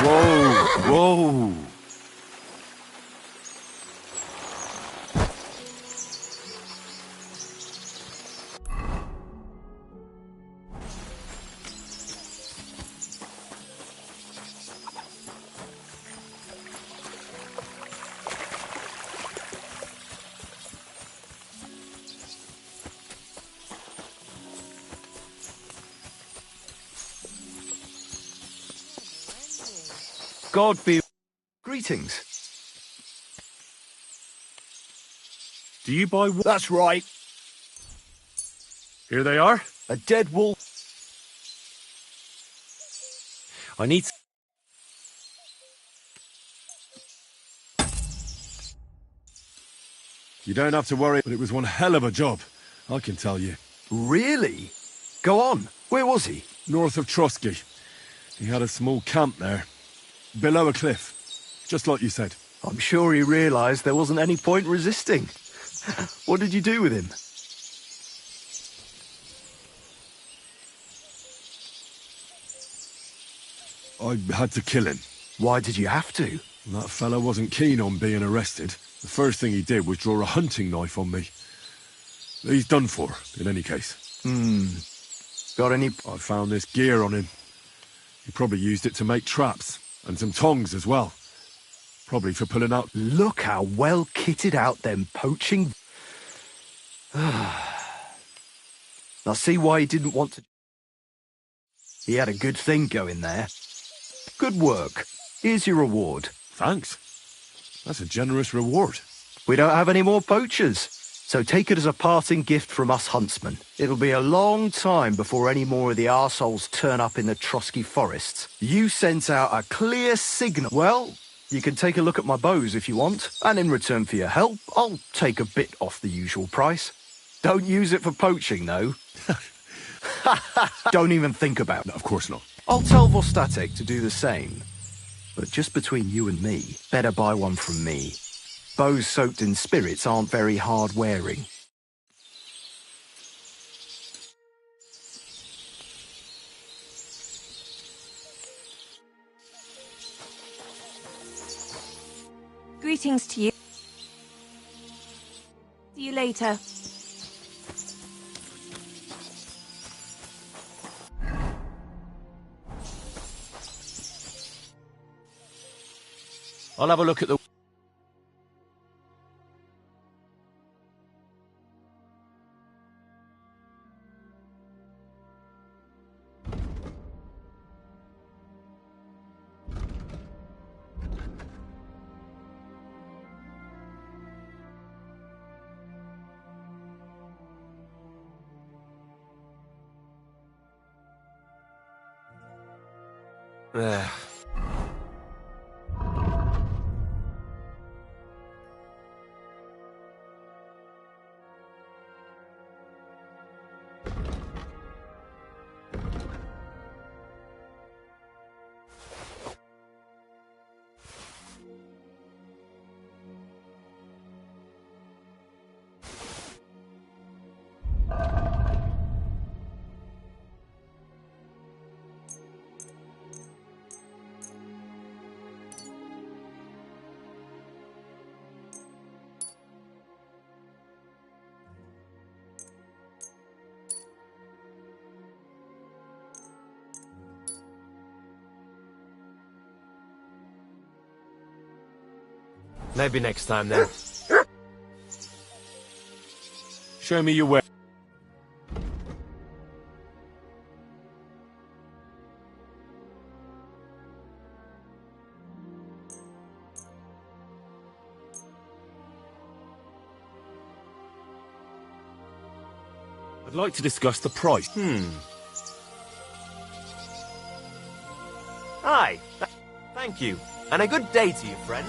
Whoa! Whoa! God be... Greetings. Do you buy... That's right. Here they are. A dead wolf. I need... You don't have to worry, but it was one hell of a job, I can tell you. Really? Go on. Where was he? North of Trotsky. He had a small camp there. Below a cliff. Just like you said. I'm sure he realized there wasn't any point resisting. What did you do with him? I had to kill him. Why did you have to? That fella wasn't keen on being arrested. The first thing he did was draw a hunting knife on me. He's done for, in any case. Got any... I found this gear on him. He probably used it to make traps, and some tongs as well. Probably for pulling out... Look how well kitted out them poaching... Now see why he didn't want to... He had a good thing going there. Good work. Here's your reward. Thanks. That's a generous reward. We don't have any more poachers, so take it as a parting gift from us huntsmen. It'll be a long time before any more of the arseholes turn up in the Trotsky forests. You sent out a clear signal. Well, you can take a look at my bows if you want, and in return for your help, I'll take a bit off the usual price. Don't use it for poaching, though. Don't even think about it. No, of course not. I'll tell Vostatek to do the same. But just between you and me, better buy one from me. Bows soaked in spirits aren't very hard wearing. Greetings to you. See you later. I'll have a look at the... There. Maybe next time then. Show me your way. I'd like to discuss the price. Hi. Thank you. And a good day to you, friend.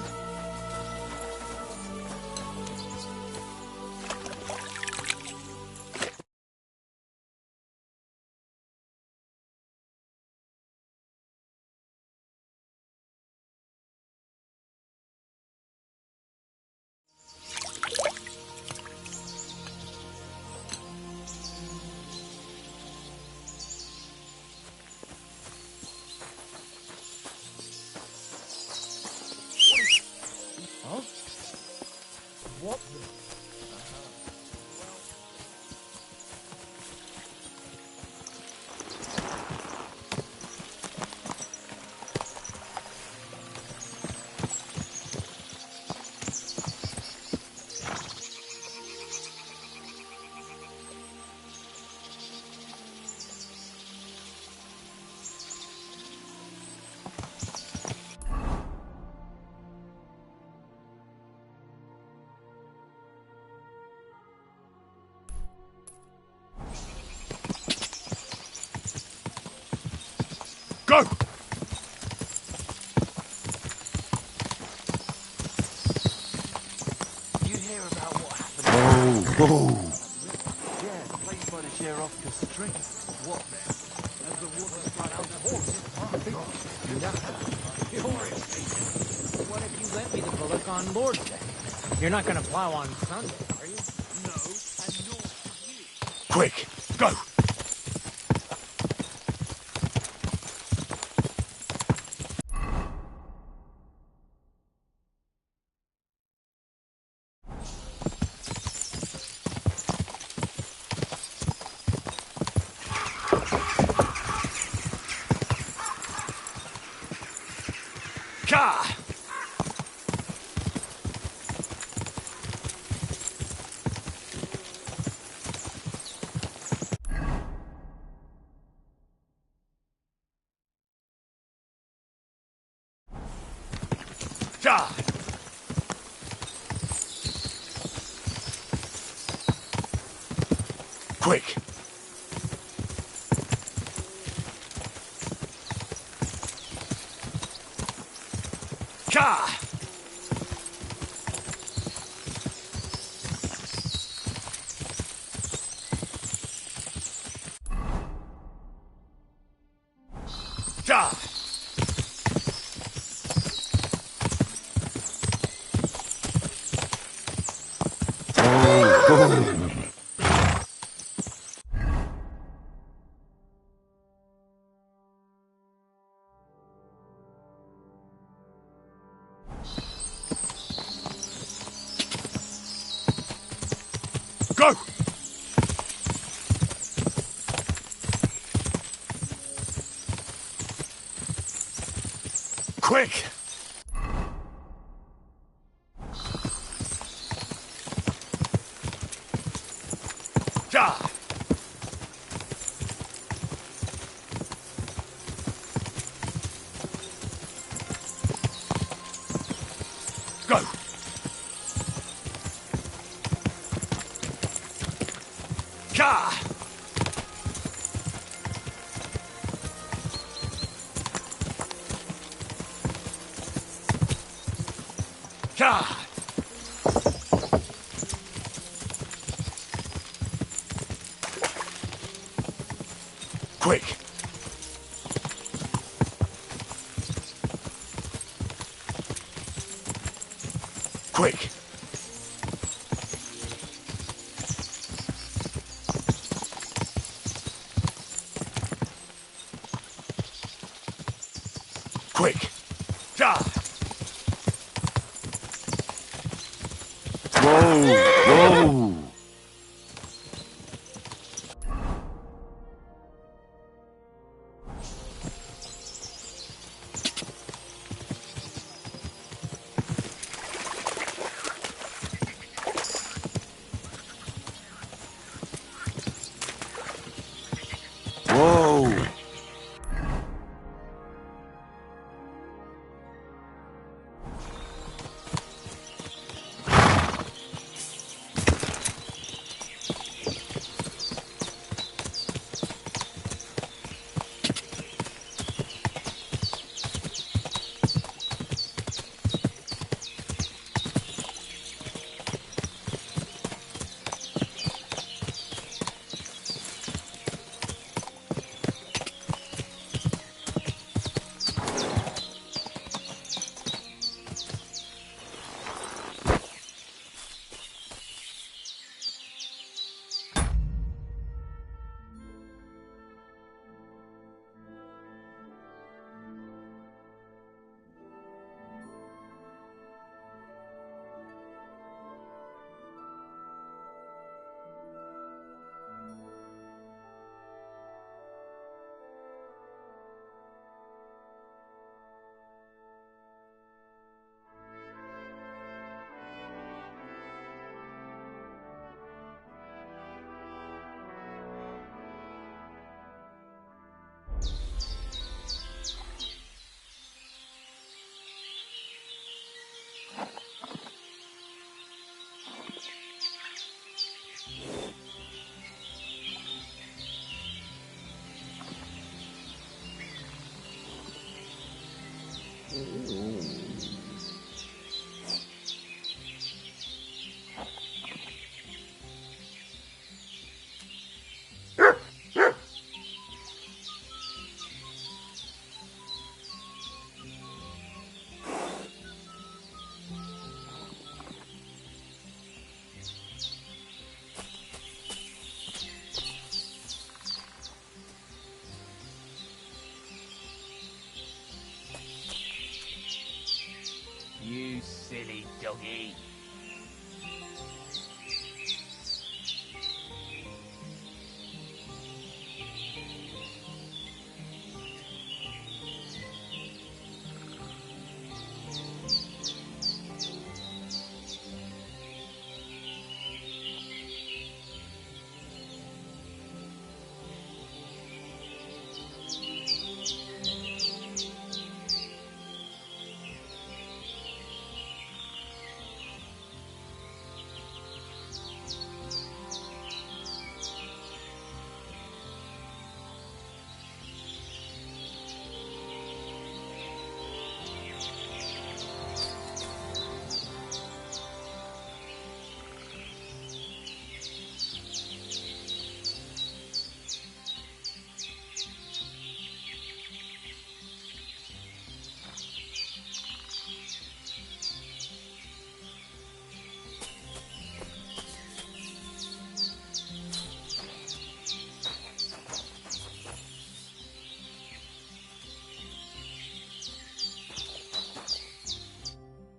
Oh, Yeah, placed by the Sheriff's street. What then? As the water flood out the horse. What if you lent me the bullock on Lord's Day? You're not gonna plow on Sunday, are you? quick, go! Ka! Ja! Quick! Ka! Ja! Go! Quick! Ja! Go! Ka! Ka! Quick! Quick! Quick! Ja! Whoa! Whoa! Whoa! silly doggy.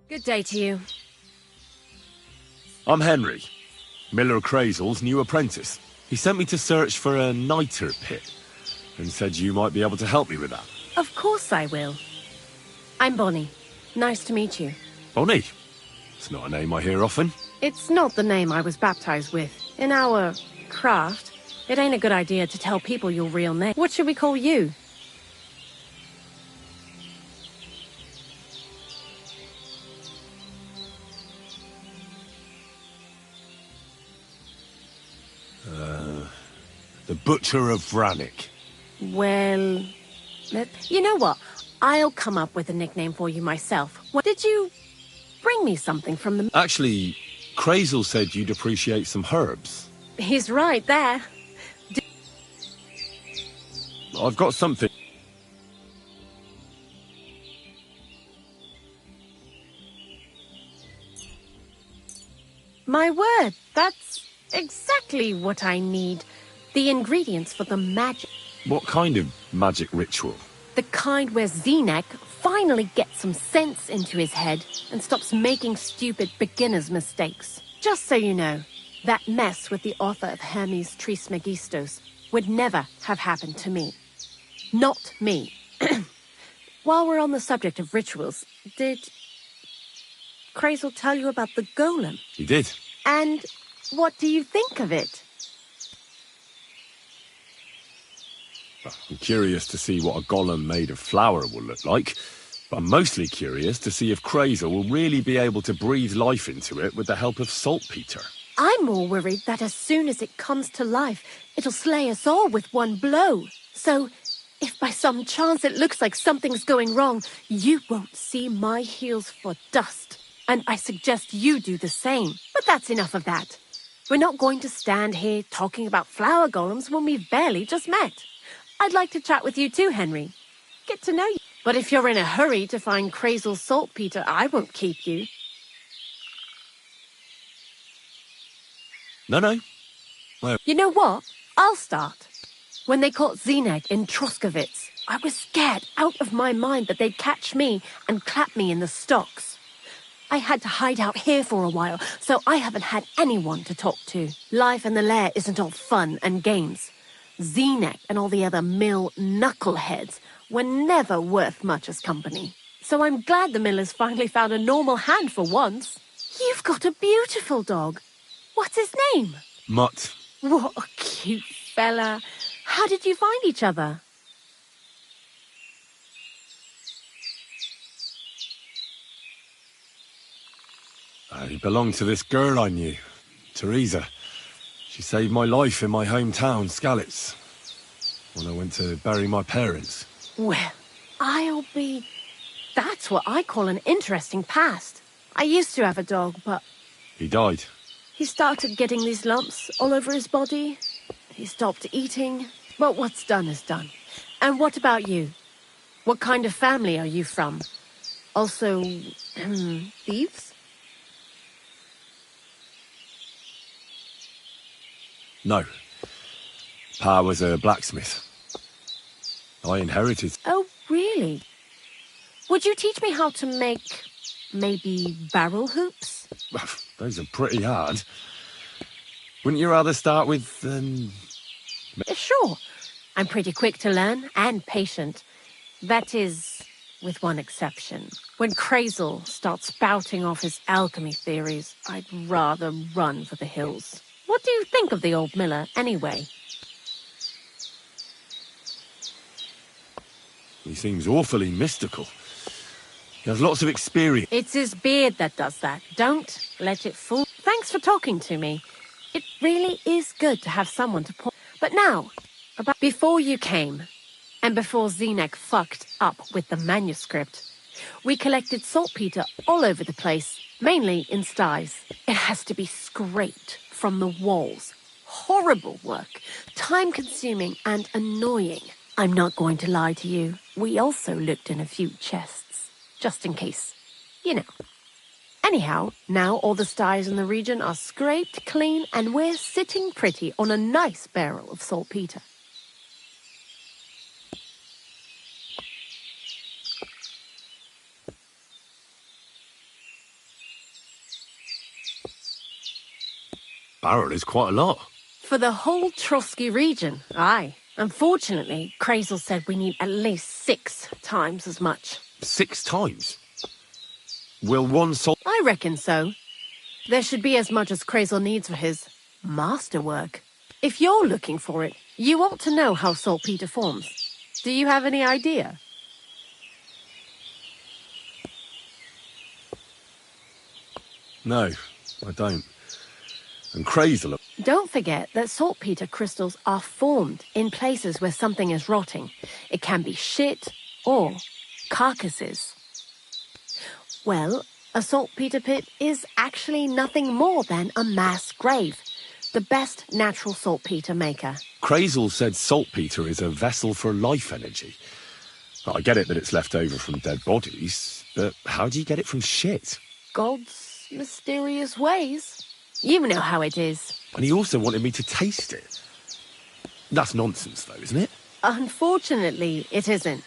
Good day to you. I'm Henry, Miller Crazel's new apprentice. He sent me to search for a niter pit, and said you might be able to help me with that. Of course I will. I'm Bonnie. Nice to meet you. Bonnie? It's not a name I hear often. It's not the name I was baptized with. In our craft, it ain't a good idea to tell people your real name. What should we call you? The Butcher of Vranik. Well, you know what? I'll come up with a nickname for you myself. Did you bring me something from the... Actually, Crazel said you'd appreciate some herbs. He's right there. I've got something. My word, that's exactly what I need. The ingredients for the magic. What kind of magic ritual? The kind where Zenek finally gets some sense into his head and stops making stupid beginner's mistakes. Just so you know, that mess with the author of Hermes Trismegistos would never have happened to me. Not me. While we're on the subject of rituals, did Crazel tell you about the golem? He did. And what do you think of it? I'm curious to see what a golem made of flour will look like, but I'm mostly curious to see if Crazel will really be able to breathe life into it with the help of saltpeter. I'm more worried that as soon as it comes to life, it'll slay us all with one blow. So, if by some chance it looks like something's going wrong, you won't see my heels for dust. And I suggest you do the same. But that's enough of that. We're not going to stand here talking about flower golems when we've barely just met. I'd like to chat with you too, Henry. Get to know you. But if you're in a hurry to find Crazel's saltpeter, I won't keep you. No. You know what? I'll start. When they caught Zenek in Troskovitz, I was scared out of my mind that they'd catch me and clap me in the stocks. I had to hide out here for a while, so I haven't had anyone to talk to. Life in the lair isn't all fun and games. Zenek and all the other mill knuckleheads were never worth much as company. So I'm glad the Millers finally found a normal hand for once. You've got a beautiful dog. What's his name? Mutt. What a cute fella. How did you find each other? He belonged to this girl I knew, Teresa. She saved my life in my hometown, Skalitz, when I went to bury my parents. Well, that's what I call an interesting past. I used to have a dog, but He died. he started getting these lumps all over his body. He stopped eating. But what's done is done. And what about you? What kind of family are you from? Also, thieves? No. Pa was a blacksmith. I inherited. Oh, really? Would you teach me how to make maybe barrel hoops? Those are pretty hard. Wouldn't you rather start with, Sure. I'm pretty quick to learn and patient. That is, with one exception. When Krazel starts spouting off his alchemy theories, I'd rather run for the hills. What do you think of the old miller, anyway? He seems awfully mystical. He has lots of experience. It's his beard that does that. Don't let it fool. Thanks for talking to me. It really is good to have someone to point. But now, before you came, and before Zenek fucked up with the manuscript, we collected saltpeter all over the place, mainly in styes. It has to be scraped from the walls. Horrible work, time-consuming and annoying. I'm not going to lie to you. We also looked in a few chests, just in case. You know. Anyhow, now all the styes in the region are scraped clean and we're sitting pretty on a nice barrel of saltpeter. Barrel is quite a lot. For the whole Trotsky region, aye. Unfortunately, Krazel said we need at least 6 times as much. 6 times? Will one salt... I reckon so. There should be as much as Krazel needs for his masterwork. If you're looking for it, you ought to know how saltpeter forms. Do you have any idea? No, I don't. And Krazel... Don't forget that saltpeter crystals are formed in places where something is rotting. It can be shit or carcasses. Well, a saltpeter pit is actually nothing more than a mass grave. The best natural saltpeter maker. Krazel said saltpeter is a vessel for life energy. I get it that it's left over from dead bodies, but how do you get it from shit? God's mysterious ways. You know how it is. And he also wanted me to taste it. That's nonsense, though, isn't it? Unfortunately, it isn't.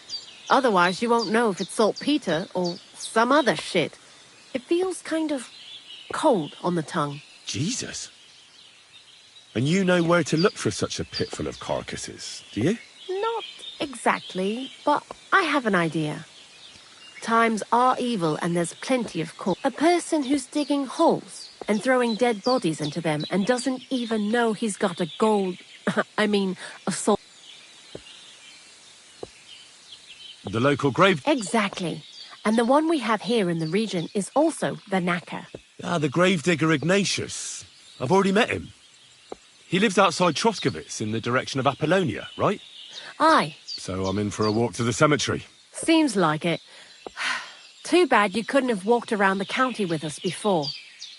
Otherwise, you won't know if it's saltpeter or some other shit. It feels kind of cold on the tongue. Jesus. And you know where to look for such a pit full of carcasses, do you? Not exactly, but I have an idea. Times are evil and there's plenty of coal. A person who's digging holes and throwing dead bodies into them and doesn't even know he's got a a salt. The local grave... Exactly. And the one we have here in the region is also the knacker. Ah, the gravedigger Ignatius. I've already met him. He lives outside Troskowitz in the direction of Apollonia, right? Aye. So I'm in for a walk to the cemetery. Seems like it. Too bad you couldn't have walked around the county with us before.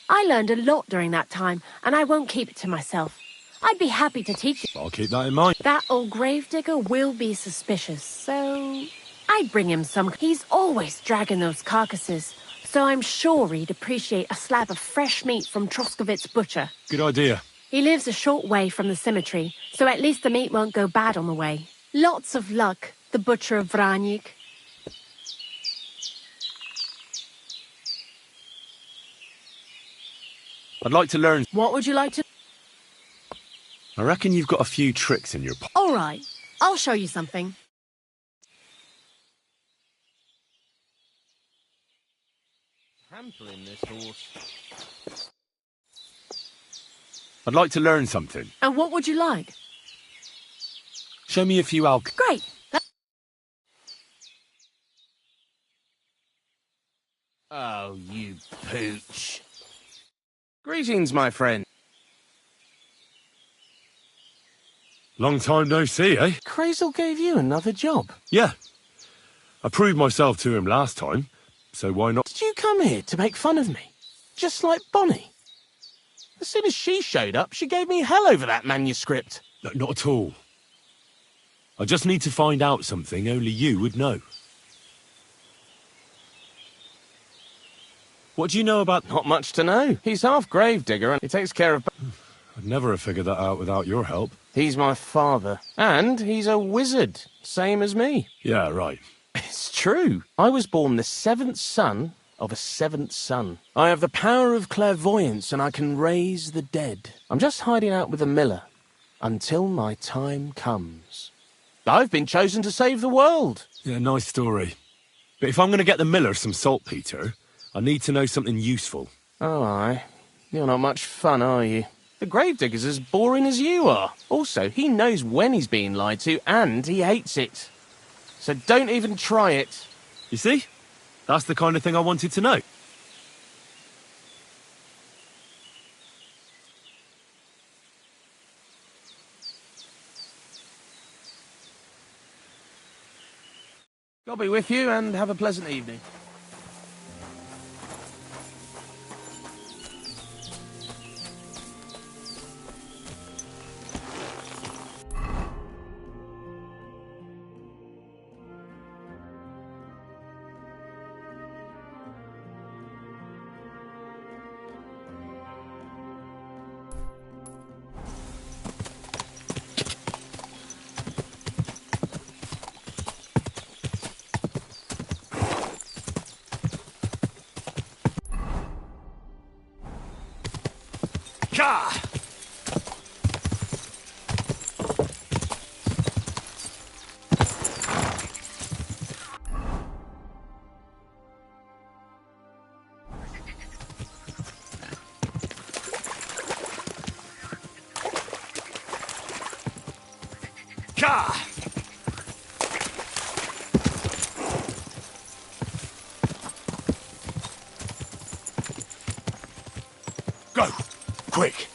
I learned a lot during that time, and I won't keep it to myself. I'd be happy to teach you. I'll keep that in mind. That old gravedigger will be suspicious, so I'd bring him some. He's always dragging those carcasses, so I'm sure he'd appreciate a slab of fresh meat from Troskowitz butcher. Good idea. He lives a short way from the cemetery, so at least the meat won't go bad on the way. Lots of luck, the butcher of Vranyik. I'd like to learn... What would you like to... I reckon you've got a few tricks in your... All right, I'll show you something. Hampering this horse. I'd like to learn something. And what would you like? Show me a few Great. Oh, you pooch. Greetings, my friend. Long time no see, eh? Krazel gave you another job. Yeah. I proved myself to him last time, so why not... Did you come here to make fun of me? Just like Bonnie? As soon as she showed up, she gave me hell over that manuscript. No, not at all. I just need to find out something only you would know. What do you know about... Not much to know. He's half gravedigger and he takes care of... I'd never have figured that out without your help. He's my father. And he's a wizard, same as me. Yeah, right. It's true. I was born the 7th son of a seventh son. I have the power of clairvoyance and I can raise the dead. I'm just hiding out with the miller until my time comes. I've been chosen to save the world. Yeah, nice story. But if I'm going to get the miller some saltpeter, I need to know something useful. Oh, aye. You're not much fun, are you? The gravedigger's as boring as you are. Also, he knows when he's being lied to, and he hates it. So don't even try it. You see? That's the kind of thing I wanted to know. God be with you, and have a pleasant evening. Ka! Ka! Go! Quick!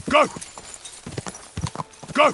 Go! Go!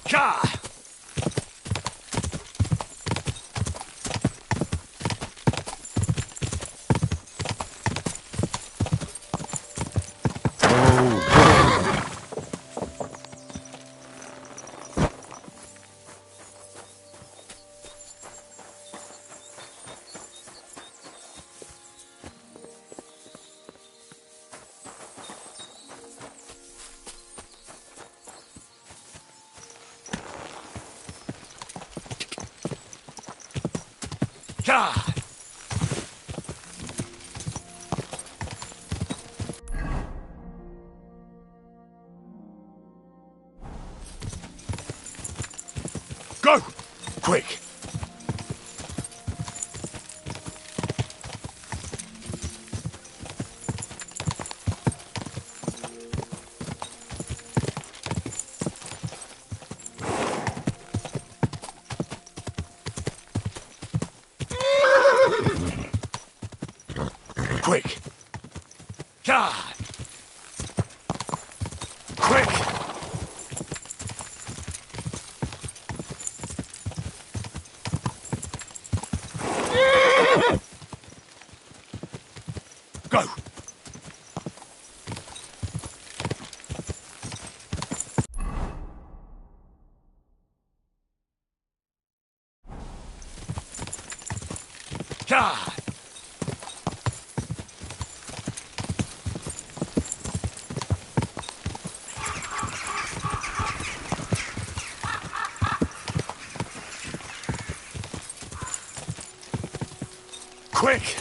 Ka! Ka! Go! Quick! Quick! God! Quick! Go! God! Quick!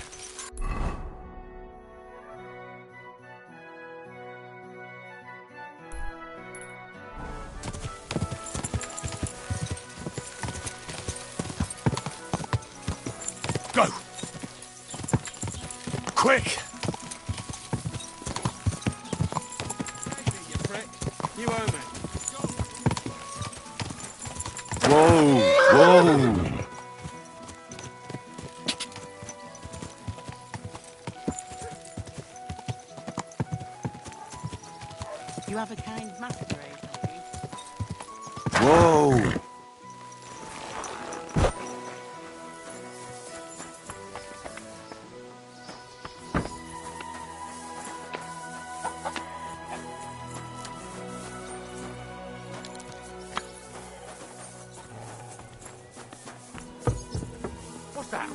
Go! Quick! You prick. You owe me. Whoa! Whoa! You have a kind master, eh? Whoa! What's that?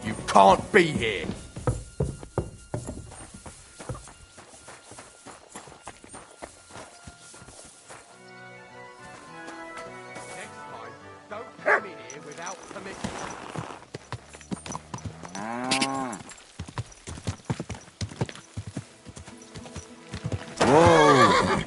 You can't be here. Next time, don't come in here without permission. Whoa!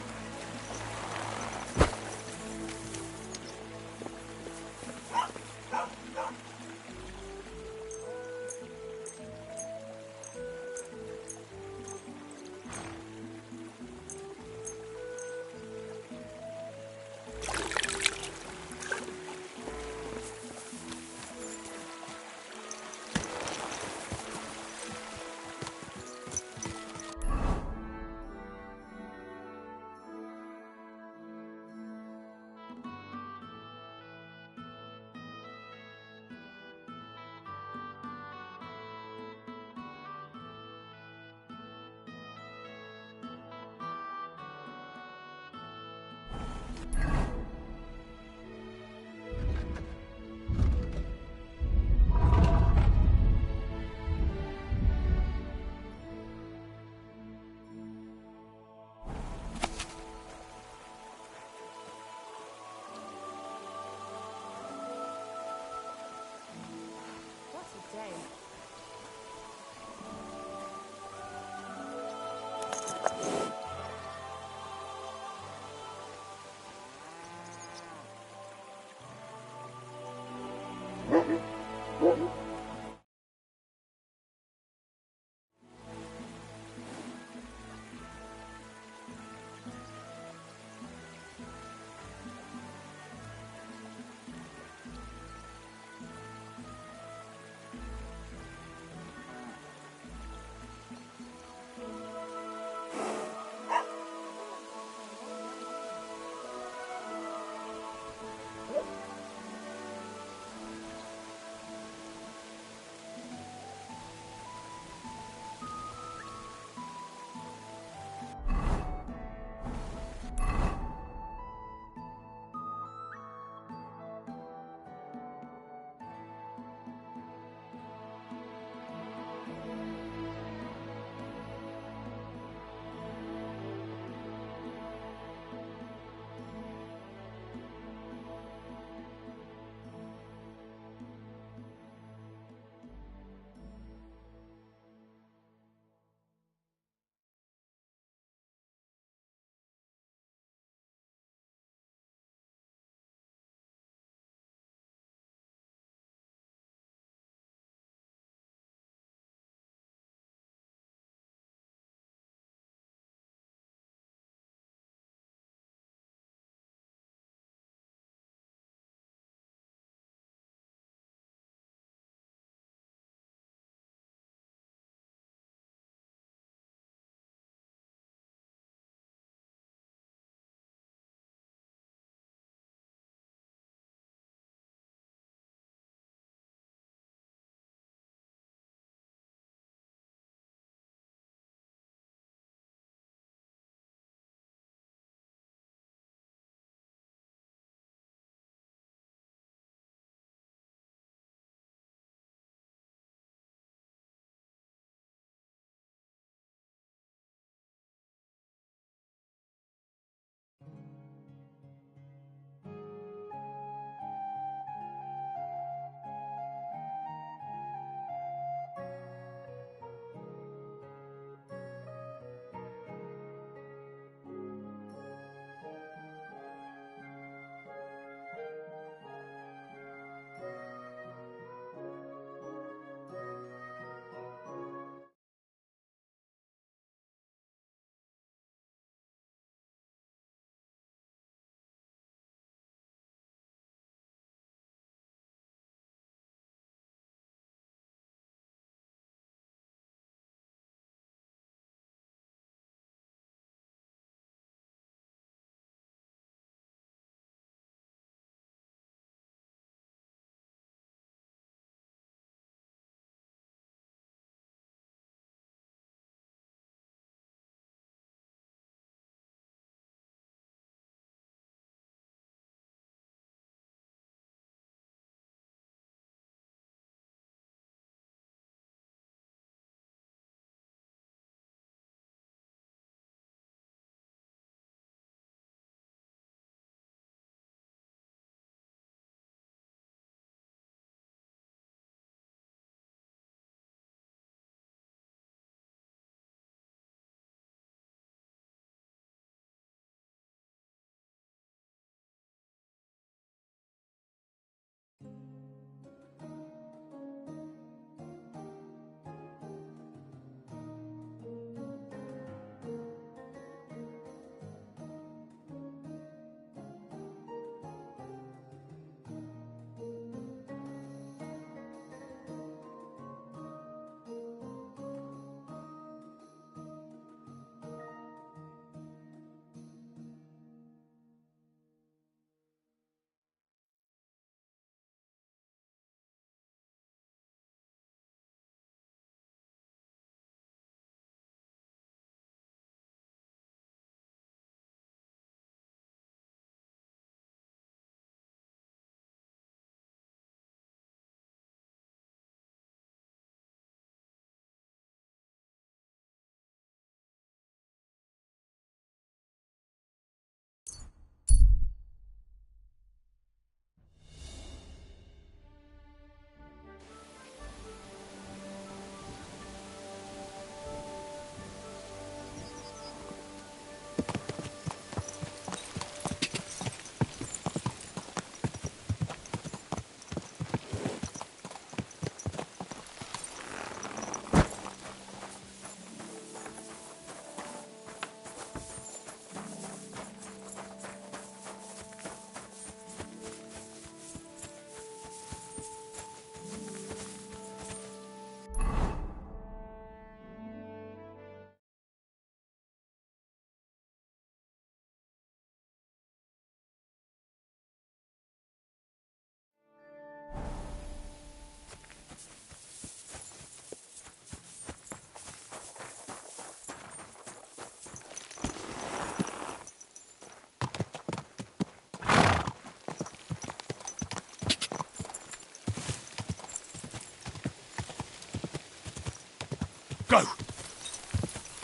Go!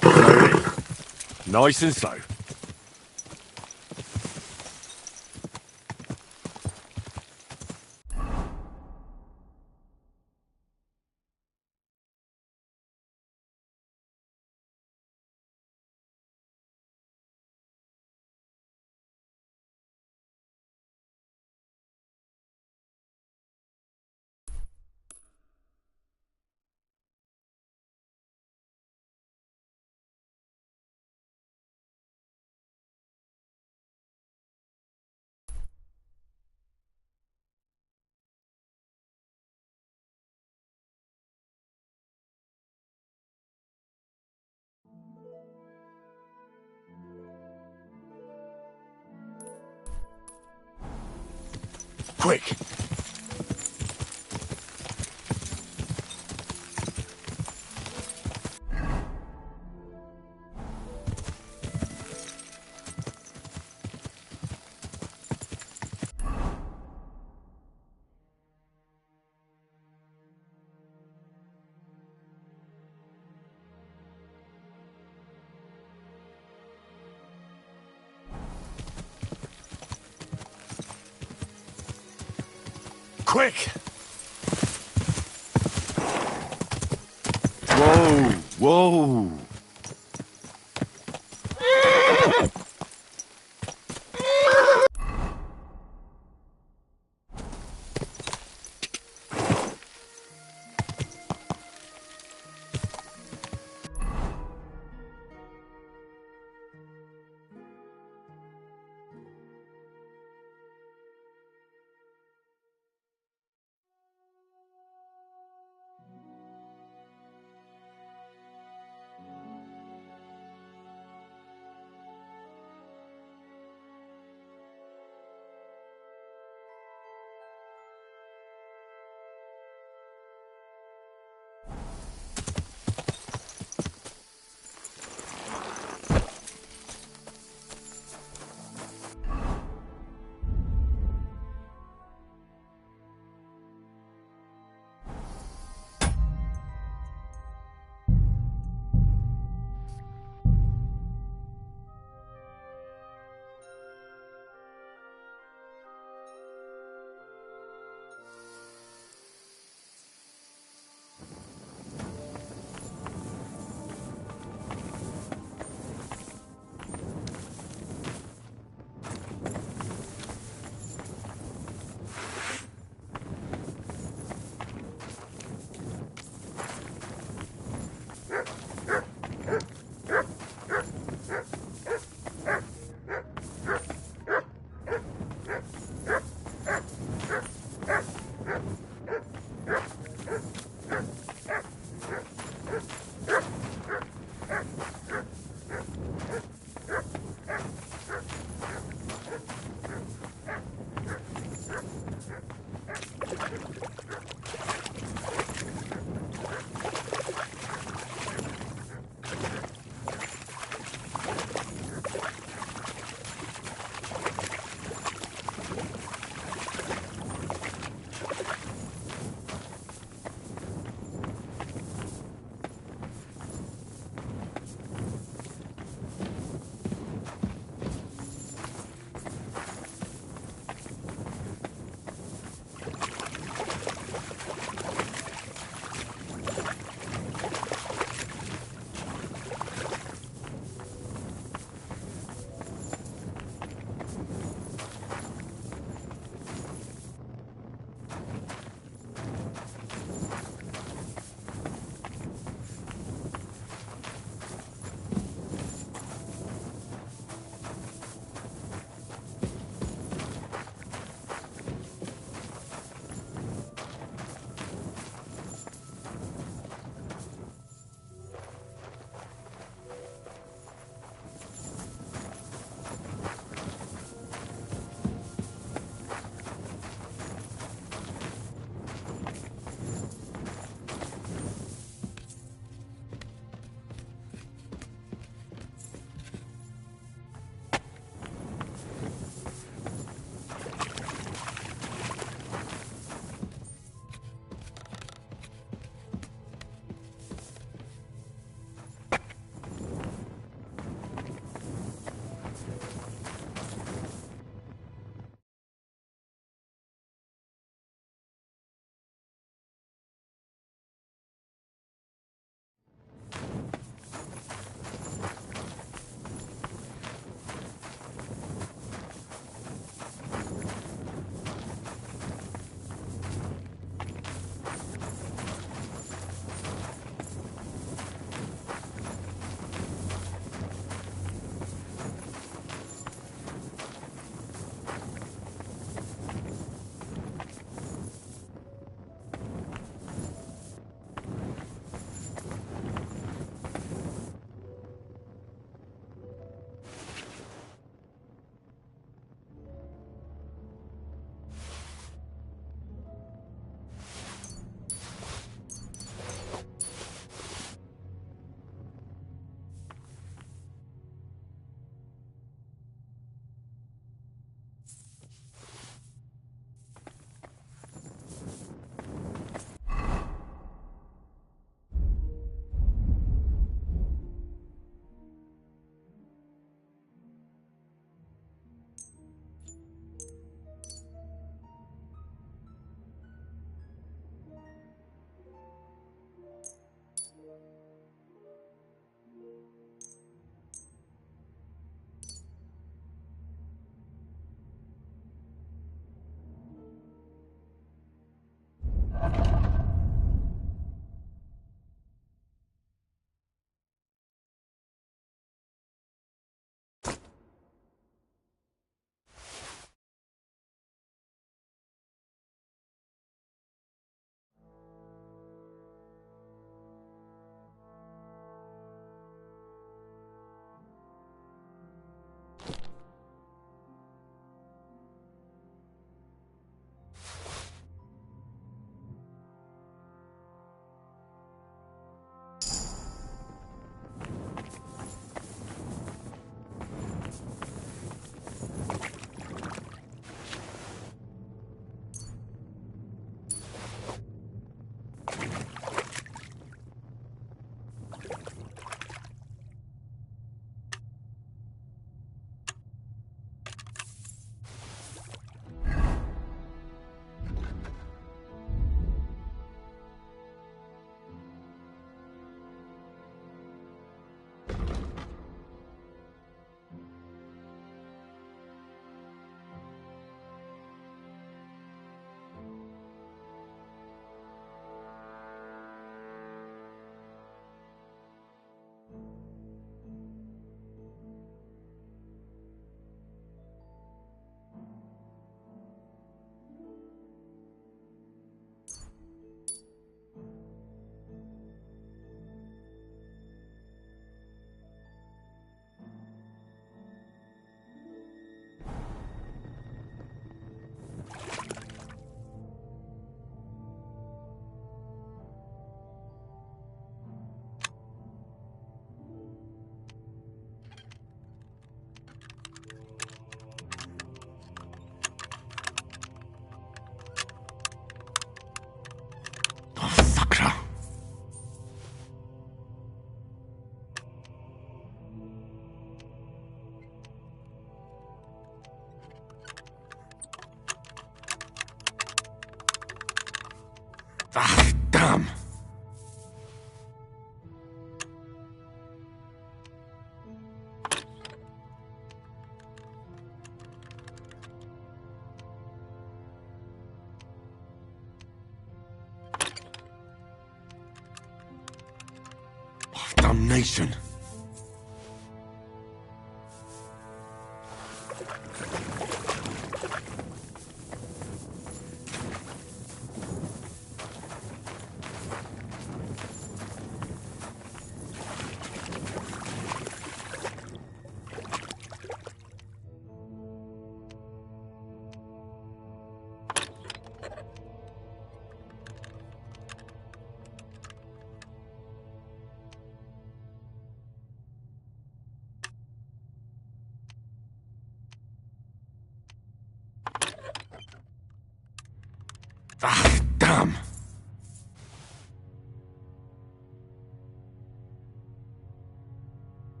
Slowly. Nice and slow. Quick! Quick! Whoa! Whoa! Damnation!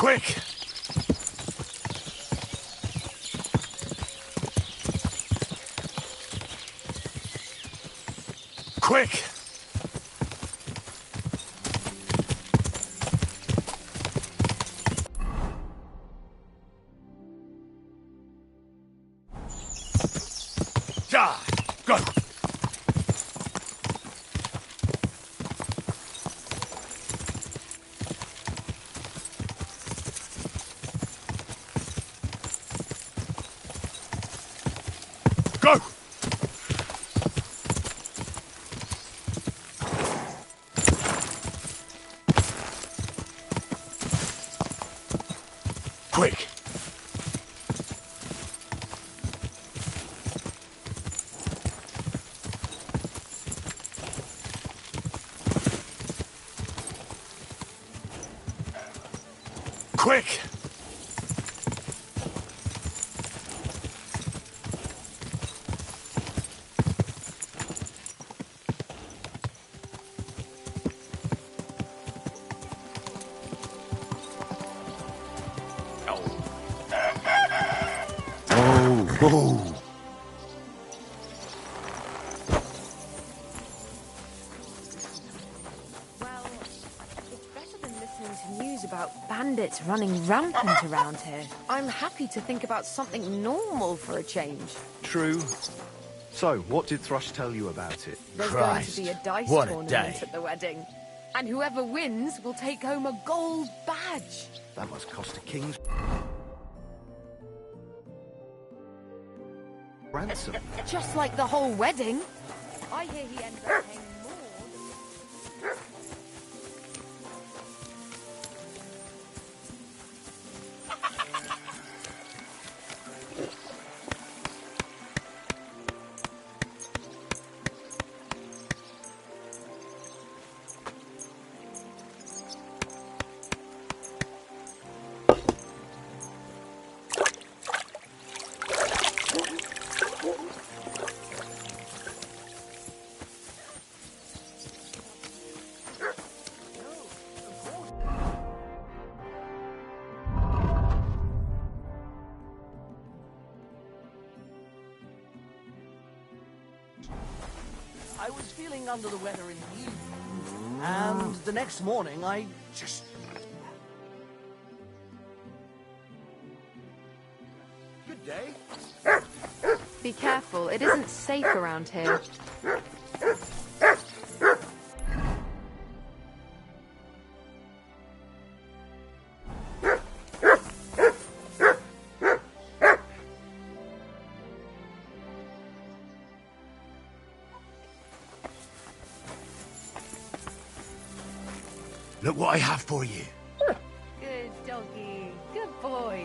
Quick! Quick! Ja! Go! Go! Quick! Quick! Oh. Well, it's better than listening to news about bandits running rampant around here. I'm happy to think about something normal for a change. True. So, what did Thrush tell you about it? There's Christ, going to be a dice what a tournament day. at the wedding. And whoever wins will take home a gold badge. That must cost a king's ransom. Just like the whole wedding. I hear he ends up paying more than... I was feeling under the weather in the evening, and the next morning I just... Good day. Be careful, it isn't safe around here. Look what I have for you. Good doggy. Good boy.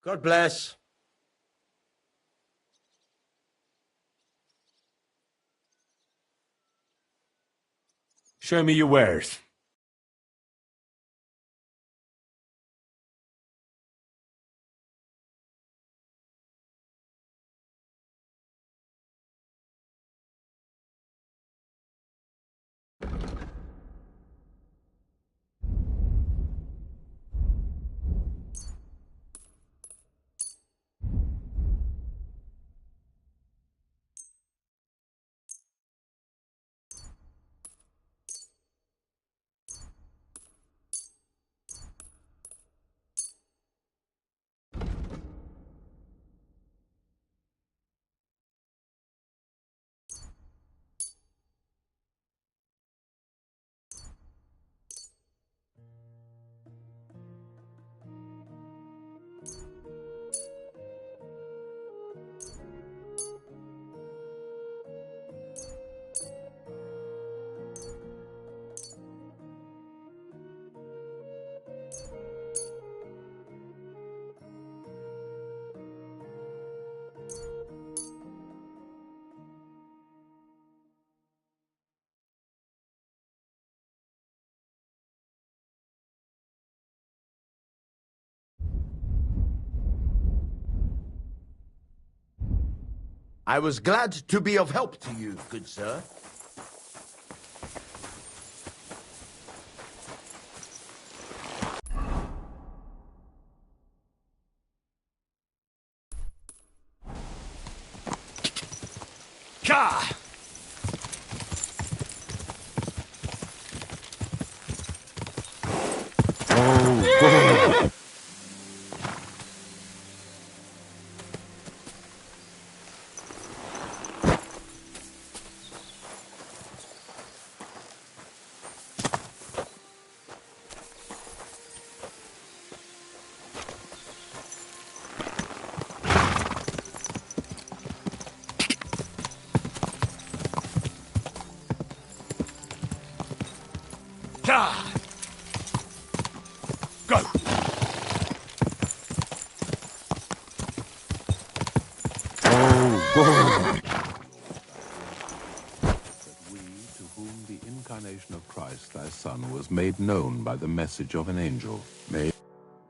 God bless. Show me your wares. I was glad to be of help to you, good sir. Ka! Go! We, to whom the incarnation of Christ, thy Son, was made known by the message of an angel, may...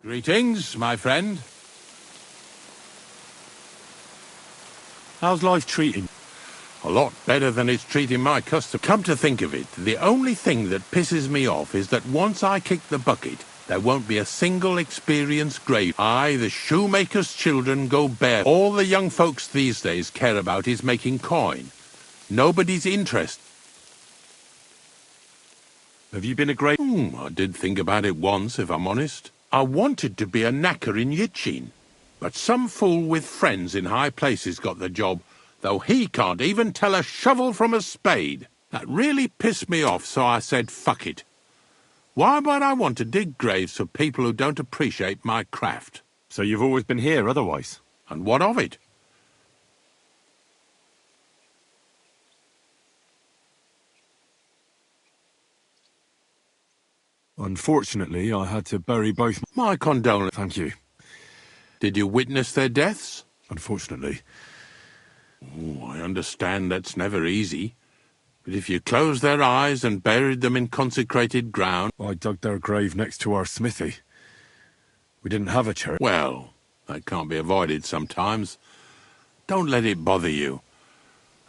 Greetings, my friend. How's life treating you? A lot better than it's treating my custom. Come to think of it, the only thing that pisses me off is that once I kick the bucket, there won't be a single experienced grave. I, the shoemaker's children, go bare. All the young folks these days care about is making coin. Nobody's interested. Have you been a great... I did think about it once, if I'm honest. I wanted to be a knacker in Yitchin, but some fool with friends in high places got the job, though he can't even tell a shovel from a spade. That really pissed me off, so I said, fuck it. Why might I want to dig graves for people who don't appreciate my craft? So you've always been here otherwise? And what of it? Unfortunately, I had to bury both... My condolences. Thank you. Did you witness their deaths? Unfortunately. Oh, I understand that's never easy. But if you closed their eyes and buried them in consecrated ground... I dug their grave next to our smithy. We didn't have a church. Well, that can't be avoided sometimes. Don't let it bother you.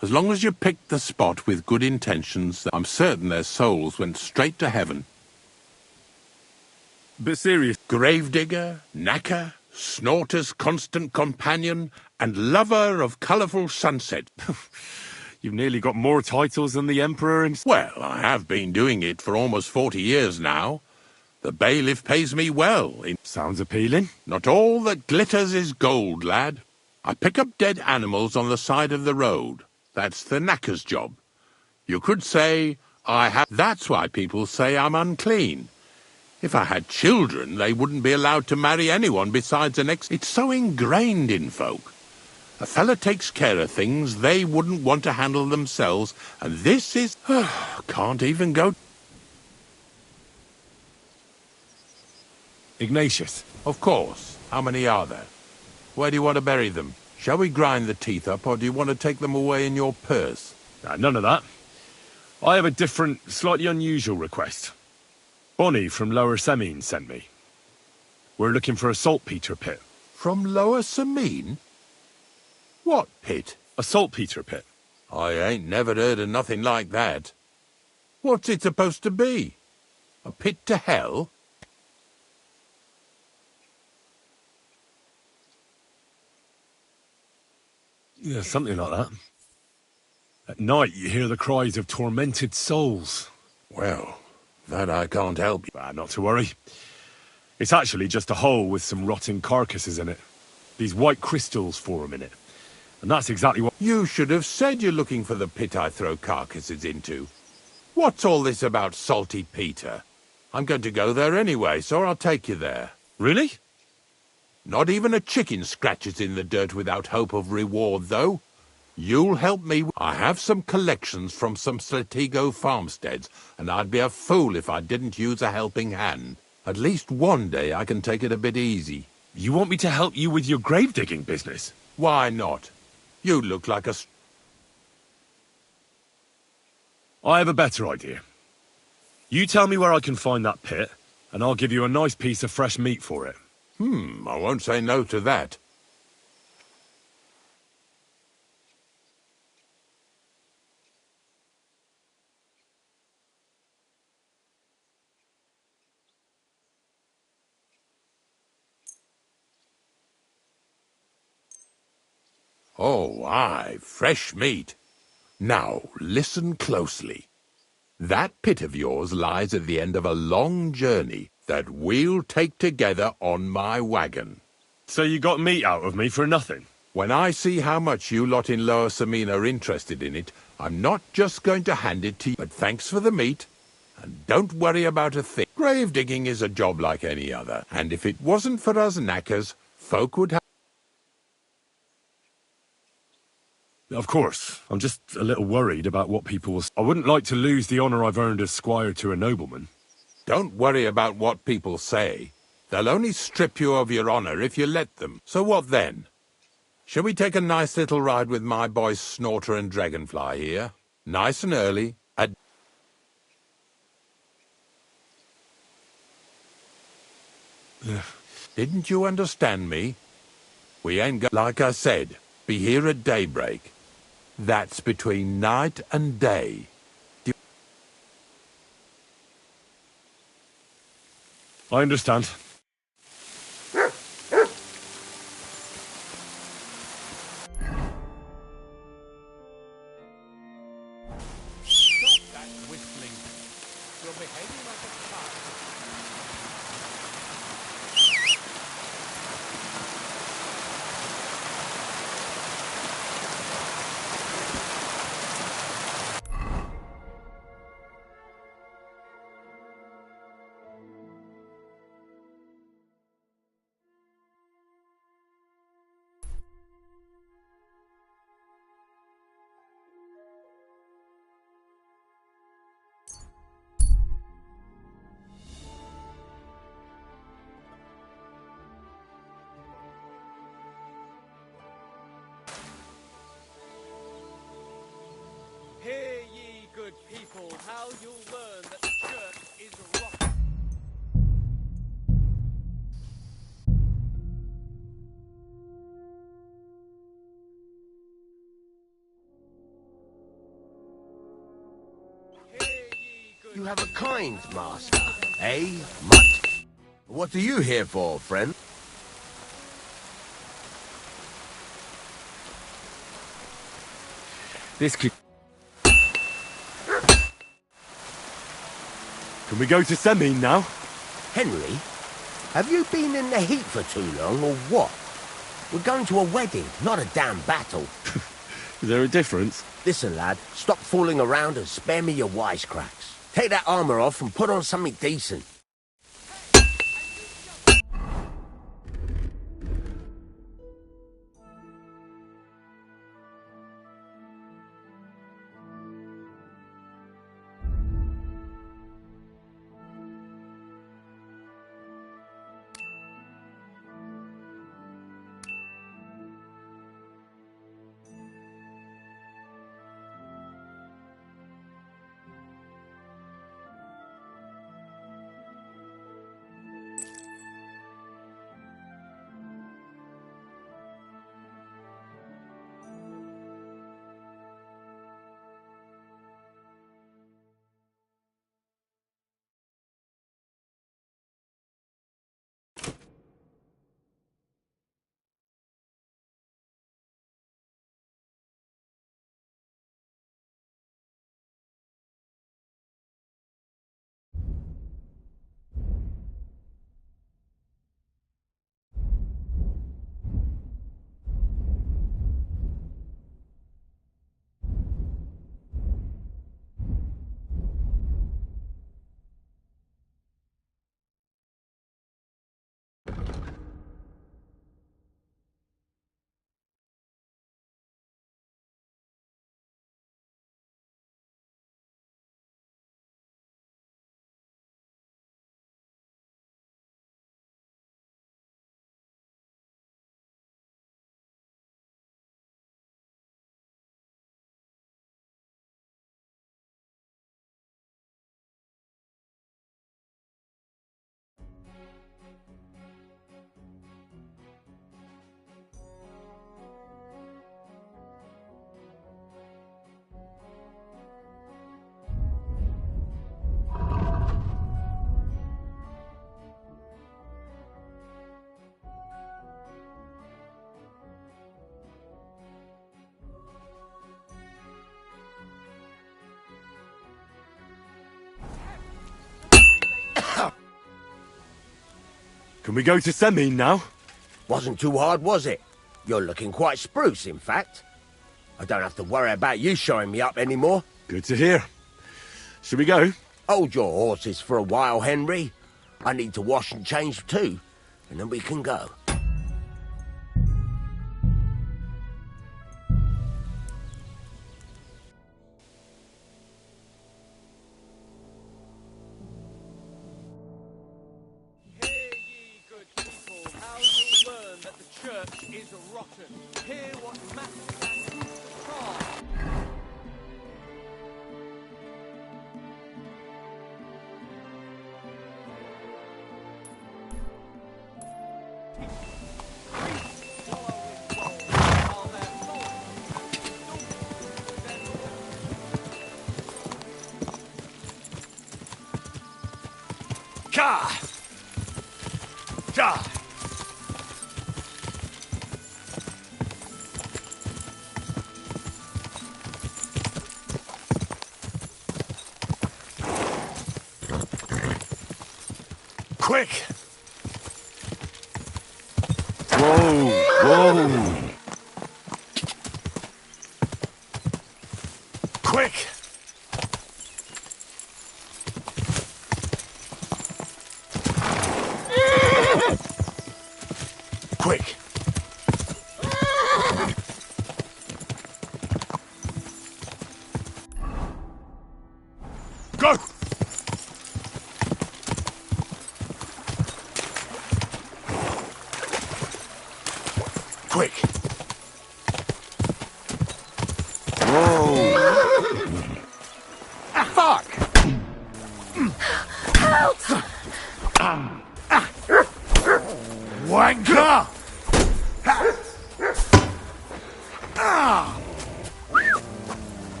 As long as you picked the spot with good intentions, I'm certain their souls went straight to heaven. But serious. Gravedigger, knacker, snorter's constant companion, and lover of colourful sunset. You've nearly got more titles than the Emperor and... Well, I have been doing it for almost 40 years now. The bailiff pays me well. Sounds appealing. Not all that glitters is gold, lad. I pick up dead animals on the side of the road. That's the knacker's job. You could say I have... That's why people say I'm unclean. If I had children, they wouldn't be allowed to marry anyone besides an ex... It's so ingrained in folk. A fella takes care of things they wouldn't want to handle themselves, and this is... can't even go... Ignatius. Of course. How many are there? Where do you want to bury them? Shall we grind the teeth up, or do you want to take them away in your purse? None of that. I have a different, slightly unusual request. Bonnie from Lower Semine sent me. We're looking for a saltpeter pit. From Lower Semine? What pit? A saltpeter pit. I ain't never heard of nothing like that. What's it supposed to be? A pit to hell? Yeah, something like that. At night, you hear the cries of tormented souls. Well, that I can't help you. Not to worry. It's actually just a hole with some rotting carcasses in it. These white crystals form in it. And that's exactly what... You should have said you're looking for the pit I throw carcasses into. What's all this about Salty Peter? I'm going to go there anyway, so I'll take you there. Really? Not even a chicken scratches in the dirt without hope of reward, though. You'll help me. I have some collections from some Slatigo farmsteads, and I'd be a fool if I didn't use a helping hand. At least one day I can take it a bit easy. You want me to help you with your grave-digging business? Why not? You look like a... I have a better idea. You tell me where I can find that pit, and I'll give you a nice piece of fresh meat for it. I won't say no to that. Oh, aye, fresh meat. Now, listen closely. That pit of yours lies at the end of a long journey that we'll take together on my wagon. So you got meat out of me for nothing? When I see how much you lot in Lower Samine are interested in it, I'm not just going to hand it to you, but thanks for the meat, and don't worry about a thing. Grave digging is a job like any other, and if it wasn't for us knackers, folk would have... Of course. I'm just a little worried about what people will... I wouldn't like to lose the honour I've earned as squire to a nobleman. Don't worry about what people say. They'll only strip you of your honour if you let them. So what then? Shall we take a nice little ride with my boys Snorter and Dragonfly here? Nice and early. Didn't you understand me? We ain't got... Like I said, be here at daybreak. That's between night and day. I understand. Stop that whistling. You're behaving like a child. Hear ye, good people, how you'll learn that the church is rotten. You have a kind master, eh, Mutt? What are you here for, friend? This could... Can we go to Semine now? Henry, have you been in the heat for too long, or what? We're going to a wedding, not a damn battle. Is there a difference? Listen, lad, stop fooling around and spare me your wisecracks. Take that armor off and put on something decent. Can we go to Semin now? Wasn't too hard, was it? You're looking quite spruce, in fact. I don't have to worry about you showing me up anymore. Good to hear. Should we go? Hold your horses for a while, Henry. I need to wash and change too, and then we can go. Is rotten. Hear what Matt and Carl. Ka! Ka! Quick! Whoa! Whoa! Quick! Quick! Go! Quick! Whoa! Fuck! Help! Wanker!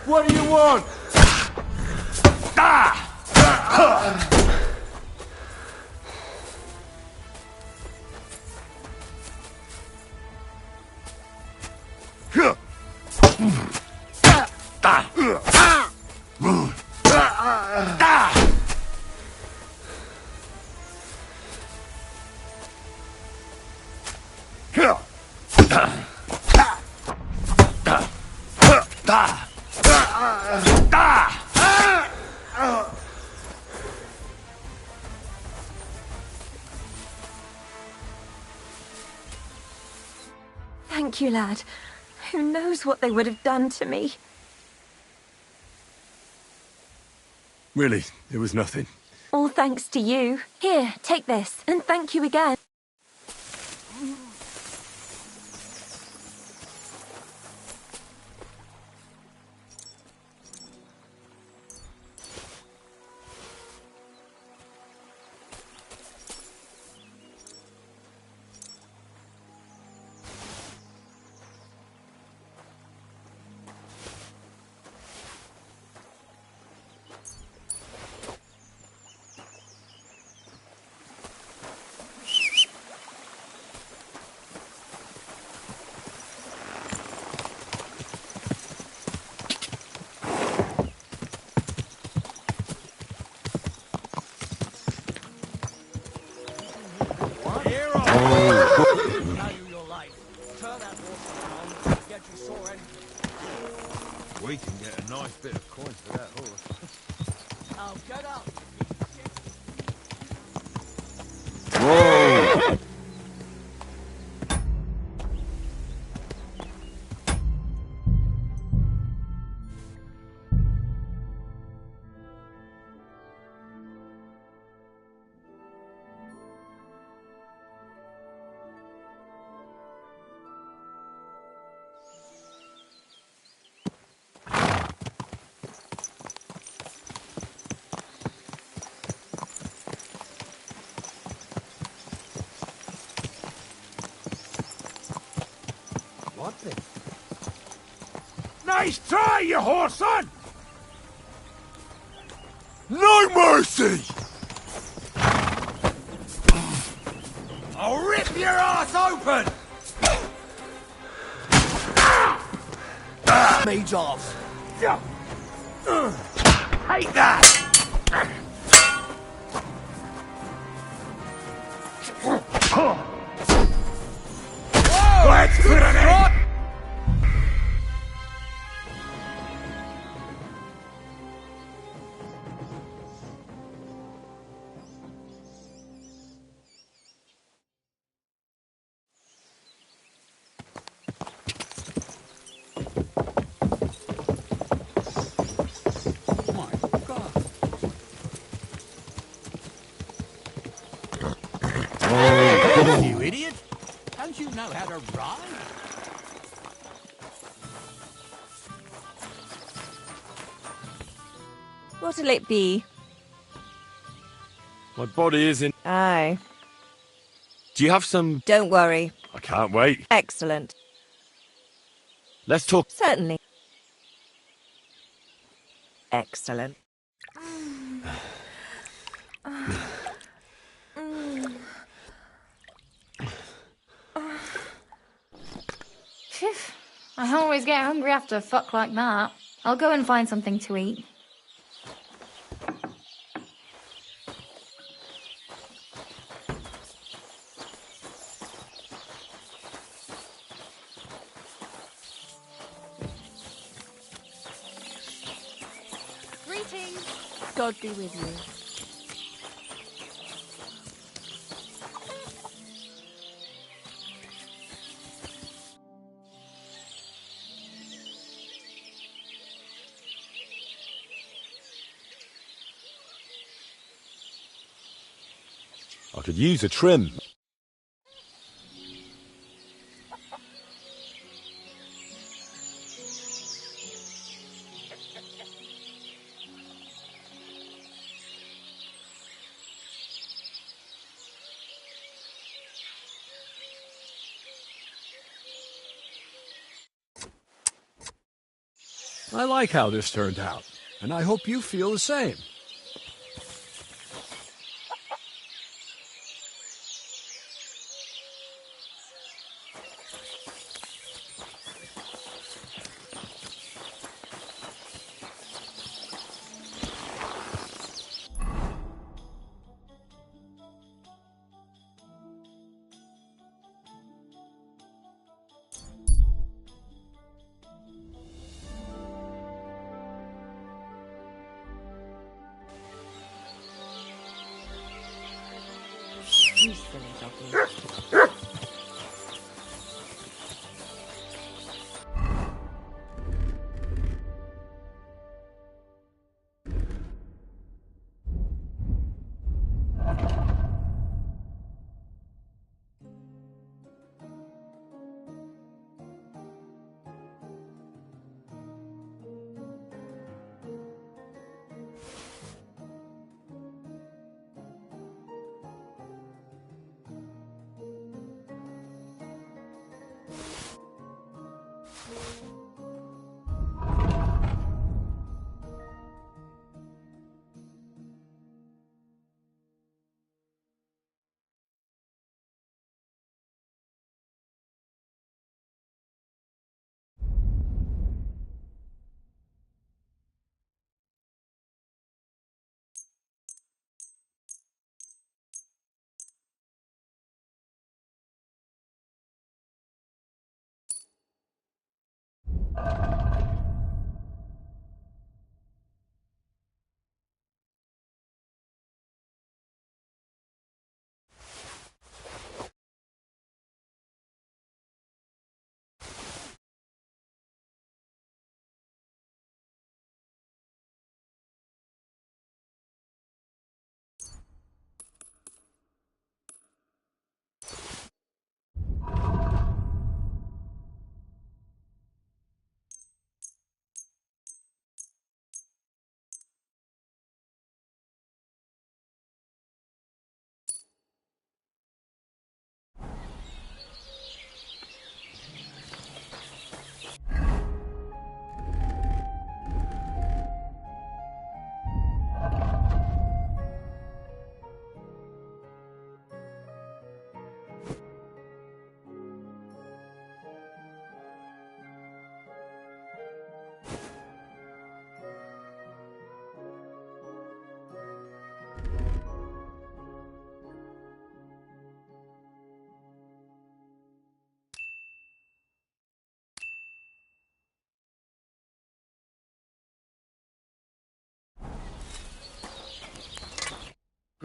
What do you want? Thank you, lad. Who knows what they would have done to me? Really, it was nothing. All thanks to you. Here, take this, and thank you again. Value your life. Turn that horse around and get you sore anything. We can get a nice bit of coin for that horse. Now get up. Whoa! What then? Nice try, you horse son! No mercy! Keep your ass open! Mage off. Hate that! Let's put an end! You idiot! Don't you know how to ride? What'll it be? My body is in... Aye. Do you have some... Don't worry. I can't wait. Excellent. Let's talk... Certainly. Excellent. Phew. I always get hungry after a fuck like that. I'll go and find something to eat. Greetings. God be with you. I could use a trim. I like how this turned out, and I hope you feel the same. You silly doggy.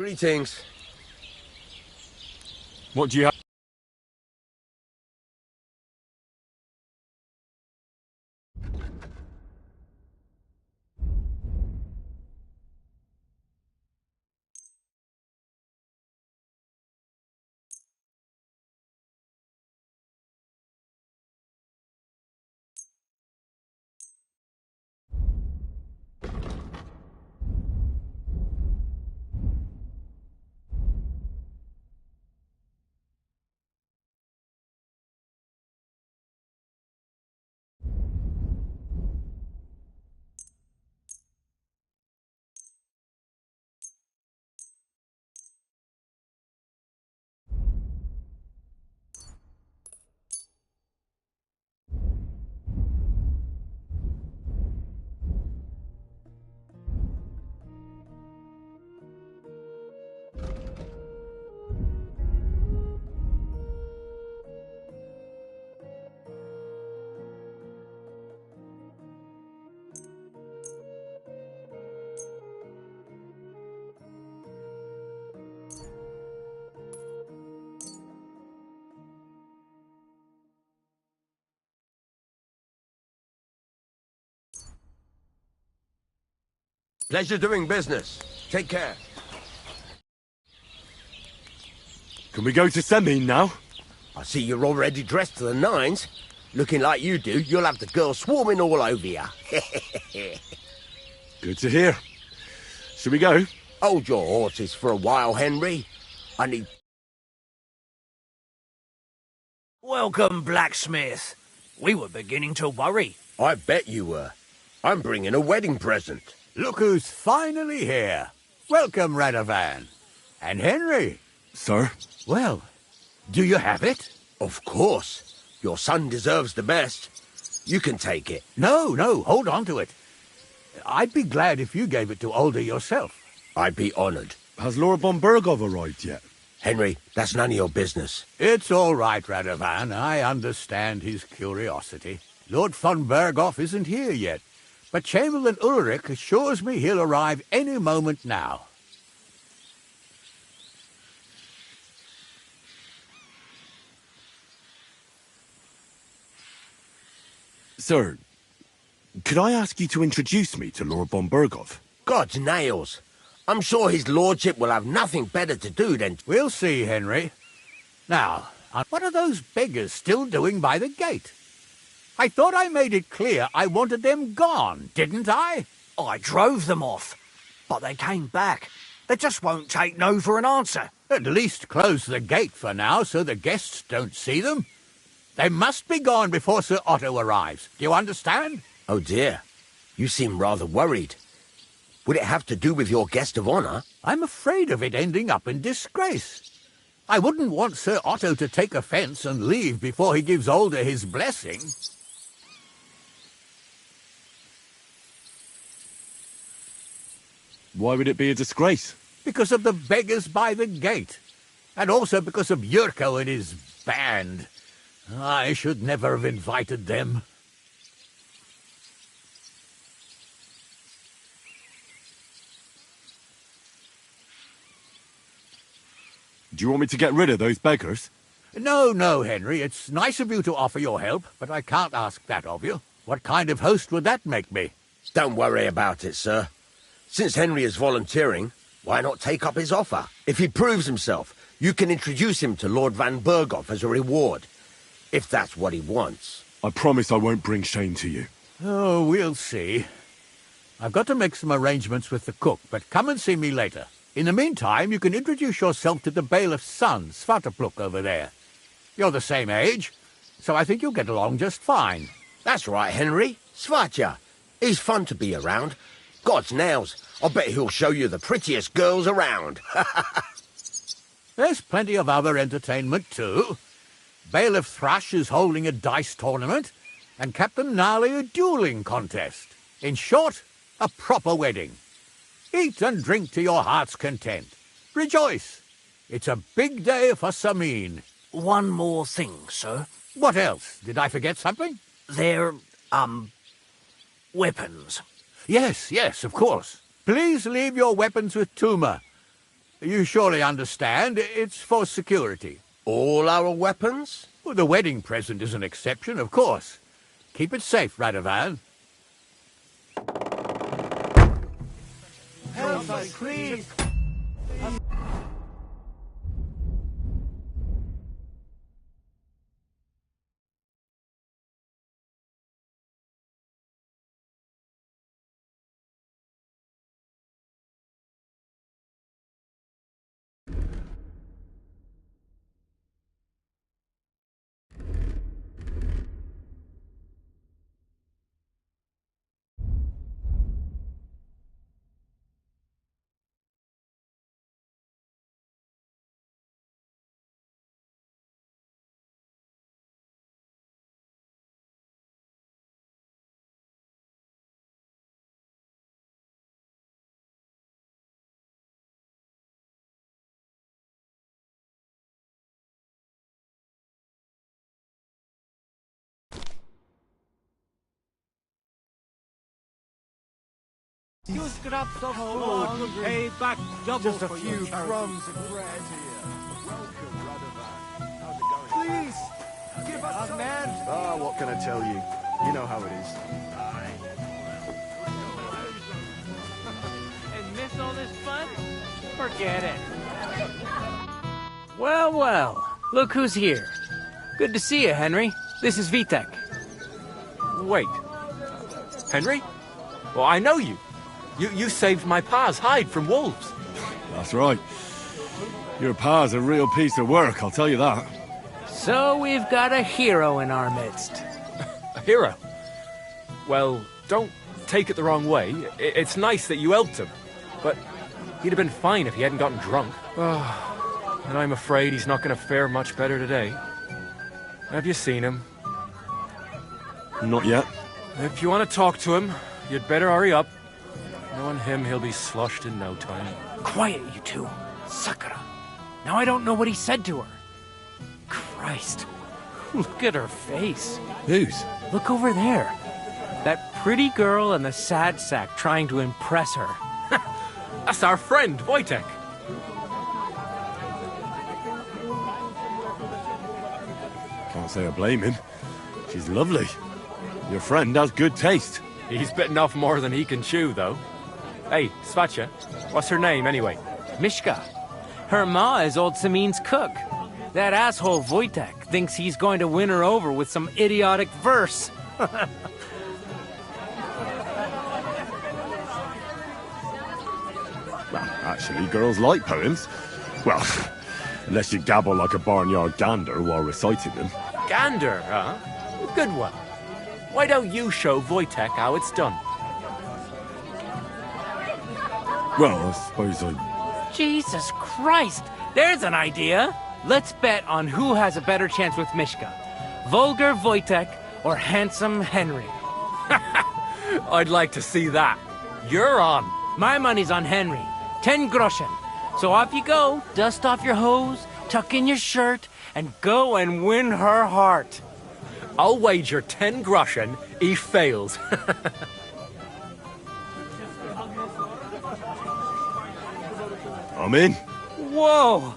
Greetings. What do you have? Pleasure doing business. Take care. Can we go to Semine now? I see you're already dressed to the nines. Looking like you do, you'll have the girls swarming all over you. Good to hear. Shall we go? Hold your horses for a while, Henry. I need... Welcome, blacksmith. We were beginning to worry. I bet you were. I'm bringing a wedding present. Look who's finally here. Welcome, Radovan. And Henry. Sir? Well, do you have it? Of course. Your son deserves the best. You can take it. No, hold on to it. I'd be glad if you gave it to Older yourself. I'd be honoured. Has Lord von Bergov arrived yet? Henry, that's none of your business. It's all right, Radovan. I understand his curiosity. Lord von Bergov isn't here yet. But Chamberlain Ulrich assures me he'll arrive any moment now. Sir, could I ask you to introduce me to Lord von Bergov? God's nails. I'm sure his lordship will have nothing better to do than... We'll see, Henry. Now, what are those beggars still doing by the gate? I thought I made it clear I wanted them gone, didn't I? I drove them off, but they came back. They just won't take no for an answer. At least close the gate for now so the guests don't see them. They must be gone before Sir Otto arrives. Do you understand? Oh dear. You seem rather worried. Would it have to do with your guest of honour? I'm afraid of it ending up in disgrace. I wouldn't want Sir Otto to take offence and leave before he gives Older his blessing. Why would it be a disgrace? Because of the beggars by the gate. And also because of Yurko and his band. I should never have invited them. Do you want me to get rid of those beggars? No, Henry. It's nice of you to offer your help, but I can't ask that of you. What kind of host would that make me? Don't worry about it, sir. Since Henry is volunteering, why not take up his offer? If he proves himself, you can introduce him to Lord van Bergov as a reward. If that's what he wants. I promise I won't bring shame to you. Oh, we'll see. I've got to make some arrangements with the cook, but come and see me later. In the meantime, you can introduce yourself to the bailiff's son, Svatopluk, over there. You're the same age, so I think you'll get along just fine. That's right, Henry. Svatja. He's fun to be around. God's nails. I'll bet he'll show you the prettiest girls around. There's plenty of other entertainment, too. Bailiff Thrush is holding a dice tournament, and Captain Gnarly a dueling contest. In short, a proper wedding. Eat and drink to your heart's content. Rejoice. It's a big day for Semine. One more thing, sir. What else? Did I forget something? They're, weapons. Yes, of course. Please leave your weapons with Tuma. You surely understand, it's for security. All our weapons? Well, the wedding present is an exception, of course. Keep it safe, Radovan. Help us, please! You scraps of food, pay back double Just a for few your charity. crumbs of bread here. Welcome, Radovan. How's it going? Please! Give us some... man! Ah, what can I tell you? You know how it is. And miss all this fun? Forget it. Well, well. Look who's here. Good to see you, Henry. This is Vitek. Wait. Henry? Well, I know you. You saved my pa's hide from wolves. That's right. Your pa's a real piece of work, I'll tell you that. So we've got a hero in our midst. A hero? Well, don't take it the wrong way. It's nice that you helped him. But he'd have been fine if he hadn't gotten drunk. Oh, and I'm afraid he's not going to fare much better today. Have you seen him? Not yet. If you want to talk to him, you'd better hurry up. Knowing him, he'll be sloshed in no time. Quiet, you two. Sakura. Now I don't know what he said to her. Christ. Look at her face. Whose? Look over there. That pretty girl in the sad sack trying to impress her. That's our friend, Wojtek. Can't say I blame him. She's lovely. Your friend has good taste. He's bitten off more than he can chew, though. Hey, Svatcha, what's her name, anyway? Mishka. Her ma is old Samin's cook. That asshole Wojtek thinks he's going to win her over with some idiotic verse. Well, actually, girls like poems. Well, unless you gabble like a barnyard gander while reciting them. Gander, huh? Good one. Why don't you show Wojtek how it's done? Well, I suppose I... Jesus Christ! There's an idea! Let's bet on who has a better chance with Mishka. Vulgar Wojtek or handsome Henry. I'd like to see that. You're on. My money's on Henry. 10 groschen. So off you go, dust off your hose, tuck in your shirt, and go and win her heart. I'll wager 10 groschen he fails. I'm in. Whoa!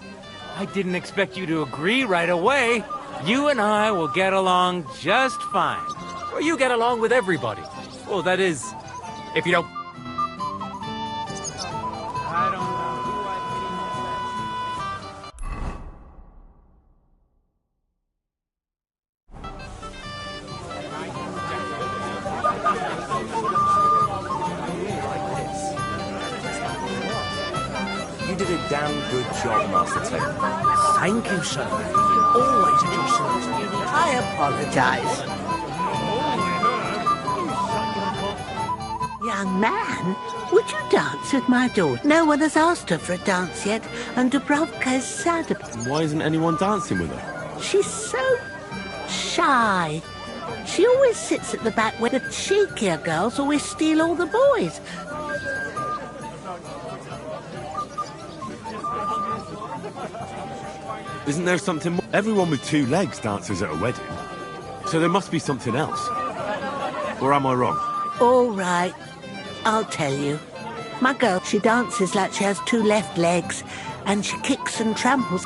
I didn't expect you to agree right away. You and I will get along just fine. Well, you get along with everybody. Well, that is, if you don't... I don't know who You did a damn good job, Master Taylor. Thank you, sir. Always at your service. I apologize. Young man, would you dance with my daughter? No one has asked her for a dance yet, and Dubrovka is sad about it. Why isn't anyone dancing with her? She's so shy. She always sits at the back where the cheekier girls always steal all the boys. Isn't there something more? Everyone with two legs dances at a wedding. So there must be something else. Or am I wrong? All right, I'll tell you. My girl, she dances like she has two left legs, and she kicks and tramples.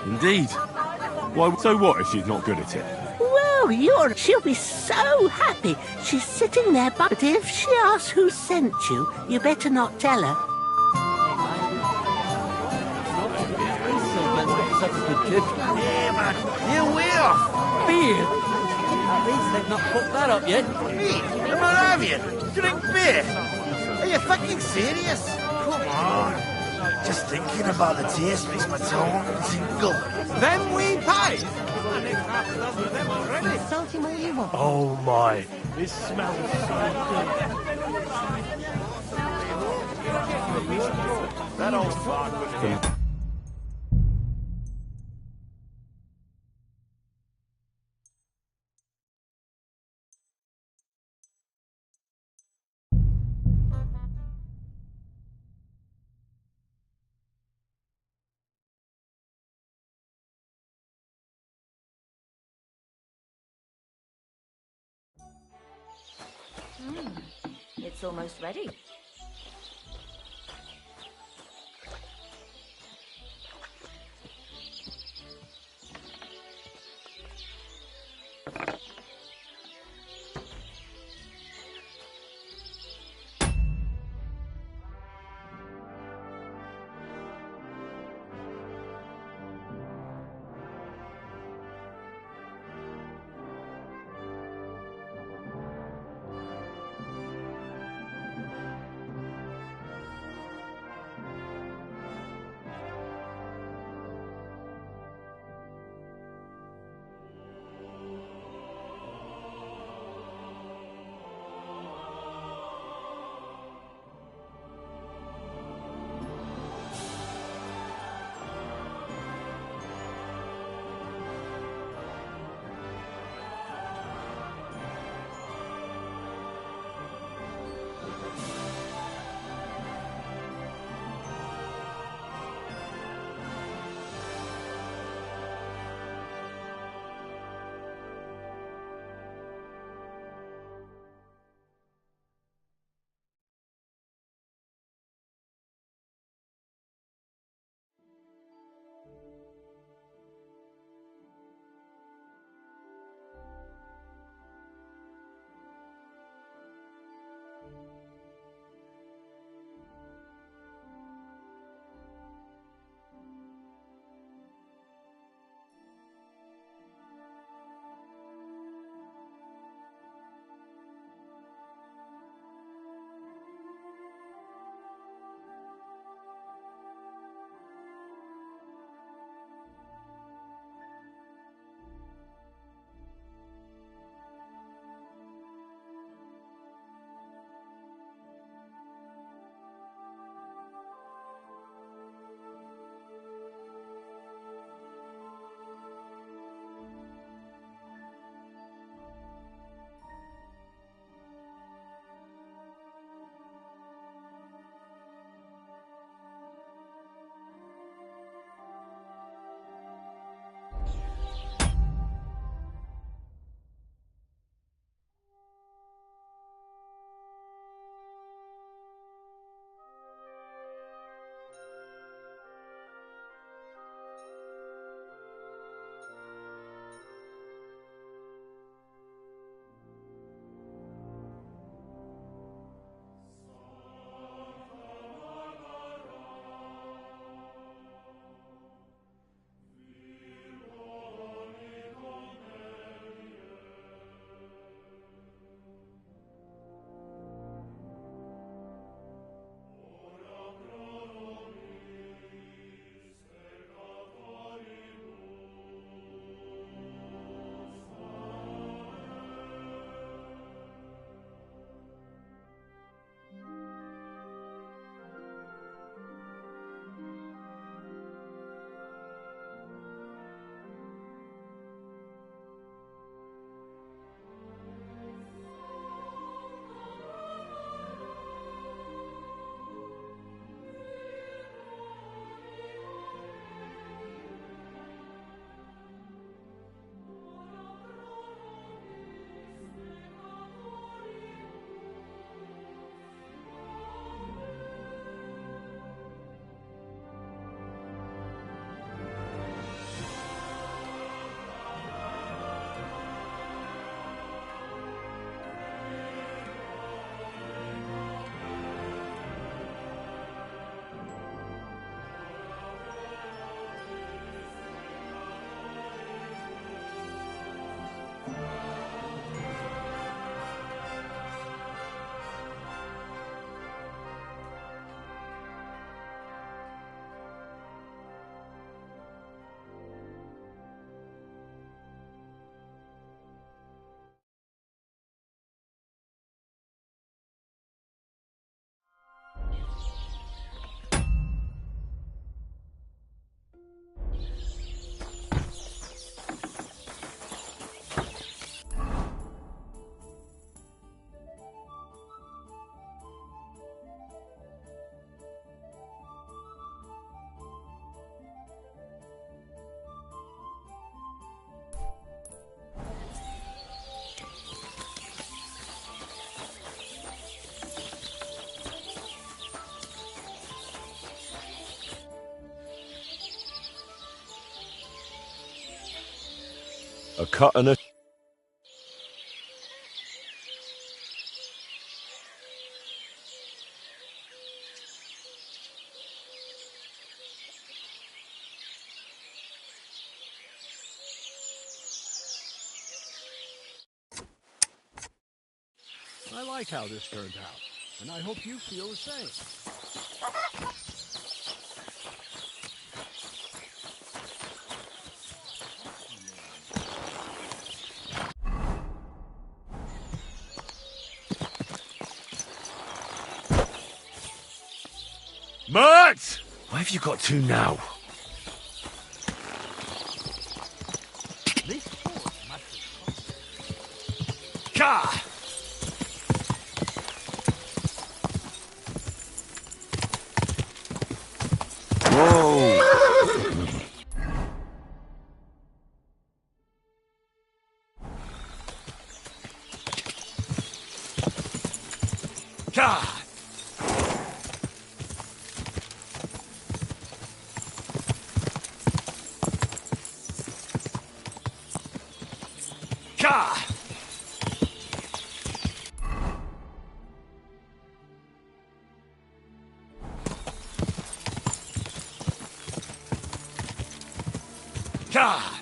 Indeed. Why, so what if she's not good at it? Well, she'll be so happy. She's sitting there, but if she asks who sent you, you better not tell her. Yeah, man. You're way off. Beer? At least they've not put that up yet. Me? I'm not having you. Drink beer. Are you fucking serious? Come on. Just thinking about the taste makes my tongue tingle. Them we pay? Salty more you want. Oh my, this smells so good. That old fart was... It's almost ready. A cut and a... I like how this turned out, and I hope you feel the same. Mert! Why have you got to now? Ka! Whoa! Ka! Ka! Ka!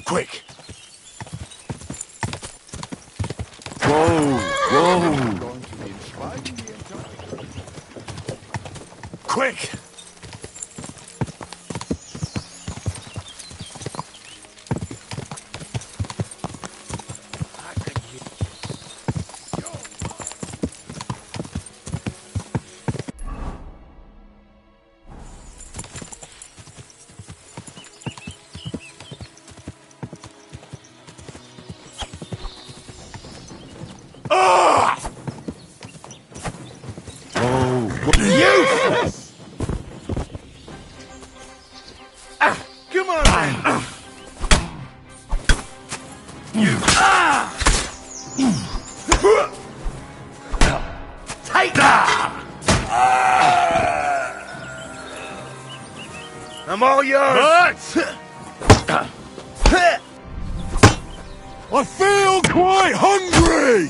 Quick! Whoa! Whoa! Quick! Useless! Come on! You! Take that! I'm all yours! I feel quite hungry!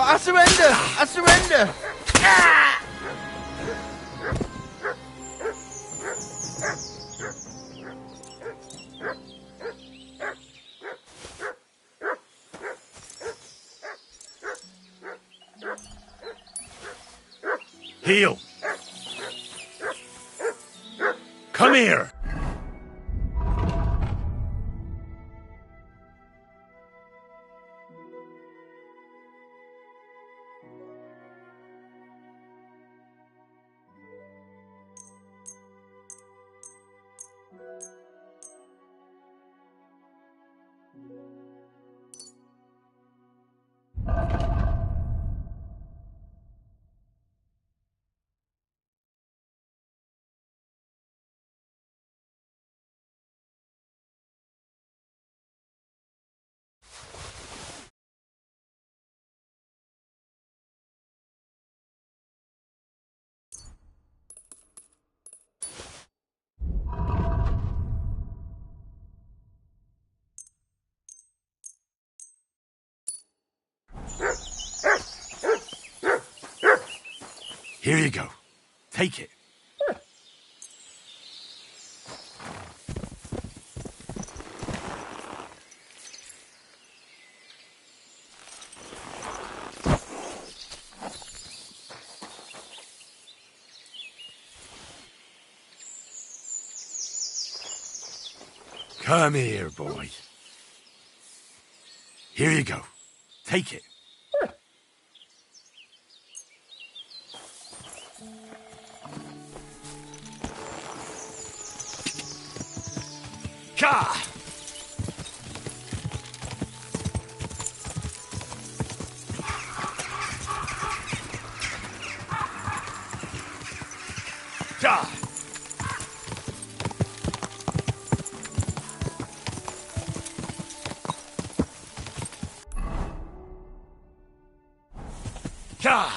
I surrender! I surrender! Heel! Come here! Here you go. Take it. Come here, boy. Here you go. Take it. Ka! Ka! God!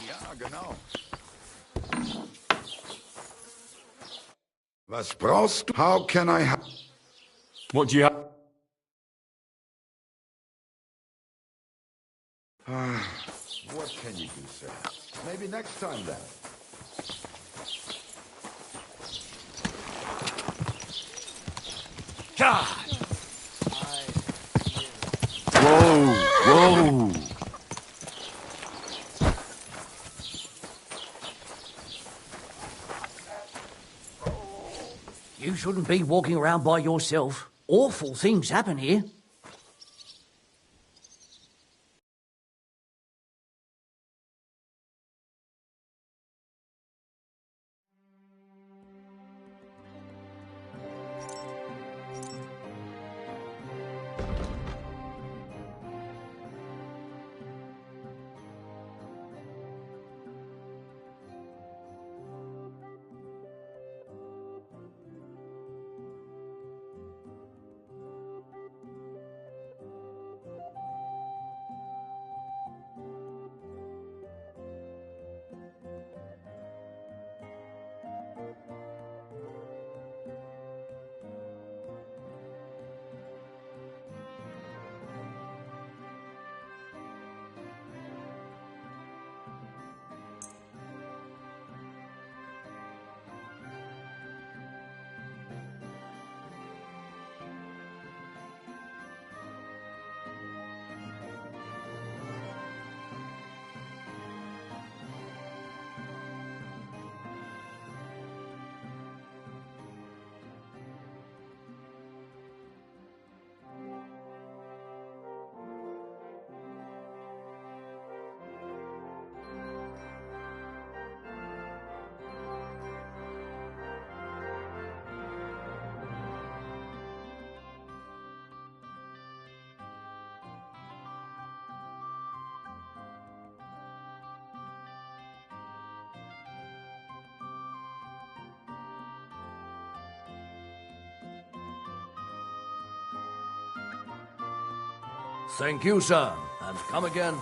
Ja, genau. Was brauchst du? How can I help? What do you have? What can you do, sir? Maybe next time then. God! Whoa! Whoa! You shouldn't be walking around by yourself. Awful things happen here. Thank you, sir, and come again.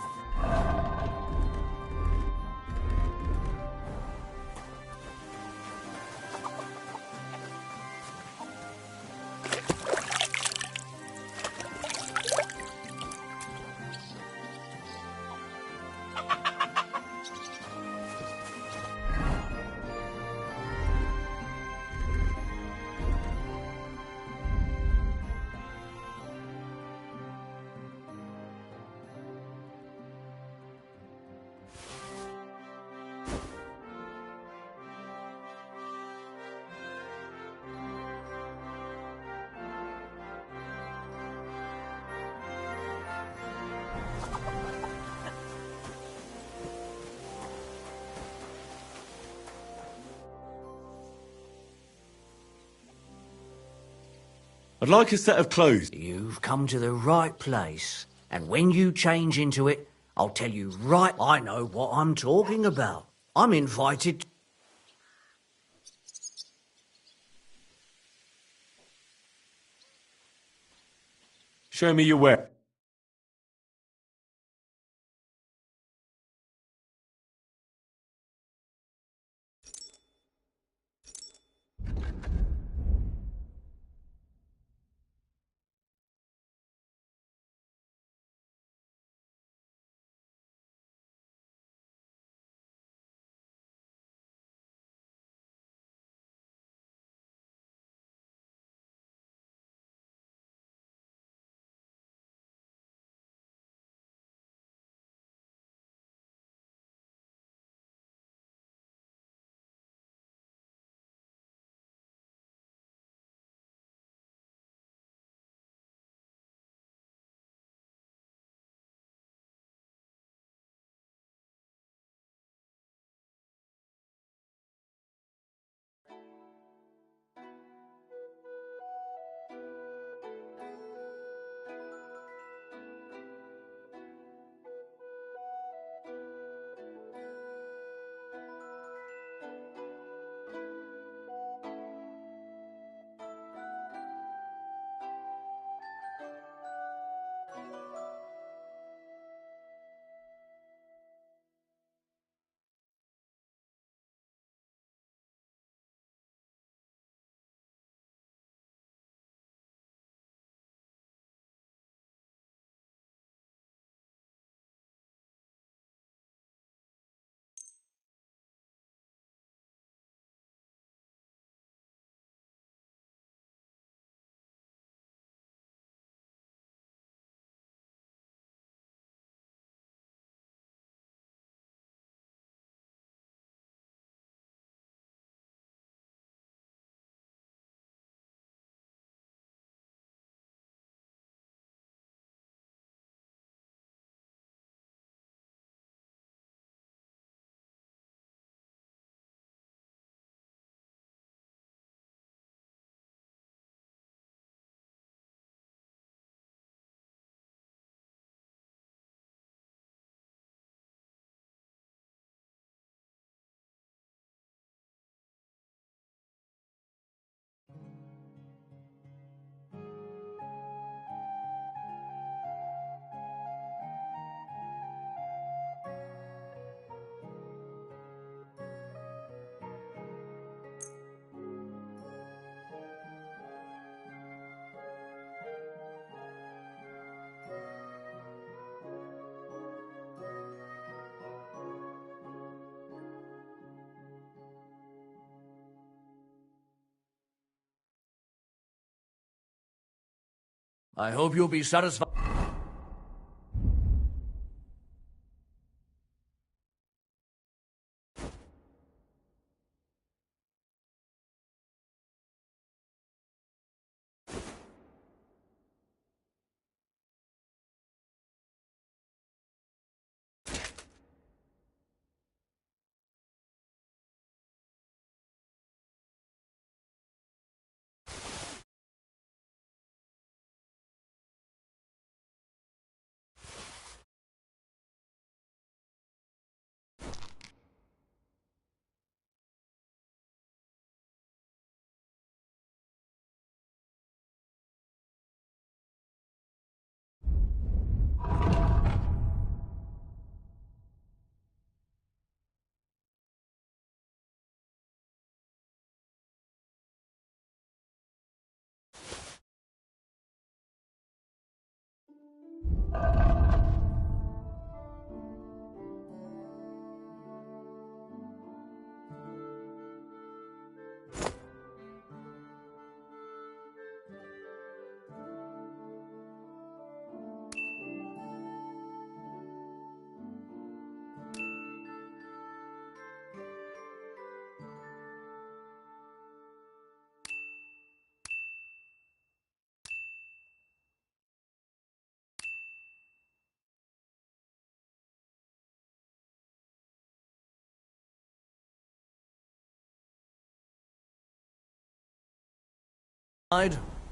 I'd like a set of clothes. You've come to the right place. And when you change into it, I'll tell you right I know what I'm talking about. I'm invited... Show me your wear. I hope you'll be satisfied.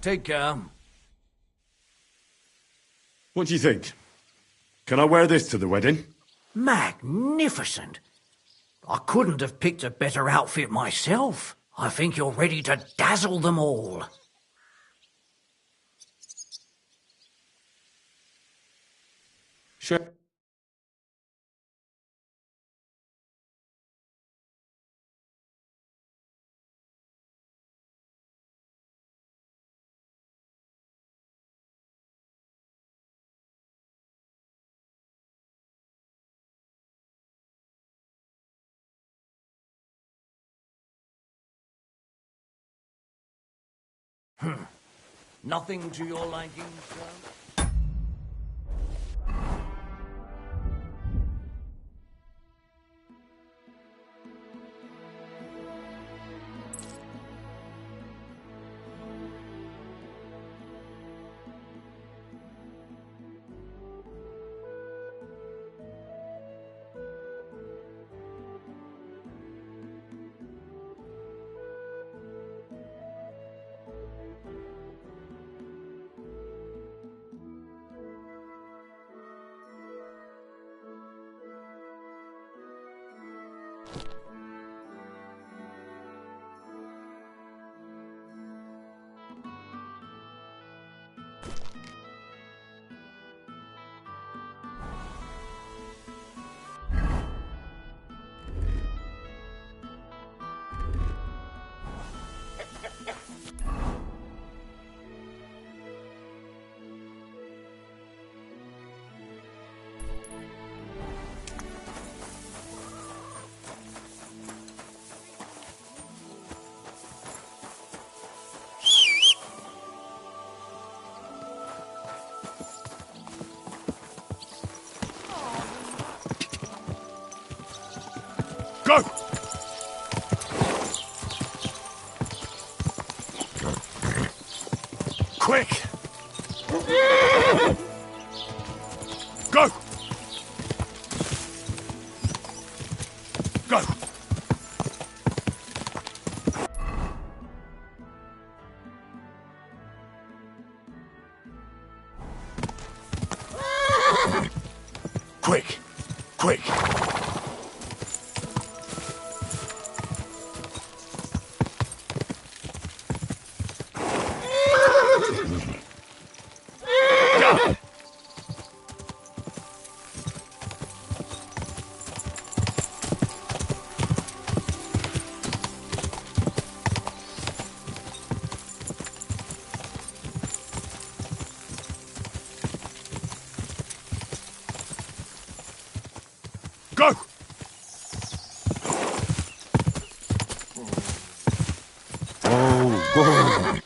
Take care. What do you think? Can I wear this to the wedding? Magnificent. I couldn't have picked a better outfit myself. I think you're ready to dazzle them all. Sure. Nothing to your liking, sir? Go! Quick! Go! Go! Quick! Quick! Go! Oh, go!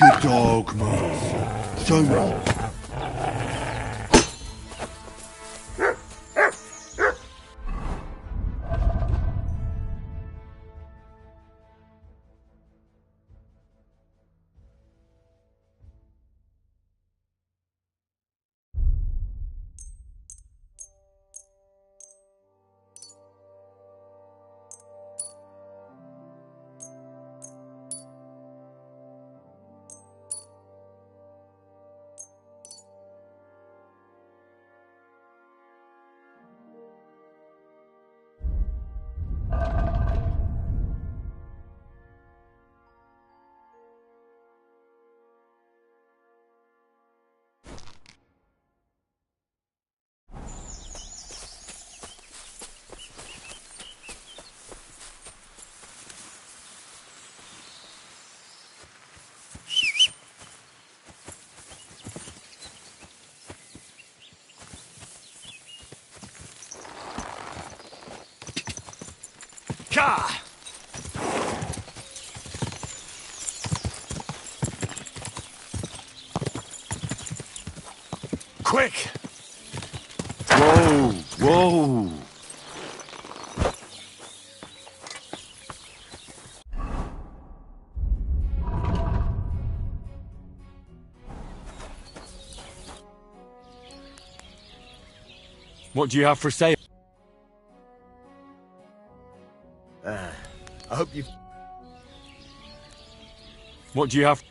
Good dog, Mars. Show me. Quick! Whoa, whoa! What do you have for sale? I hope you... What do you have?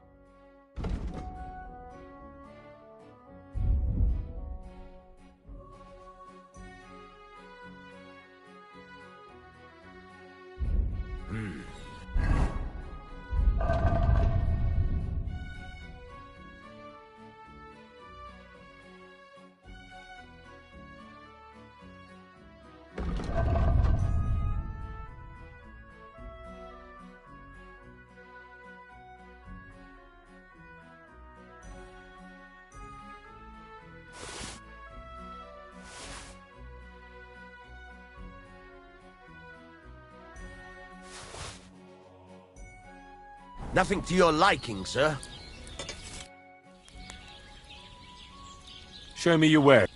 Nothing to your liking, sir. Show me your wares.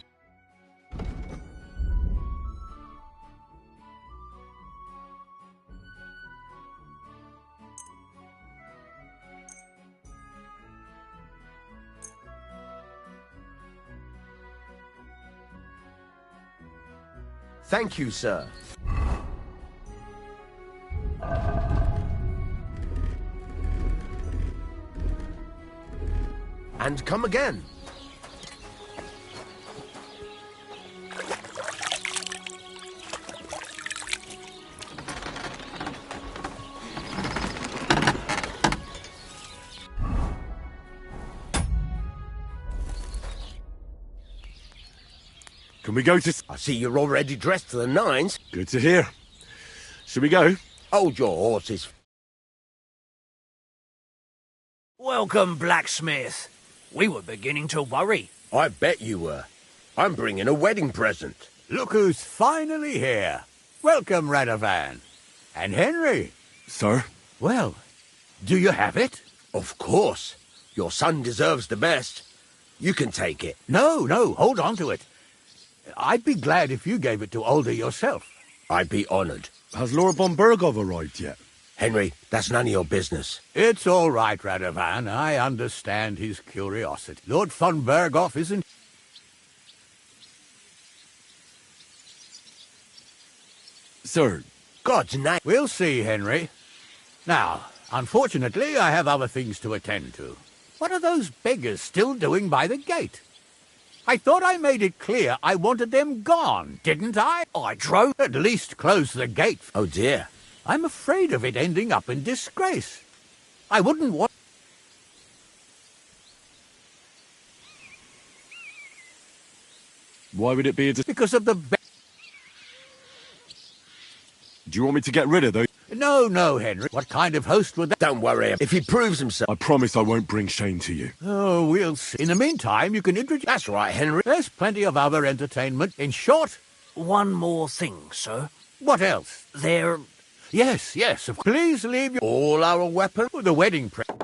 Thank you, sir. And come again. Can we go to... I see you're already dressed to the nines. Good to hear. Shall we go? Hold your horses. Welcome, blacksmith. We were beginning to worry. I bet you were. I'm bringing a wedding present. Look who's finally here. Welcome, Radovan. And Henry. Sir? Well, do you have it? Of course. Your son deserves the best. You can take it. No, hold on to it. I'd be glad if you gave it to Older yourself. I'd be honoured. Has Lord von Bergov arrived yet? Henry, that's none of your business. It's all right, Radovan. I understand his curiosity. Lord von Bergov isn't... Sir, God's name. We'll see, Henry. Now, unfortunately, I have other things to attend to. What are those beggars still doing by the gate? I thought I made it clear I wanted them gone, didn't I? I drove... At least close the gate. Oh, dear. I'm afraid of it ending up in disgrace. I wouldn't want... Why would it be a... Because of the... Do you want me to get rid of those? No, Henry. What kind of host would that... Don't worry. If he proves himself... I promise I won't bring shame to you. Oh, we'll see. In the meantime, you can introduce... That's right, Henry. There's plenty of other entertainment. In short... One more thing, sir. What else? There... Yes. Please leave your... All our weapons? The wedding present.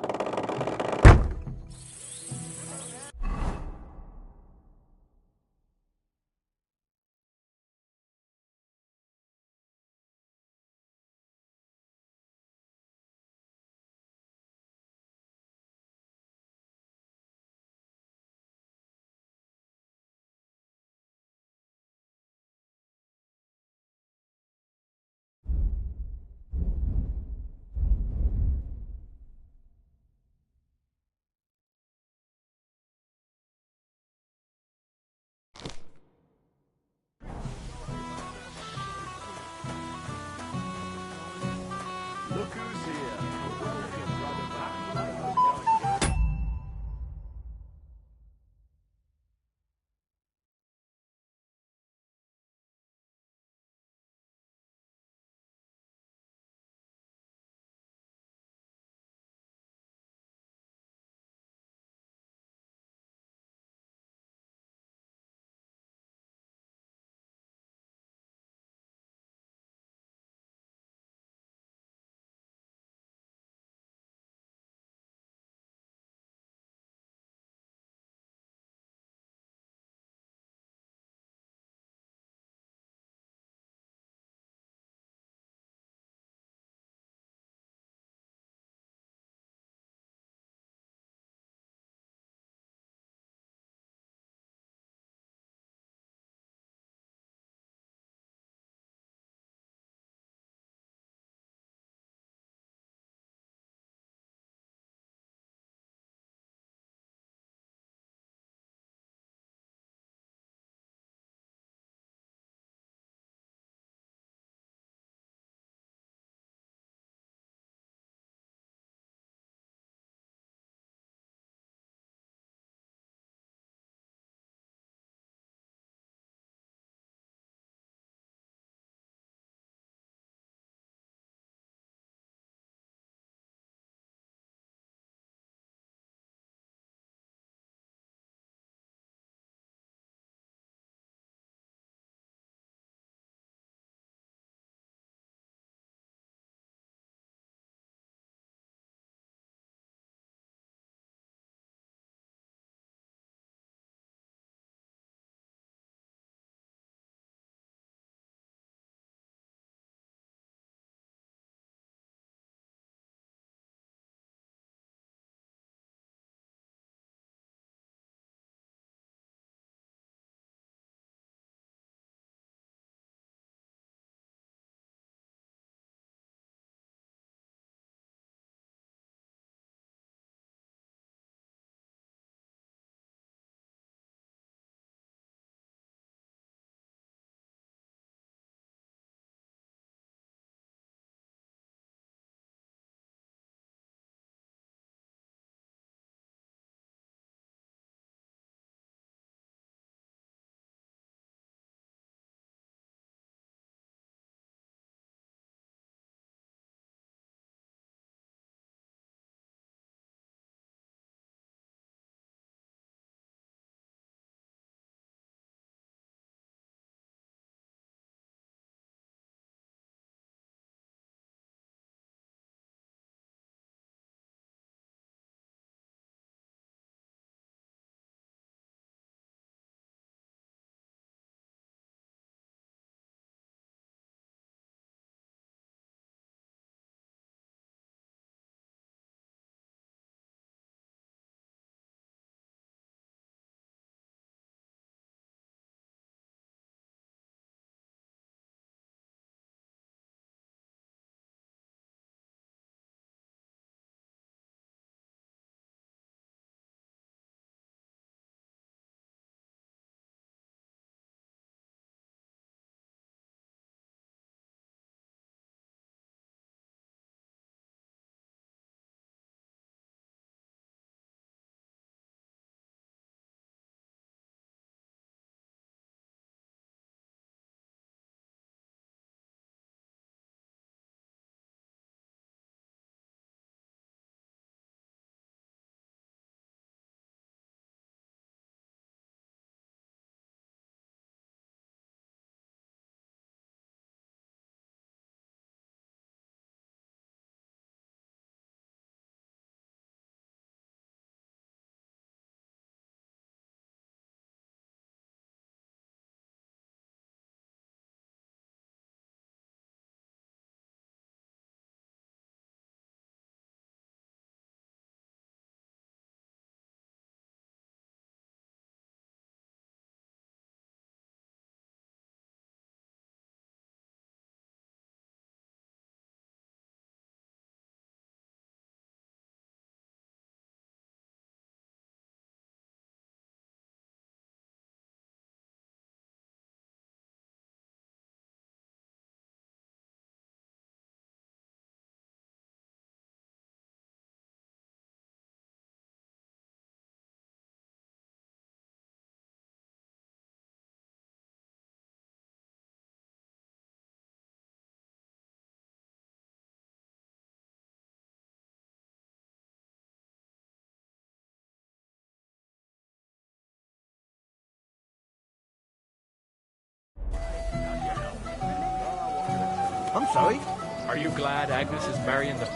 I'm sorry. Are you glad Agnes is marrying the...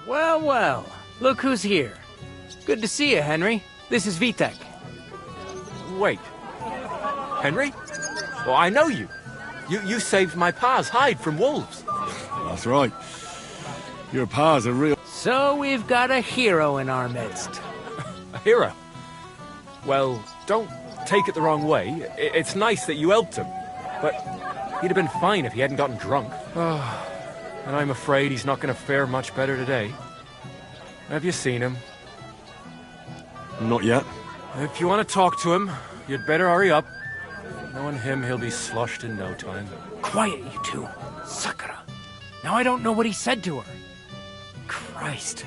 Well, well. Look who's here. Good to see you, Henry. This is Vitek. Wait. Henry? Well, I know you. You saved my pa's hide from wolves. That's right. Your pa's a real... So we've got a hero in our midst. A hero? Well, don't take it the wrong way. It's nice that you helped him. But he'd have been fine if he hadn't gotten drunk. And I'm afraid he's not going to fare much better today. Have you seen him? Not yet. If you want to talk to him, you'd better hurry up. Knowing him, he'll be sloshed in no time. Quiet, you two. Sakura. Now I don't know what he said to her. Christ.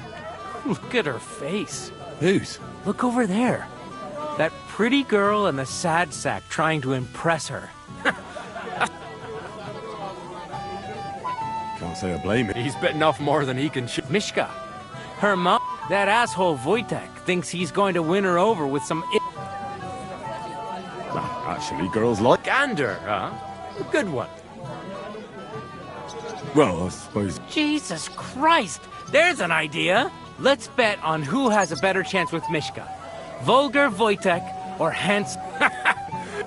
Look at her face. Whose? Look over there. That pretty girl and the sad sack trying to impress her. Can't say I blame him. He's bitten off more than he can chew. Mishka. Her mom. That asshole Wojtek thinks he's going to win her over with some... Actually, girls like... Gander, huh? A good one. Well, I suppose... Jesus Christ! There's an idea! Let's bet on who has a better chance with Mishka. Volger Wojtek or Hans...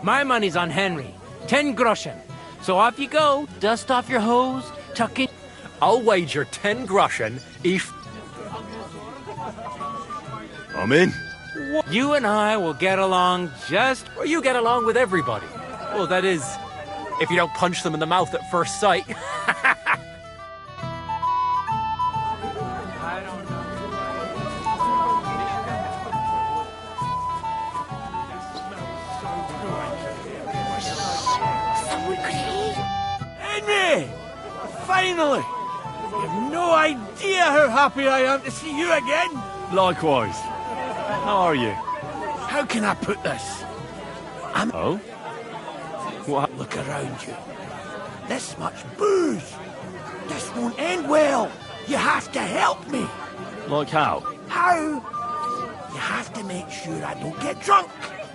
My money's on Henry. 10 groschen. So off you go. Dust off your hose. Tuck in... I'll wager 10 groschen if... I'm in. You and I will get along just... Well, you get along with everybody. Well, that is, if you don't punch them in the mouth at first sight. Henry! Finally! You have no idea how happy I am to see you again! Likewise. How are you? How can I put this? Oh? What? Look around you. This much booze. This won't end well. You have to help me. Like how? How? You have to make sure I don't get drunk.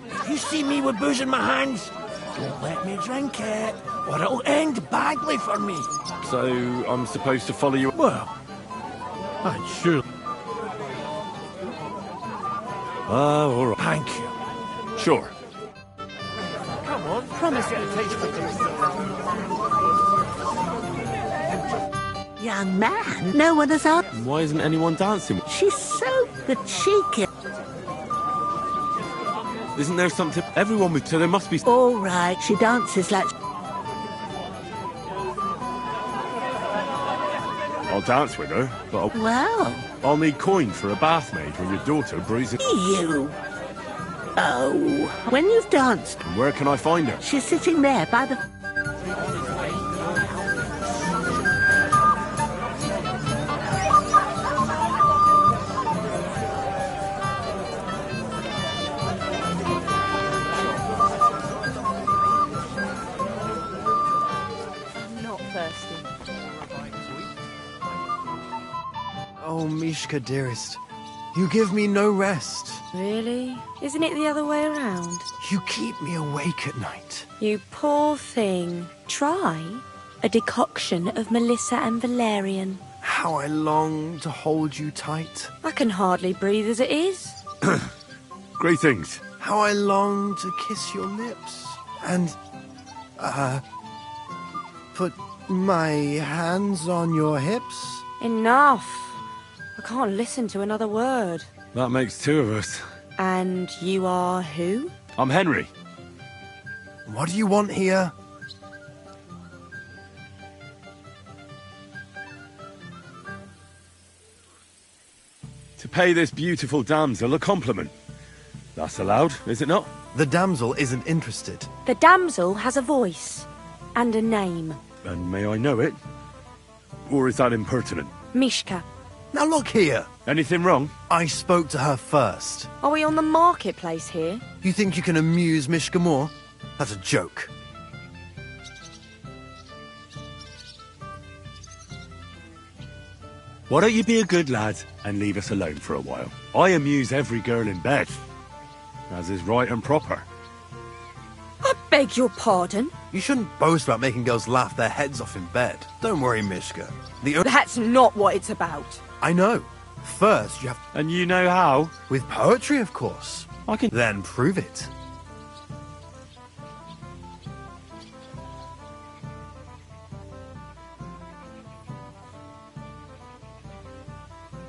If you see me with booze in my hands, don't let me drink it, or it'll end badly for me. So, I'm supposed to follow you? Well, I'm sure. All right. Thank you. Sure. Come on, Promise me. Young man, no one has asked. Why isn't anyone dancing? She's so the cheeky. Isn't there something... Everyone would... So there must be... All right, she dances like... I'll dance with her, but Well... I'll need coin for a bath maid when your daughter bruises... You... Oh... When you've danced... And where can I find her? She's sitting there by the... Oh, Mishka, dearest. You give me no rest. Really? Isn't it the other way around? You keep me awake at night. You poor thing. Try a decoction of Melissa and Valerian. How I long to hold you tight. I can hardly breathe as it is. Great things. How I long to kiss your lips. And, put my hands on your hips. Enough. I can't listen to another word. That makes two of us. And you are who? I'm Henry. What do you want here? To pay this beautiful damsel a compliment. That's allowed, is it not? The damsel isn't interested. The damsel has a voice and a name. And may I know it? Or is that impertinent? Mishka. Now look here. Anything wrong? I spoke to her first. Are we on the marketplace here? You think you can amuse Mishka more? That's a joke. Why don't you be a good lad and leave us alone for a while? I amuse every girl in bed, as is right and proper. I bet Beg your pardon? You shouldn't boast about making girls laugh their heads off in bed. Don't worry, Mishka. That's not what it's about. I know. First, you have... And you know how? With poetry, of course. I can... Then prove it.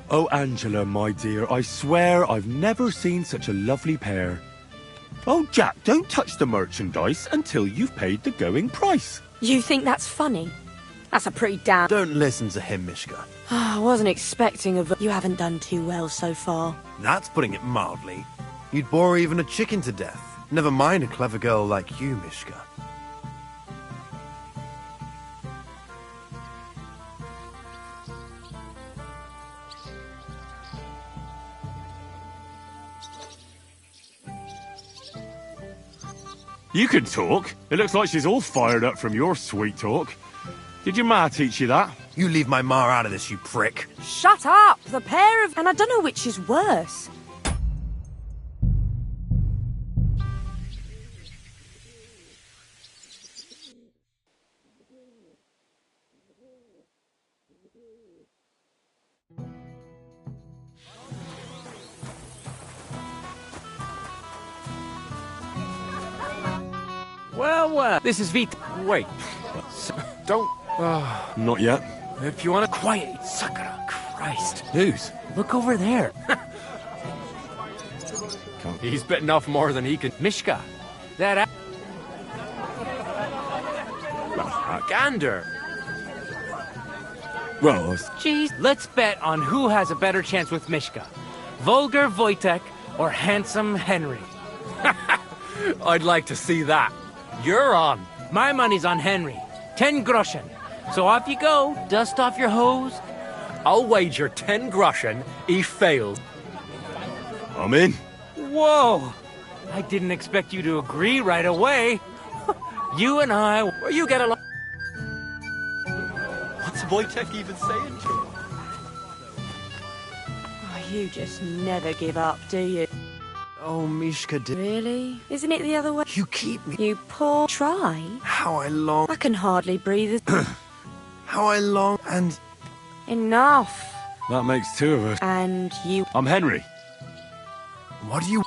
Oh, Angela, my dear, I swear I've never seen such a lovely pair. Oh, Jack, don't touch the merchandise until you've paid the going price. You think that's funny? That's a pretty damn... Don't listen to him, Mishka. I wasn't expecting of... You haven't done too well so far. That's putting it mildly. You'd bore even a chicken to death. Never mind a clever girl like you, Mishka. You can talk. It looks like she's all fired up from your sweet talk. Did your ma teach you that? You leave my ma out of this, you prick. Shut up! The pair of... And I don't know which is worse. Well, this is Vit. Wait. Don't... Not yet. If you want to quiet, Sakura. Christ. Whose? Look over there. He's bitten off more than he can. Mishka. That... Gander. Well, Jeez. Let's bet on who has a better chance with Mishka. Vulgar Wojtek or handsome Henry. I'd like to see that. You're on. My money's on Henry. 10 groschen. So off you go. Dust off your hose. I'll wager 10 groschen he fails. I'm in. Whoa! I didn't expect you to agree right away. You and I, you get along. What's Wojtek even saying to him? Oh, you just never give up, do you? Oh, Mishka, Really? Isn't it the other way? You keep me... You poor... Try? How I long... I can hardly breathe. How I long and... Enough. That makes two of us. And you... I'm Henry. What do you...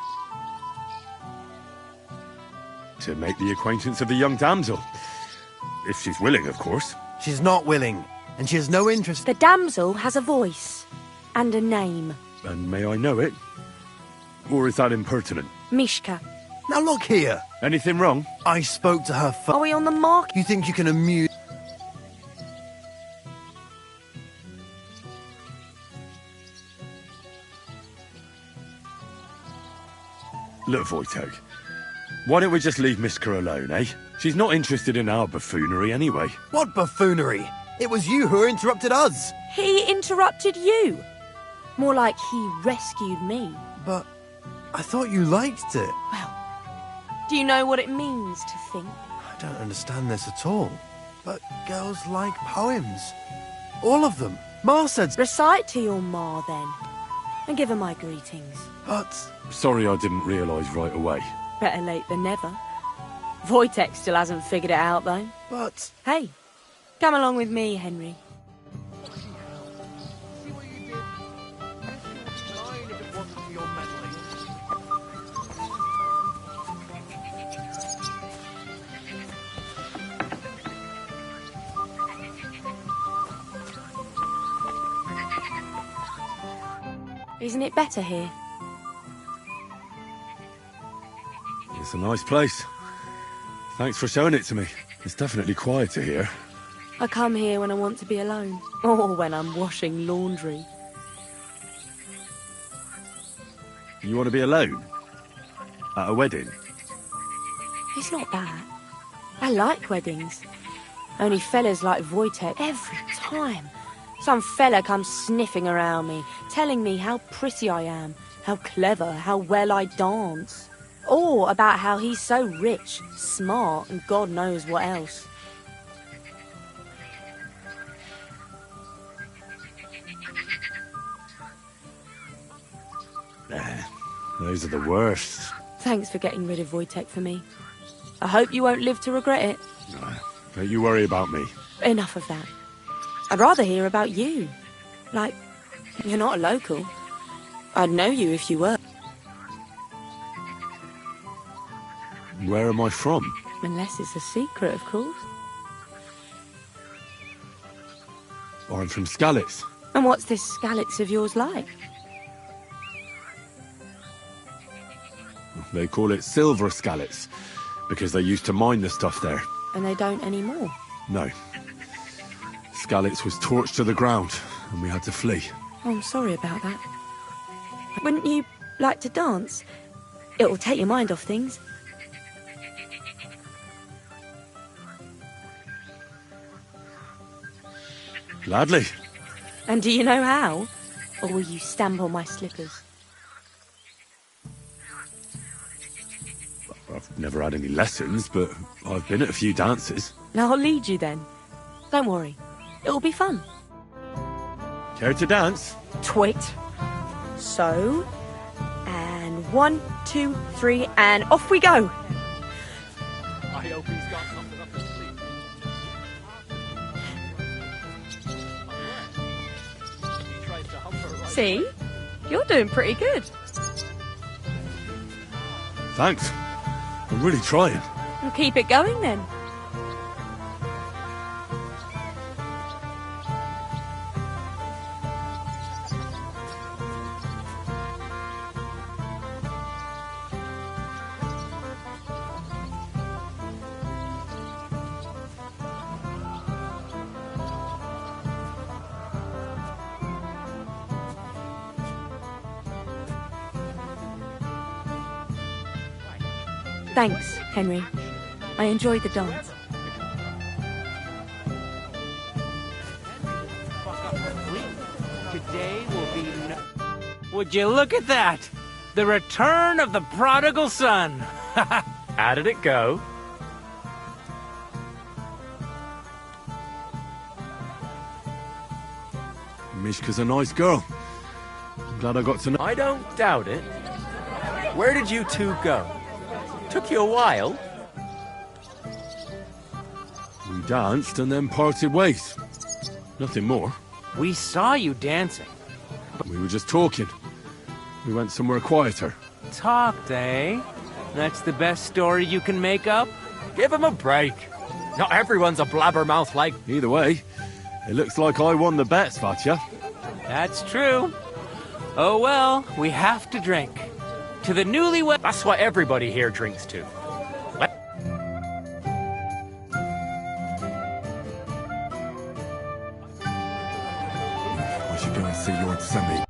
To make the acquaintance of the young damsel. If she's willing, of course. She's not willing, and she has no interest... The damsel has a voice. And a name. And may I know it? Or is that impertinent? Mishka. Now look here. Anything wrong? I spoke to her Are we on the mark? You think you can amuse... Look, Wojtek. Why don't we just leave Mishka alone, eh? She's not interested in our buffoonery anyway. What buffoonery? It was you who interrupted us. He interrupted you. More like he rescued me. But I thought you liked it. Well, do you know what it means to think? I don't understand this at all. But girls like poems. All of them. Ma said... Recite to your ma, then. And give her my greetings. But... Sorry I didn't realise right away. Better late than never. Wojtek still hasn't figured it out, though. But... Hey, come along with me, Henry. Isn't it better here? It's a nice place. Thanks for showing it to me. It's definitely quieter here. I come here when I want to be alone. Or when I'm washing laundry. You want to be alone? At a wedding? It's not that. I like weddings. Only fellas like Wojtek every time. Some fella comes sniffing around me, telling me how pretty I am, how clever, how well I dance. Or about how he's so rich, smart, and God knows what else. Nah, those are the worst. Thanks for getting rid of Wojtek for me. I hope you won't live to regret it. Don't you worry about me. Enough of that. I'd rather hear about you. Like, you're not a local. I'd know you if you were. Where am I from? Unless it's a secret, of course. I'm from Skalitz. And what's this Skalitz of yours like? They call it Silver Skalitz, because they used to mine the stuff there. And they don't anymore. No. Skalitz was torched to the ground, and we had to flee. Oh, I'm sorry about that. Wouldn't you like to dance? It'll take your mind off things. Gladly. And do you know how? Or will you stamp on my slippers? I've never had any lessons, but I've been at a few dances. Now I'll lead you then. Don't worry. It'll be fun. Care to dance? Twit. So, and 1, 2, 3, and off we go. I hope he's got something up his sleeve. He tries to hump her right. See? You're doing pretty good. Thanks. I'm really trying. We'll keep it going then. Thanks, Henry. I enjoyed the dance. Today will be Would you look at that? The return of the prodigal son. How did it go? Mishka's a nice girl. I'm glad I got to know. I don't doubt it. Where did you two go? Took you a while. We danced and then parted ways. Nothing more. We saw you dancing. We were just talking. We went somewhere quieter. Talked, eh? That's the best story you can make up? Give him a break. Not everyone's a blabbermouth like... Either way, it looks like I won the bet, Svatya. That's true. Oh well, we have to drink. To the newlywed... That's what everybody here drinks to. I should go and see Lord Semi.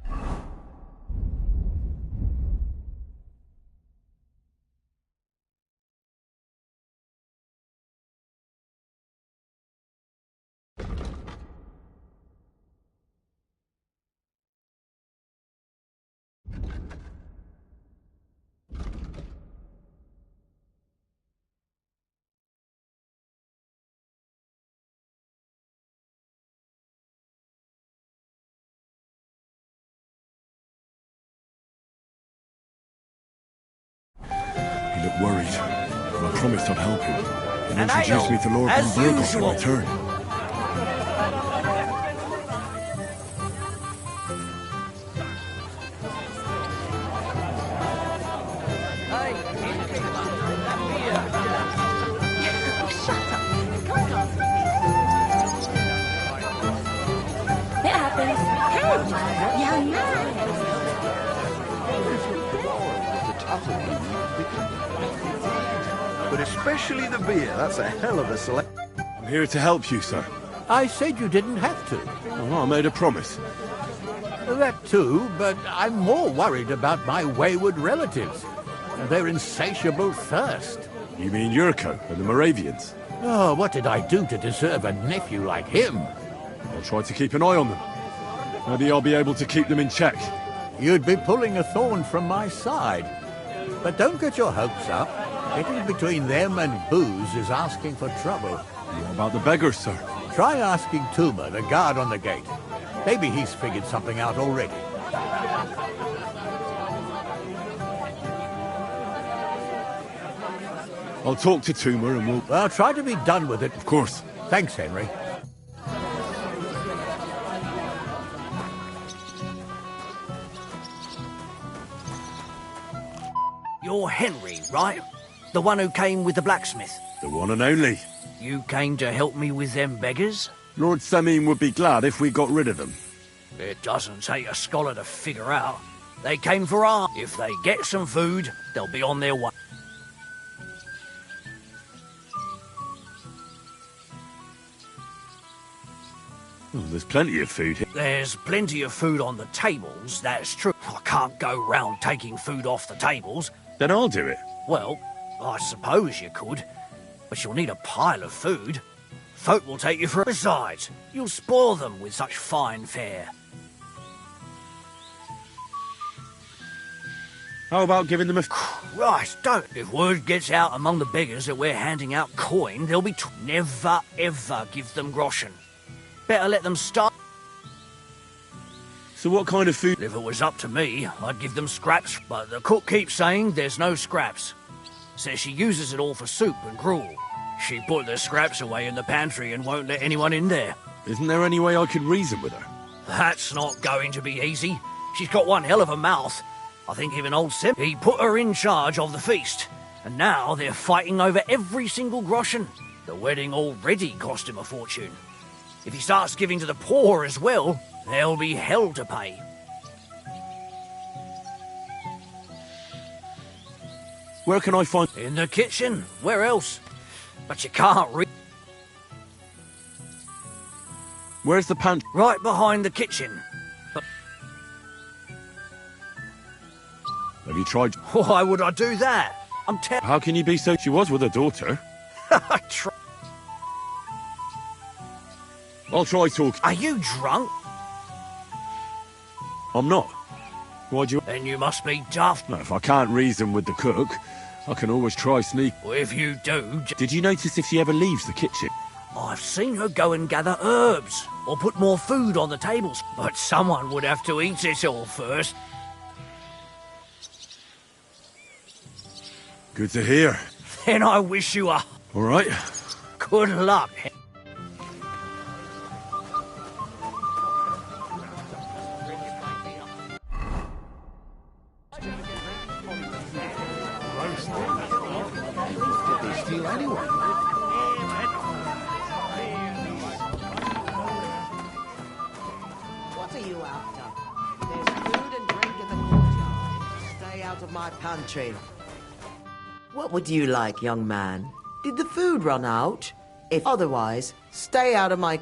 He looked worried, but I promised I'd help him. He introduced me to Lord Van Berghoff in return. It happens. Hey, young man. But especially the beer. That's a hell of a select. I'm here to help you, sir. I said you didn't have to. Oh, I made a promise. That too, but I'm more worried about my wayward relatives and their insatiable thirst. You mean Yurko and the Moravians? Oh, what did I do to deserve a nephew like him? I'll try to keep an eye on them. Maybe I'll be able to keep them in check. You'd be pulling a thorn from my side. But don't get your hopes up. Getting between them and booze is asking for trouble. What about the beggars, sir? Try asking Tuma, the guard on the gate. Maybe he's figured something out already. I'll talk to Toomer and we'll... Well, try to be done with it. Of course. Thanks, Henry. You're Henry, right? The one who came with the blacksmith. The one and only. You came to help me with them beggars? Lord Samim would be glad if we got rid of them. It doesn't take a scholar to figure out. They came for our... If they get some food, they'll be on their way. Oh, there's plenty of food here. There's plenty of food on the tables, that's true. I can't go round taking food off the tables. Then I'll do it. Well, I suppose you could, but you'll need a pile of food. Folk will take you for... Besides, you'll spoil them with such fine fare. How about giving them a... Christ, don't. If word gets out among the beggars that we're handing out coin, they'll be... Never, ever give them groschen. Better let them start. So what kind of food? If it was up to me, I'd give them scraps, but the cook keeps saying there's no scraps. Says she uses it all for soup and gruel. She put the scraps away in the pantry and won't let anyone in there. Isn't there any way I could reason with her? That's not going to be easy. She's got one hell of a mouth. I think even old Sim, he put her in charge of the feast. And now they're fighting over every single groschen. The wedding already cost him a fortune. If he starts giving to the poor as well, there'll be hell to pay. Where can I find... In the kitchen. Where else? But you can't read. Where's the pantry? Right behind the kitchen. Have you tried... Why would I do that? I'm How can you be so... She was with her daughter. I'll try talking. Are you drunk? I'm not. Why'd you... Then you must be daft. No, if I can't reason with the cook, I can always try sneak. Well, if you do... Did you notice if she ever leaves the kitchen? I've seen her go and gather herbs, or put more food on the tables. But someone would have to eat it all first. Good to hear. Then I wish you a... All right. Good luck. What are you after? There's food and drink in the courtyard. Stay out of my pantry. What would you like, young man? Did the food run out? If otherwise, stay out of my...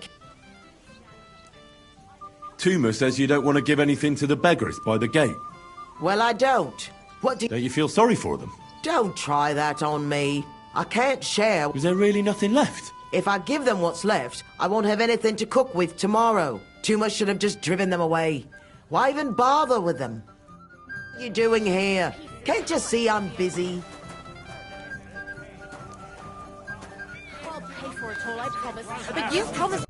Toomer says you don't want to give anything to the beggars by the gate. Well, I don't. What do... Don't you feel sorry for them? Don't try that on me. I can't share... Is there really nothing left? If I give them what's left, I won't have anything to cook with tomorrow. Toomer should have just driven them away. Why even bother with them? What are you doing here? Can't you see I'm busy? I'll pay for it all, I promise. But you promised...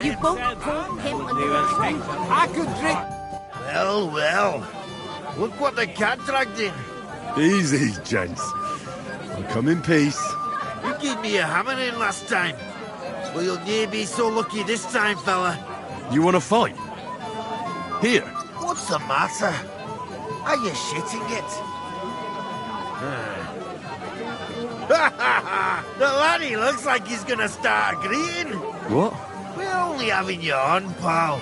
You both called him I could drink... Well, well. Look what the cat dragged in. Easy, gents. I'll come in peace. You gave me a hammering last time. Well, you'll near be so lucky this time, fella. You want to fight? Here. What's the matter? Are you shitting it? The laddie looks like he's gonna start agreeing. What? We're only having you on, pal.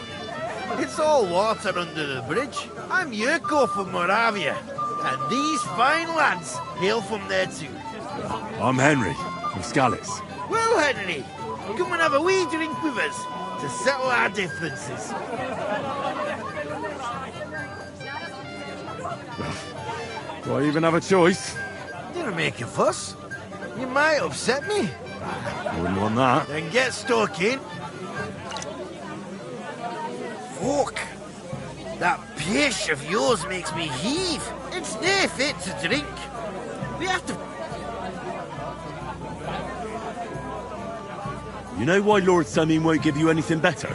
It's all water under the bridge. I'm Yurko from Moravia, and these fine lads hail from there too. I'm Henry, from Scallis. Well, Henry, come and have a wee drink with us to settle our differences. Do I even have a choice? Didn't make a fuss. You might upset me. Wouldn't want that. Then get stuck in. Fuck. That pish of yours makes me heave. It's nae fit to drink. We have to... You know why Lord Samim won't give you anything better?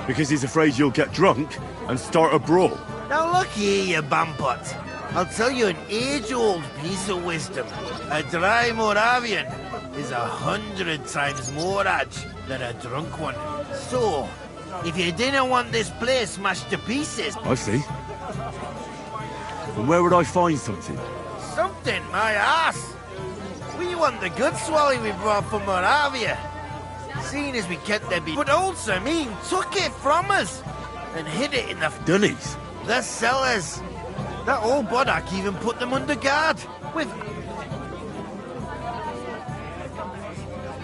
Because he's afraid you'll get drunk and start a brawl. Now look here, you bampot. I'll tell you an age-old piece of wisdom. A dry Moravian is 100 times more edge than a drunk one. So, if you didn't want this place smashed to pieces... I see. And where would I find something? Something, my ass! We want the good swally we brought from Moravia. Seeing as we kept the beat, but old Samin took it from us and hid it in the... Dunnies? The cellars. That old Boddock even put them under guard. With...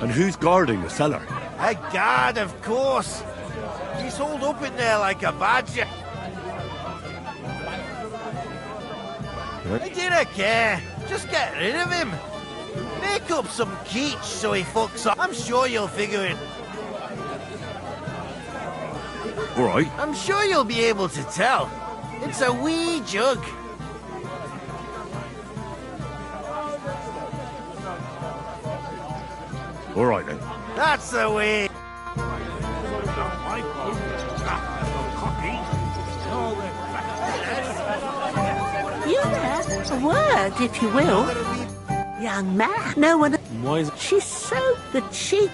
And who's guarding the cellar? A guard, of course. He's holed up in there like a badger. I didn't care. Just get rid of him. Make up some keech so he fucks up. I'm sure you'll figure it. All right. I'm sure you'll be able to tell. It's a wee jug. All right, then. That's the way. You there? A word, if you will. Young man. No one... Why is... She's so the cheek.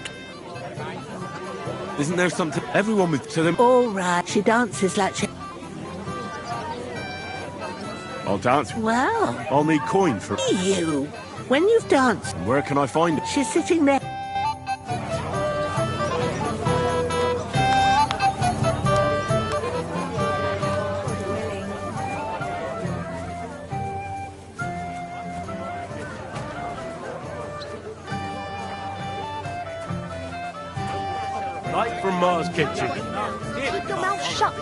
Isn't there something... Everyone with... To them... All right. She dances like she... I'll dance. Well... I'll need coin for... You. When you've danced... Where can I find it? She's sitting there. Light from Mars Kitchen. Keep your mouth shut.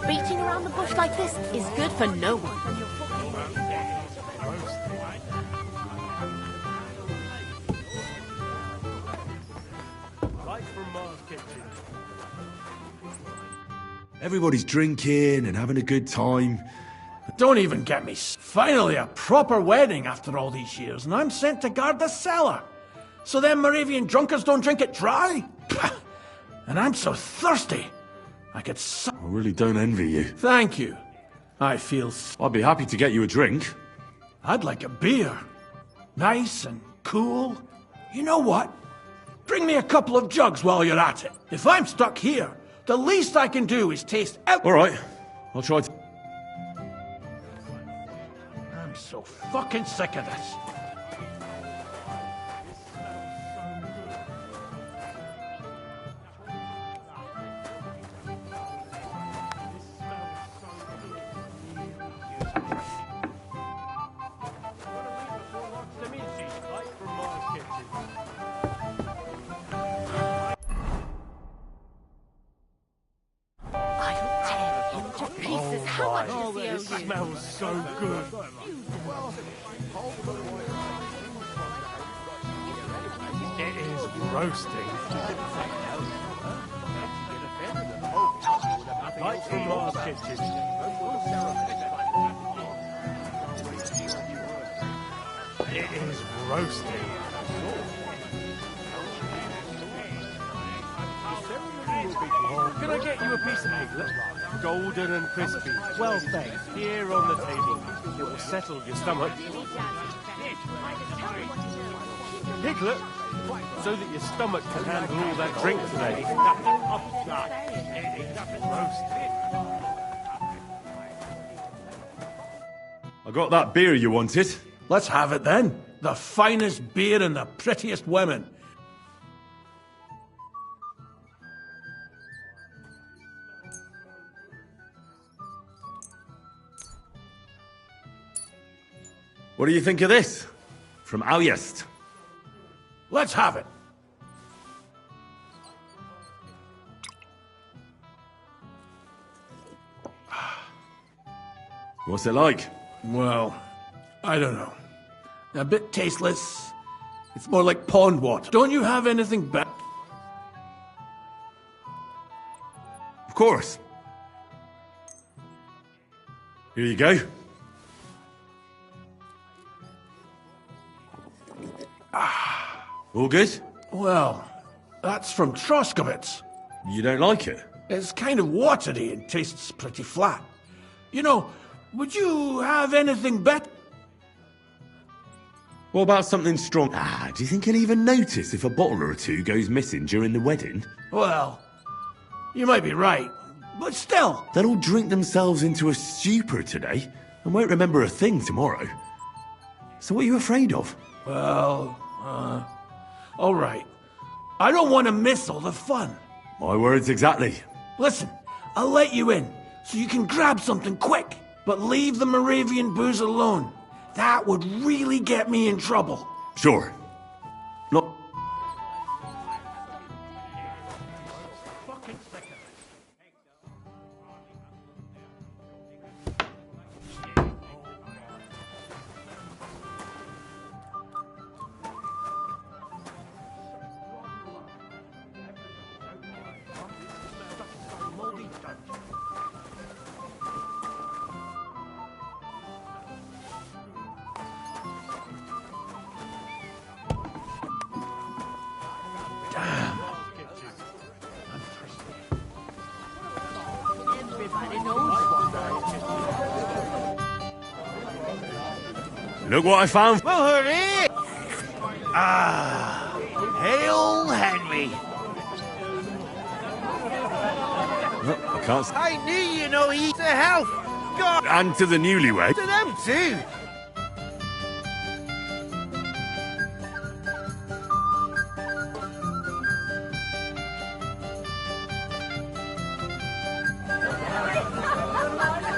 Beating around the bush like this is good for no one. Light from Mars Kitchen. Everybody's drinking and having a good time. Don't even get me. Finally, a proper wedding after all these years, and I'm sent to guard the cellar. So them Moravian drunkards don't drink it dry? And I'm so thirsty. I could I really don't envy you. Thank you. I feel... I'd be happy to get you a drink. I'd like a beer. Nice and cool. You know what? Bring me a couple of jugs while you're at it. If I'm stuck here, the least I can do is taste out... All right. I'll try to... I'm so fucking sick of this. It smells so good. It is roasting. Light from Mars Kitchen. It is roasting. Can I get you a piece of piglet? Golden and crispy, well baked, here on the table. It will settle your stomach. Piglet, so that your stomach can handle all that drink today. I got that beer you wanted. Let's have it then. The finest beer and the prettiest women. What do you think of this? From Aljest. Let's have it. What's it like? Well, I don't know. A bit tasteless. It's more like pond water. Don't you have anything better? Of course. Here you go. All good? Well, that's from Troskovitz. You don't like it? It's kind of watery and tastes pretty flat. You know, would you have anything better? What about something strong? Do you think he'll even notice if a bottle or two goes missing during the wedding? Well, you might be right, but still. They'll all drink themselves into a stupor today and won't remember a thing tomorrow. So what are you afraid of? Well, all right. I don't want to miss all the fun. My words exactly. Listen, I'll let you in, so you can grab something quick, but leave the Moravian booze alone. That would really get me in trouble. Sure. Look. Look what I found. Well, hurry! Hail Henry! I can't. I knew you know he's to health. God, And to the newlywed. to them too.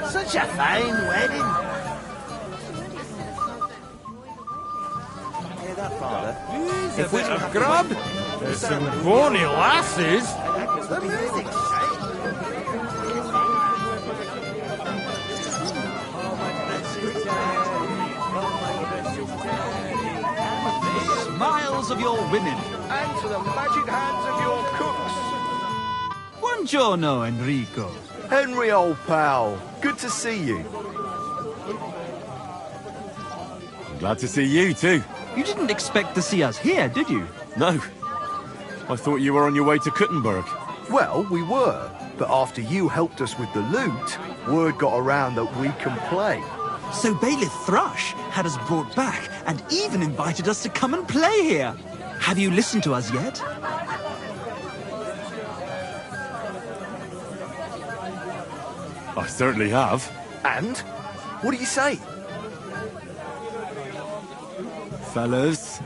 Such a fine wedding. Hear that, Father? If we have grub, there's some bonny lasses. The music's Smiles of your women. And to the magic hands of your cooks. Buongiorno, Enrico. Henry, old pal. Good to see you. Glad to see you too. You didn't expect to see us here, did you? No. I thought you were on your way to Kuttenberg. Well, we were. But after you helped us with the loot, word got around that we can play. So Bailiff Thrush had us brought back and even invited us to come and play here. Have you listened to us yet? I certainly have. And? What do you say? Fellas.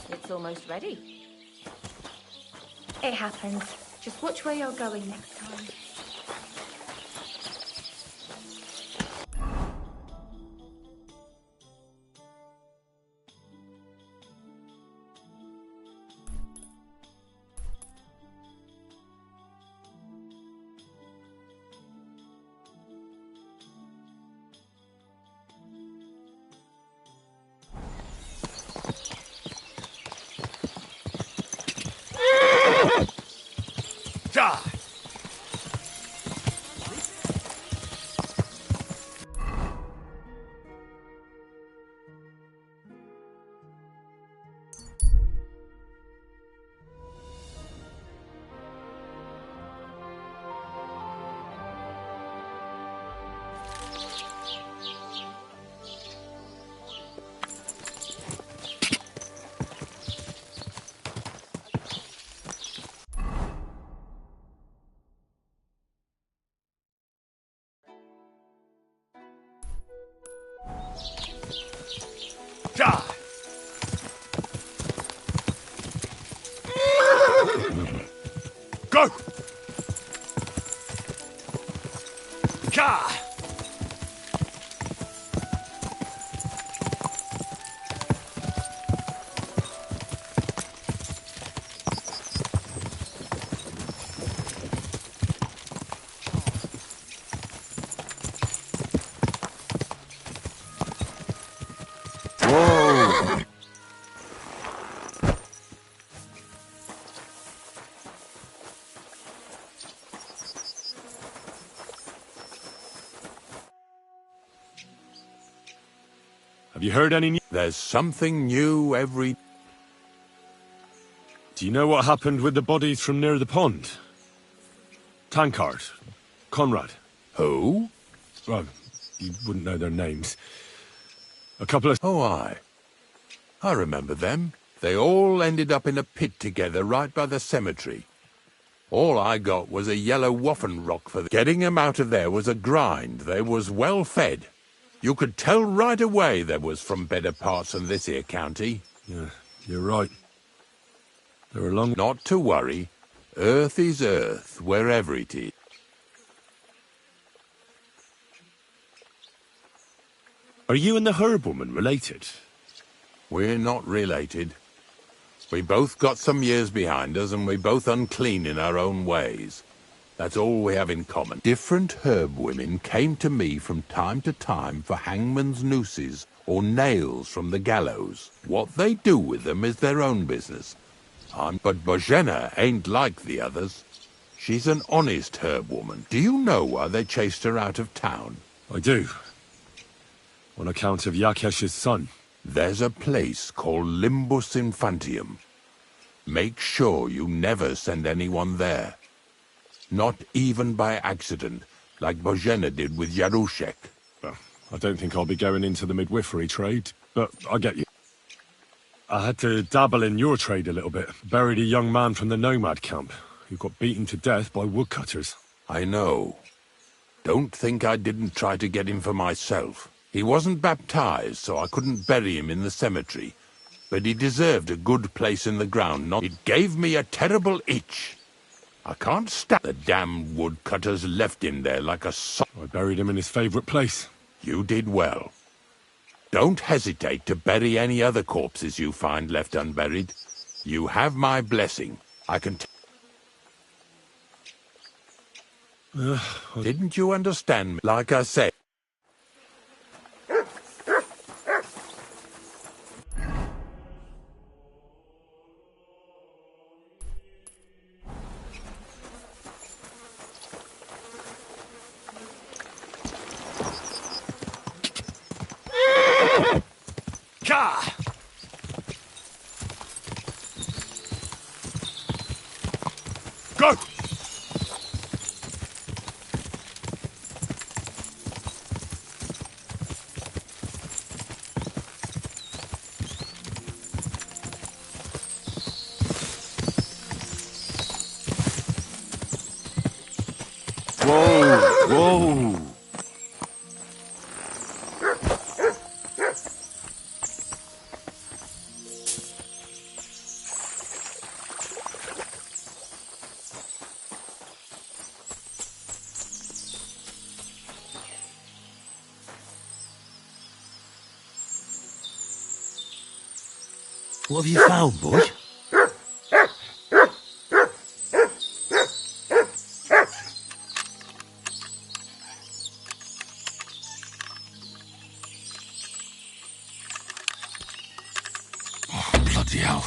It's almost ready. It happens. Just watch where you're going next time. Go! you heard any news? There's something new every... Do you know what happened with the bodies from near the pond? Tankard, Conrad. Who? Well, you wouldn't know their names. A couple of... Oh, I remember them. They all ended up in a pit together right by the cemetery. All I got was a yellow waffen rock for them. Getting them out of there was a grind. They was well fed. You could tell right away they was from better parts than this here county. Yeah, you're right. They were long... Not to worry. Earth is earth, wherever it is. Are you and the herb woman related? We're not related. We both got some years behind us, and we both unclean in our own ways. That's all we have in common. Different herb women came to me from time to time for hangman's nooses or nails from the gallows. What they do with them is their own business. But Bozhena ain't like the others. She's an honest herb woman. Do you know why they chased her out of town? I do. On account of Yakesh's son. There's a place called Limbus Infantium. Make sure you never send anyone there. Not even by accident, like Bozhena did with Yarushek. Well, I don't think I'll be going into the midwifery trade, but I get you. I had to dabble in your trade a little bit. Buried a young man from the nomad camp, who got beaten to death by woodcutters. I know. Don't think I didn't try to get him for myself. He wasn't baptized, so I couldn't bury him in the cemetery. But he deserved a good place in the ground. It gave me a terrible itch. I can't stand the damned woodcutters left him there like a I buried him in his favorite place. You did well. Don't hesitate to bury any other corpses you find left unburied. You have my blessing. I can Didn't you understand me? Like I said. Go! Whoa! Whoa! What have you found, boy? Oh, bloody hell.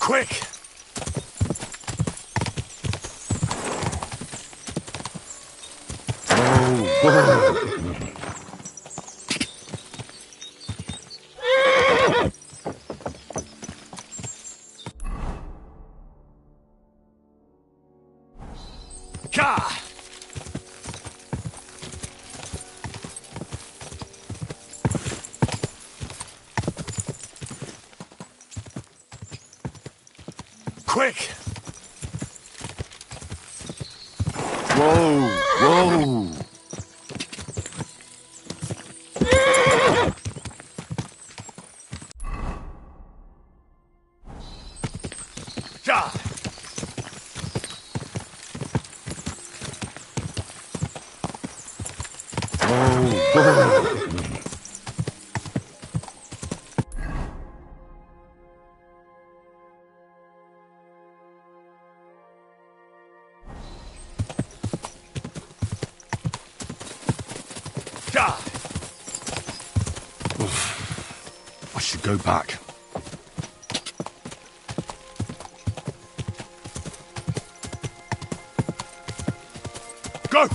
Quick! Quick! Whoa! Whoa! Ja! Whoa! I should go back. Go!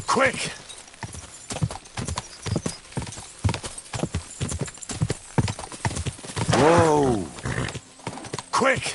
Quick! Whoa! Quick!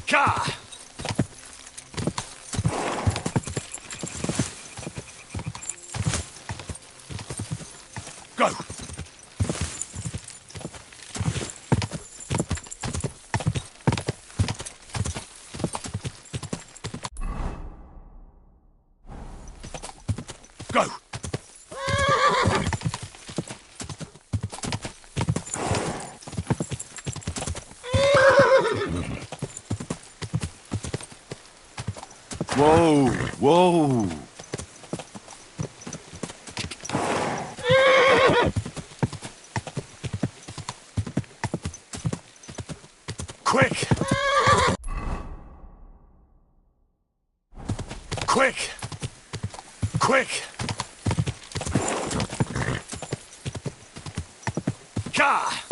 Ka! Go! Go! Whoa! Whoa! Quick! Quick! Quick! Ka!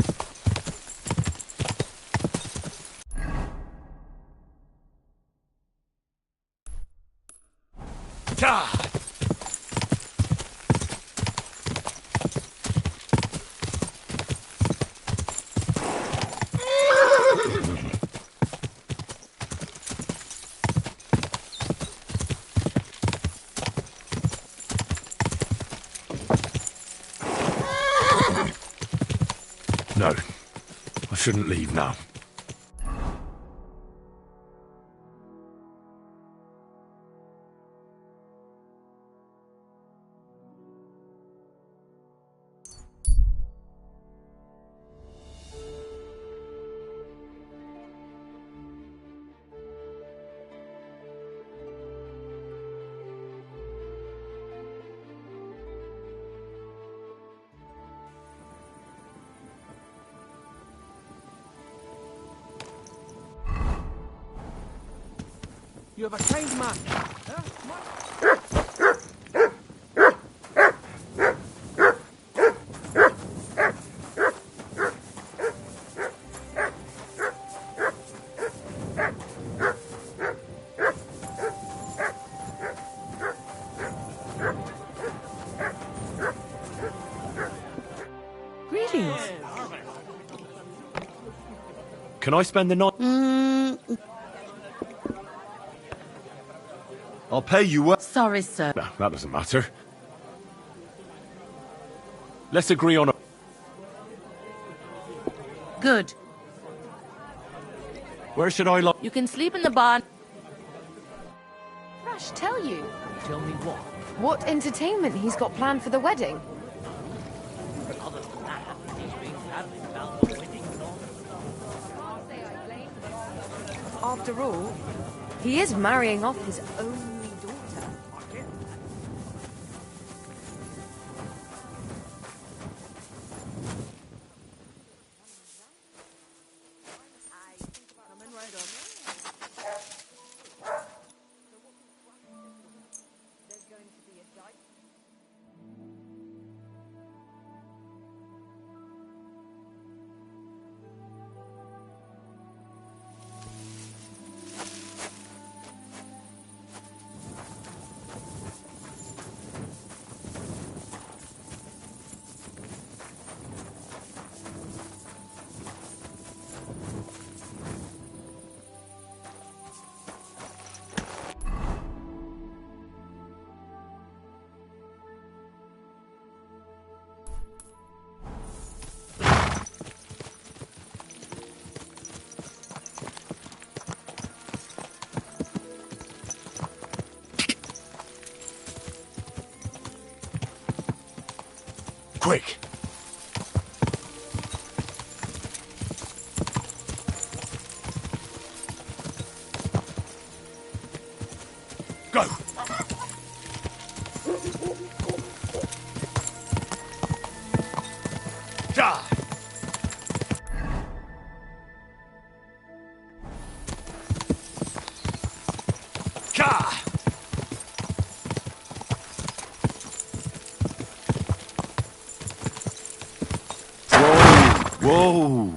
Ka! No, I shouldn't leave now. You have a kind man. Greetings. Can I spend the night? I'll pay you well. Sorry, sir. No, that doesn't matter. Let's agree on a... Good. Where should I lie? You can sleep in the barn. Thrash, tell you. Tell me what? What entertainment he's got planned for the wedding? Other than that, he's been babbling about the wedding and all. After all, he is marrying off his only daughter. Quick! Go! Die! Ka! Whoa!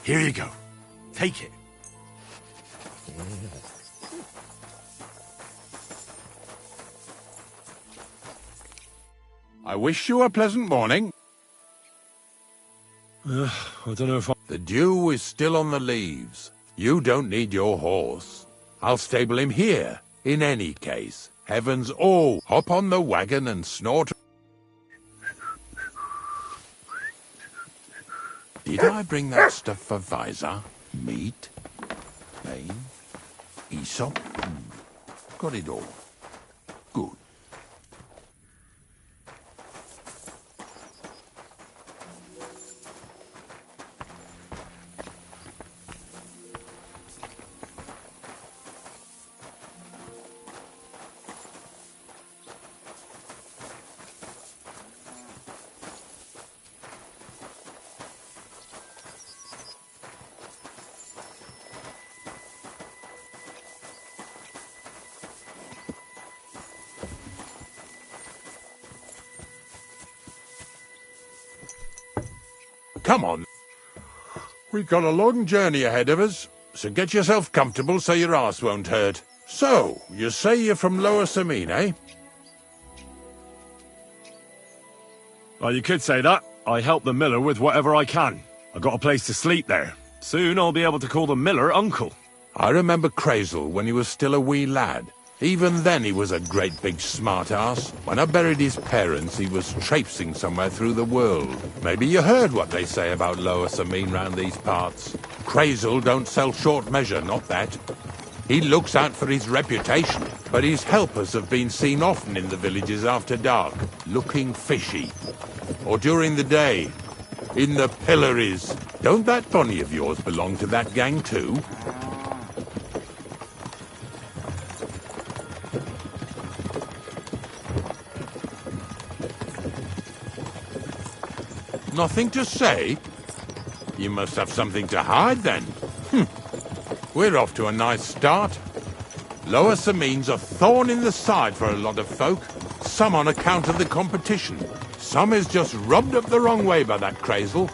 Here you go. Take it. I wish you a pleasant morning. I don't know if I... The dew is still on the leaves. You don't need your horse. I'll stable him here. In any case, heavens all hop on the wagon and snort. Did I bring that stuff for Visor? Meat? Pain? Aesop? Got it all. Good. come on. We've got a long journey ahead of us, so get yourself comfortable so your arse won't hurt. So, you say you're from Lower Samine, eh? Well, you could say that. I help the miller with whatever I can. I got a place to sleep there. Soon I'll be able to call the miller uncle. I remember Crazel when he was still a wee lad. Even then he was a great big smart-ass. When I buried his parents, he was traipsing somewhere through the world. Maybe you heard what they say about Lower Samine round these parts. Crazel don't sell short measure, not that. He looks out for his reputation, but his helpers have been seen often in the villages after dark, looking fishy. Or during the day, in the pillories. Don't that bunny of yours belong to that gang too? Nothing to say? You must have something to hide then. We're off to a nice start. Lower Samine's a thorn in the side for a lot of folk. Some on account of the competition. Some is just rubbed up the wrong way by that Crazel.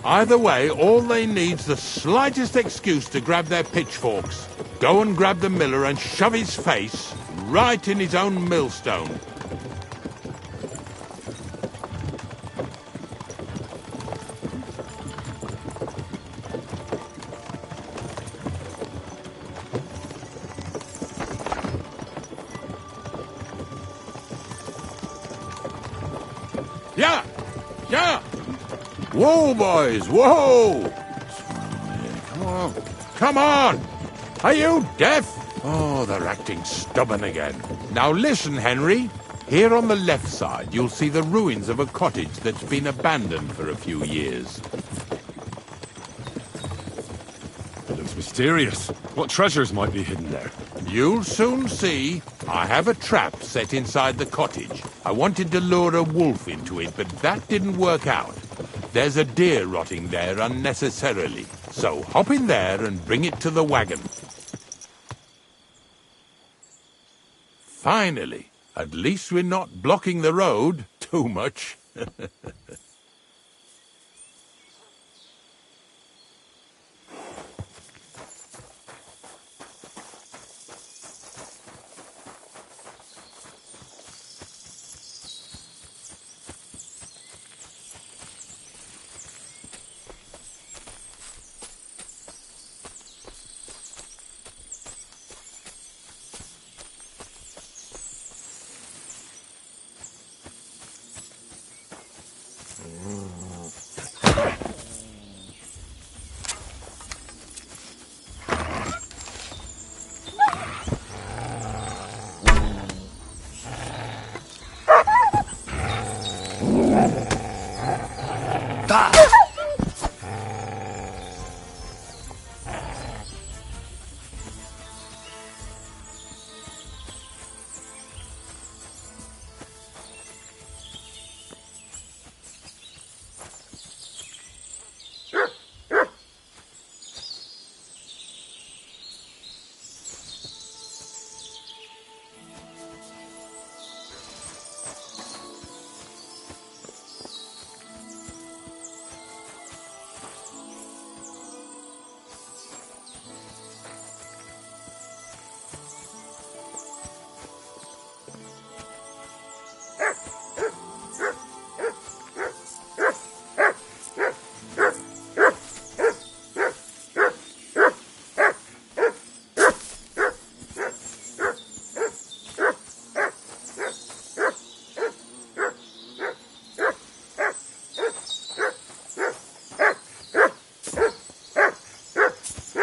Either way, all they need's the slightest excuse to grab their pitchforks. Go and grab the miller and shove his face right in his own millstone. Yeah! Yeah! Whoa, boys! Whoa! Come on! Come on! Are you deaf? Oh, they're acting stubborn again. Now listen, Henry. Here on the left side, you'll see the ruins of a cottage that's been abandoned for a few years. It looks mysterious. What treasures might be hidden there? You'll soon see. I have a trap set inside the cottage. I wanted to lure a wolf into it, but that didn't work out. There's a deer rotting there unnecessarily. So hop in there and bring it to the wagon. Finally. At least we're not blocking the road too much.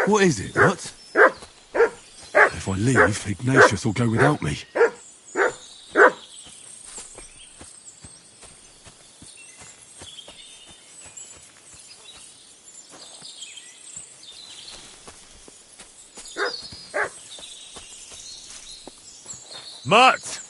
What is it, what? If I leave, Ignatius will go without me. Mutt!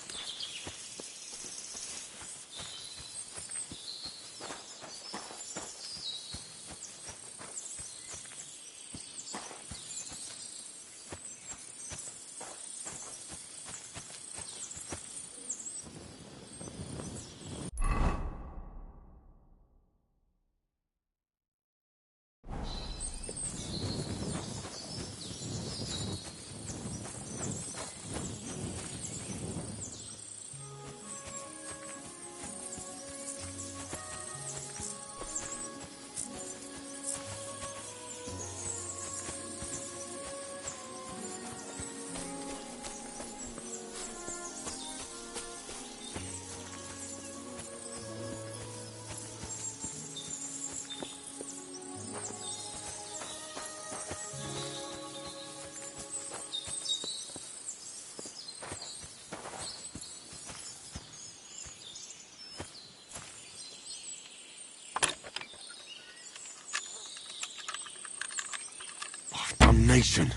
nation.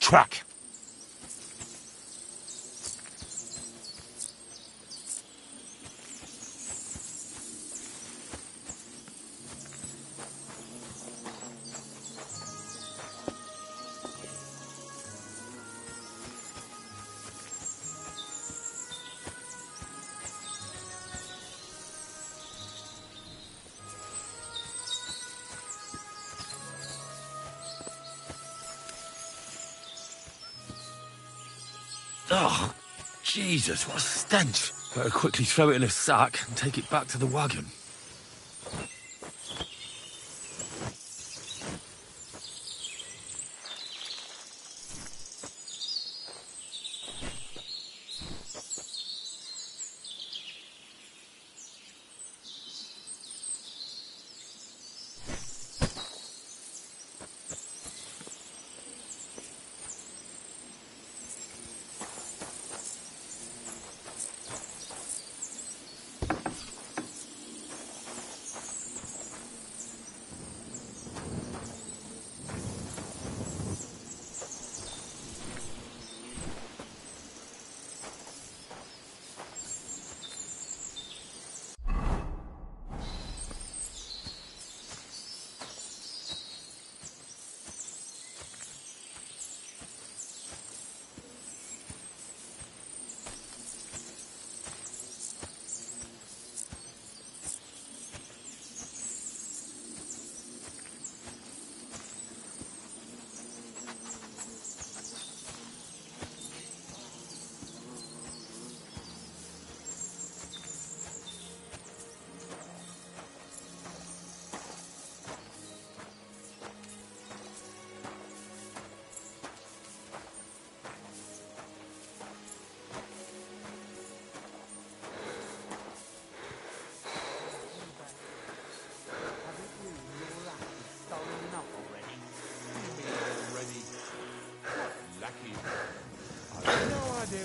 Track. Oh, Jesus, what a stench. Better quickly throw it in a sack and take it back to the wagon.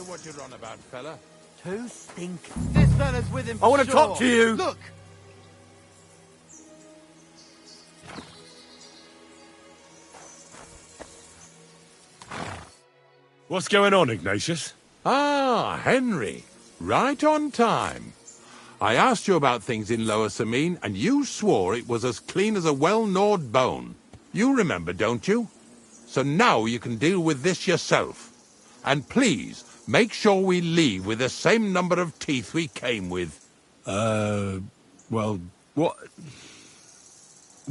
What you're on about, fella? Too stink. This fella's with him. I want to sure. talk to you. Look. What's going on, Ignatius? Ah, Henry. Right on time. I asked you about things in Lower Samine, and you swore it was as clean as a well-gnawed bone. You remember, don't you? So now you can deal with this yourself. And please, make sure we leave with the same number of teeth we came with. Well, what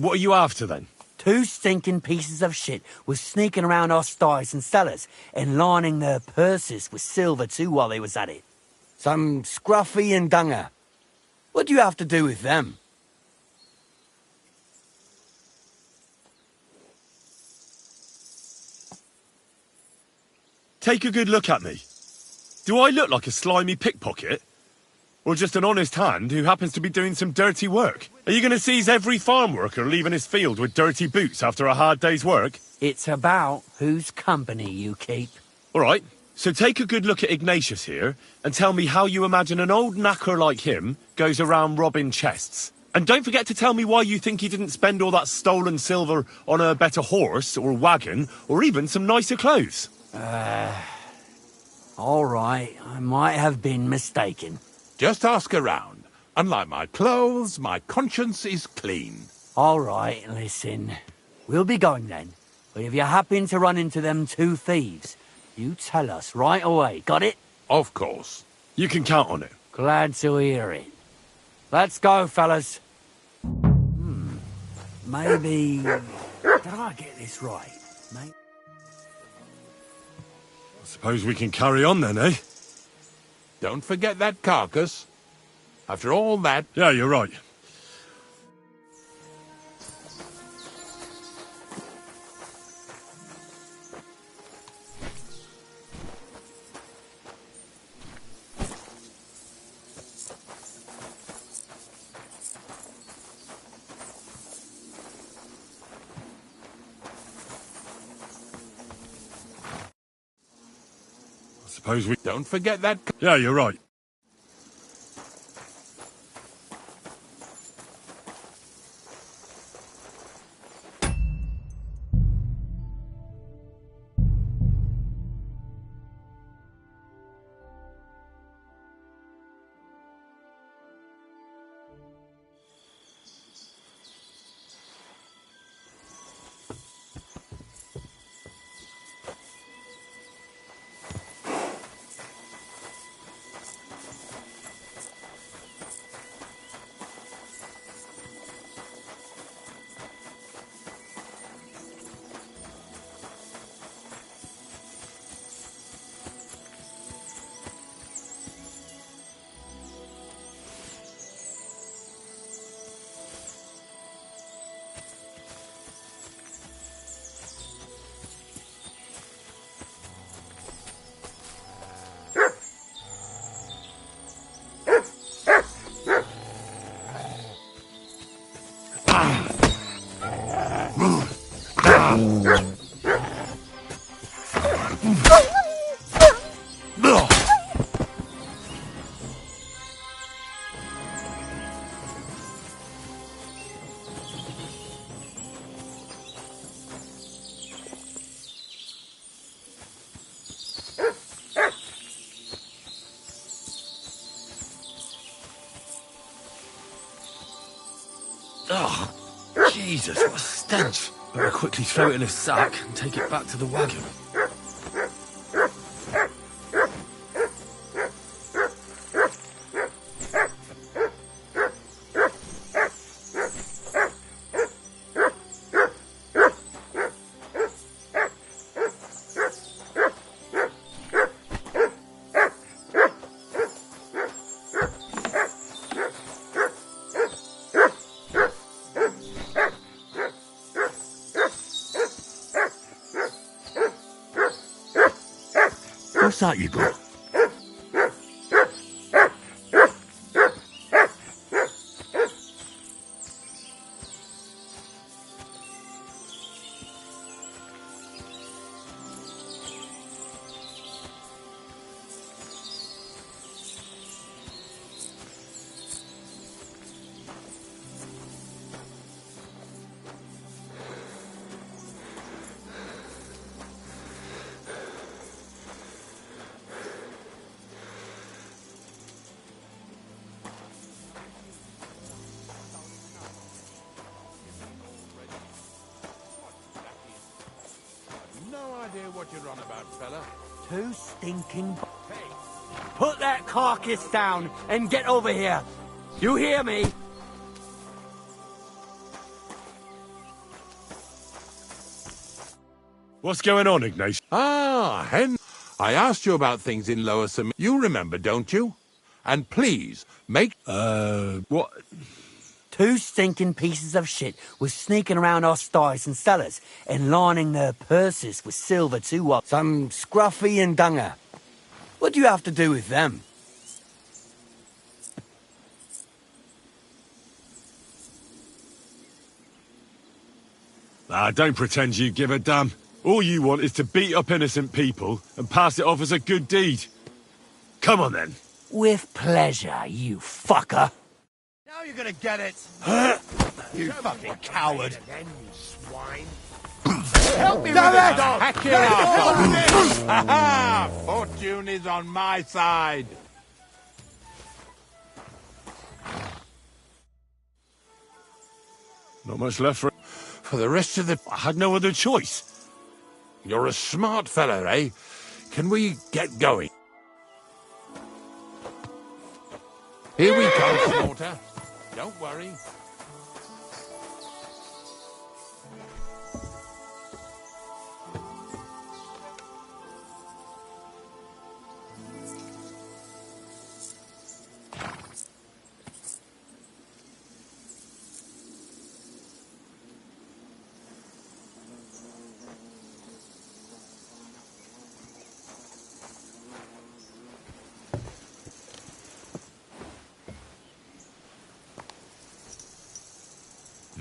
are you after, then? 2 stinking pieces of shit was sneaking around our sties and cellars and lining their purses with silver too while they was at it. Some Scruffy and Dunger. What do you have to do with them? Take a good look at me. Do I look like a slimy pickpocket? Or just an honest hand who happens to be doing some dirty work? Are you going to seize every farm worker leaving his field with dirty boots after a hard day's work? It's about whose company you keep. All right, so take a good look at Ignatius here and tell me how you imagine an old knacker like him goes around robbing chests. And don't forget to tell me why you think he didn't spend all that stolen silver on a better horse or wagon or even some nicer clothes. All right, I might have been mistaken. Just ask around. Unlike my clothes, my conscience is clean. All right, listen. We'll be going then. But if you happen to run into them 2 thieves, you tell us right away. Got it? Of course. You can count on it. Glad to hear it. Let's go, fellas. Maybe... Did I get this right, mate? I suppose we can carry on then, eh? Don't forget that carcass. After all that... Yeah, you're right. Suppose we... Don't forget that... Yeah, you're right. Oh, Jesus, what a stench. Better quickly throw it in a sack and take it back to the wagon. What's that you got? No idea what you're on about, fella. Too stinking... Put that carcass down and get over here. You hear me? What's going on, Ignatius? Ah, Hen. I asked you about things in Lower Sam. You remember, don't you? And please, make... what? Two stinking pieces of shit were sneaking around our stores and cellars and lining their purses with silver too. Some Scruffy and Dunger. What do you have to do with them? Don't pretend you give a damn. All you want is to beat up innocent people and pass it off as a good deed. Come on, then. With pleasure, you fucker. Now you're gonna get it. You fucking coward. Help me with this dog! Hack your ass off! Fortune is on my side. Not much left for the rest of the... I had no other choice. You're a smart fella, eh? Can we get going? Here we come, Slaughter. Don't worry.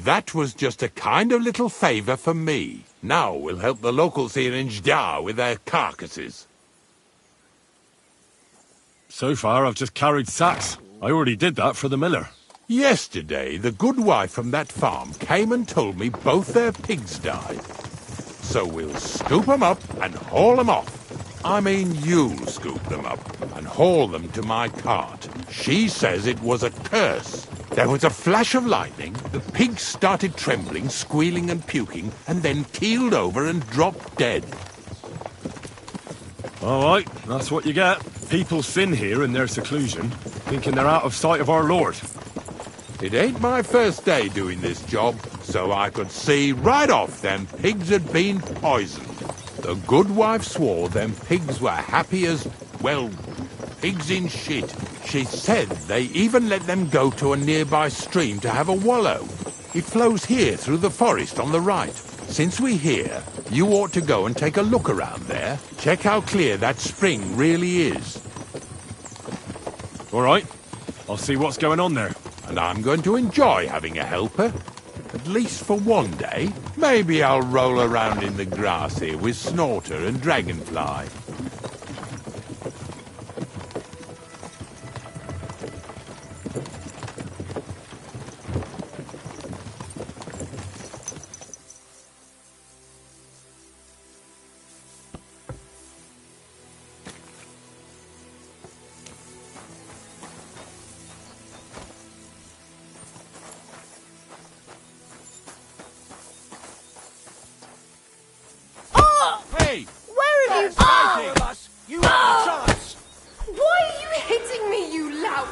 That was just a kind of little favour for me. Now we'll help the locals here in Jdar with their carcasses. So far, I've just carried sacks. I already did that for the miller. Yesterday, the good wife from that farm came and told me both their pigs died. So we'll scoop them up and haul them off. I mean, you'll scoop them up and haul them to my cart. She says it was a curse. There was a flash of lightning, the pigs started trembling, squealing and puking, and then keeled over and dropped dead. All right, that's what you get. People sin here in their seclusion, thinking they're out of sight of our Lord. It ain't my first day doing this job, so I could see right off them pigs had been poisoned. The good wife swore them pigs were happy as, well, pigs in shit. She said they even let them go to a nearby stream to have a wallow. It flows here through the forest on the right. Since we're here, you ought to go and take a look around there. Check how clear that spring really is. All right, I'll see what's going on there. And I'm going to enjoy having a helper. At least for one day. Maybe I'll roll around in the grass here with Snorter and Dragonfly. Hey! Where have you fighting us? You have a chance! Why are you hitting me, you lout?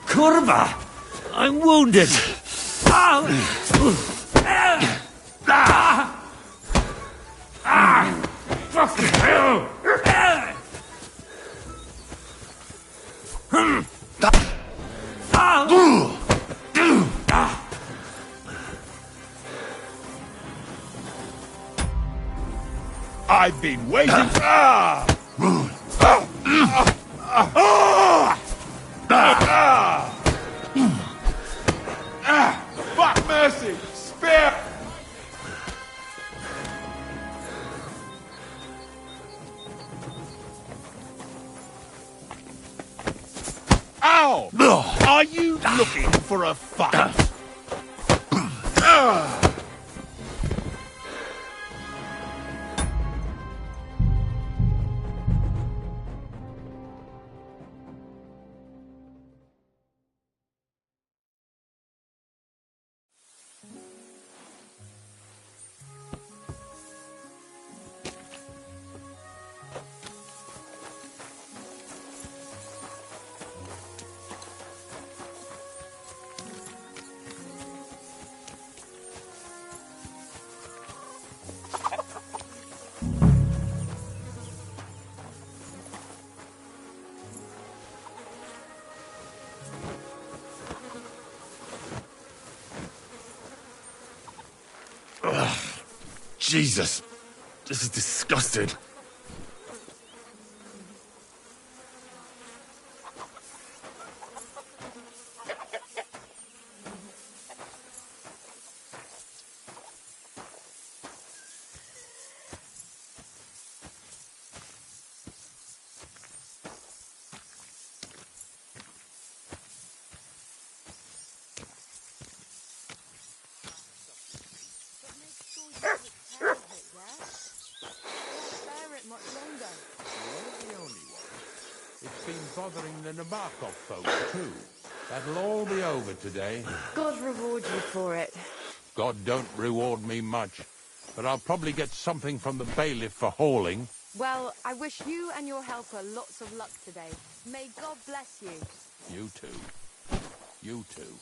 Kurva! I'm wounded! Fuck you! I've been waiting. Fuck mercy! Spare! Ow! Are you looking for a fight? Jesus, this is disgusting. It's been bothering the Nabokov folks, too. That'll all be over today. God reward you for it. God don't reward me much, but I'll probably get something from the bailiff for hauling. Well, I wish you and your helper lots of luck today. May God bless you. You too. You too.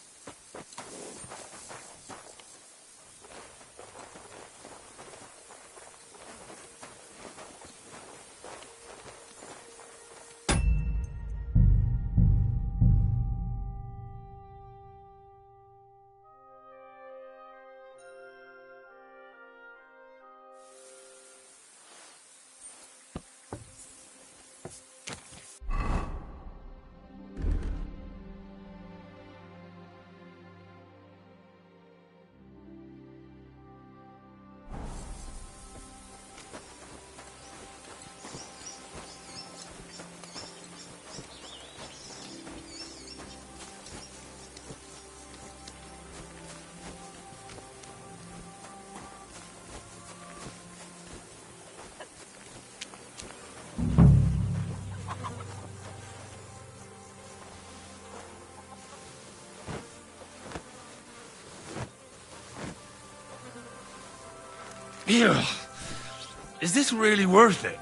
Ew. Is this really worth it?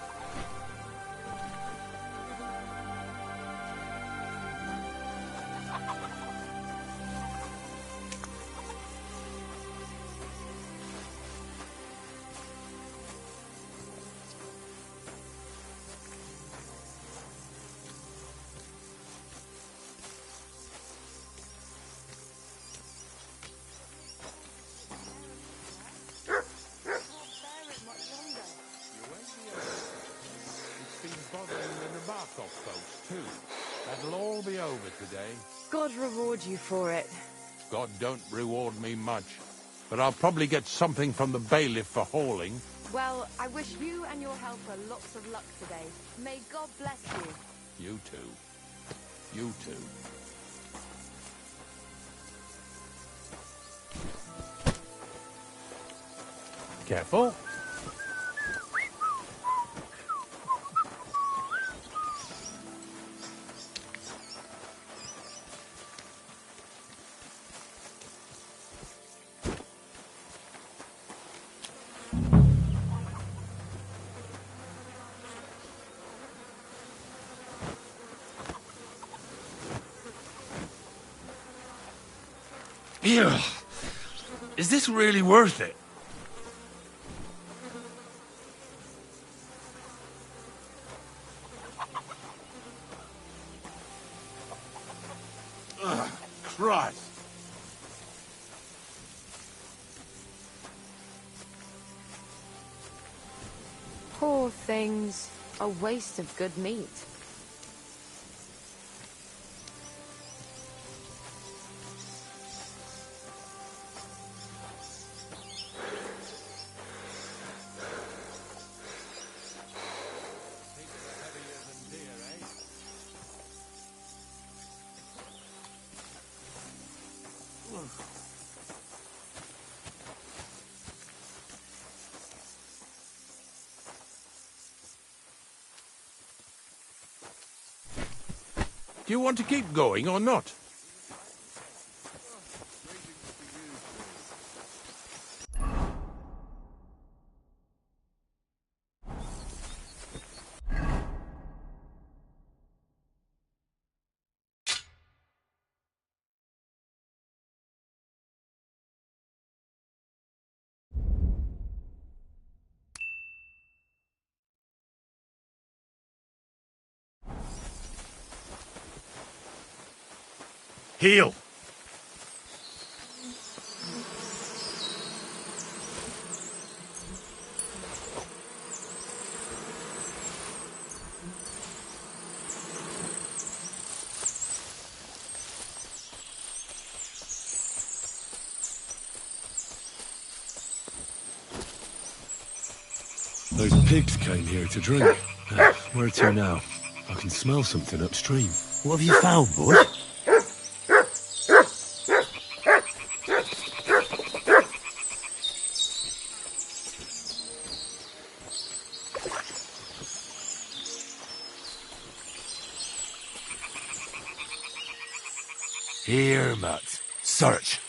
That'll all be over today. God reward you for it. God don't reward me much, but I'll probably get something from the bailiff for hauling. Well, I wish you and your helper lots of luck today. May God bless you. You too. You too. Careful. Ew. Is this really worth it? Ugh, Christ. Poor things. A waste of good meat. Do you want to keep going or not? Heal. Those pigs came here to drink. Where to now? I can smell something upstream. What have you found, boy? Here, Matt. Search.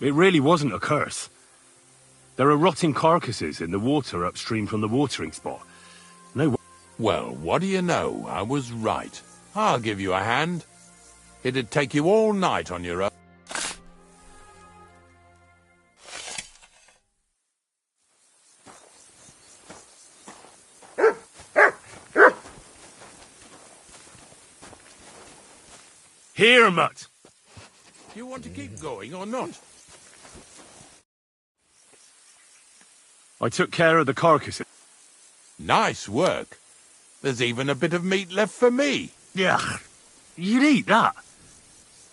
It really wasn't a curse. There are rotting carcasses in the water upstream from the watering spot. No. Well, what do you know? I was right. I'll give you a hand. It'd take you all night on your own. Here, Mutt. Do you want to keep going or not? I took care of the carcasses. Nice work. There's even a bit of meat left for me. Yeah, you'd eat that.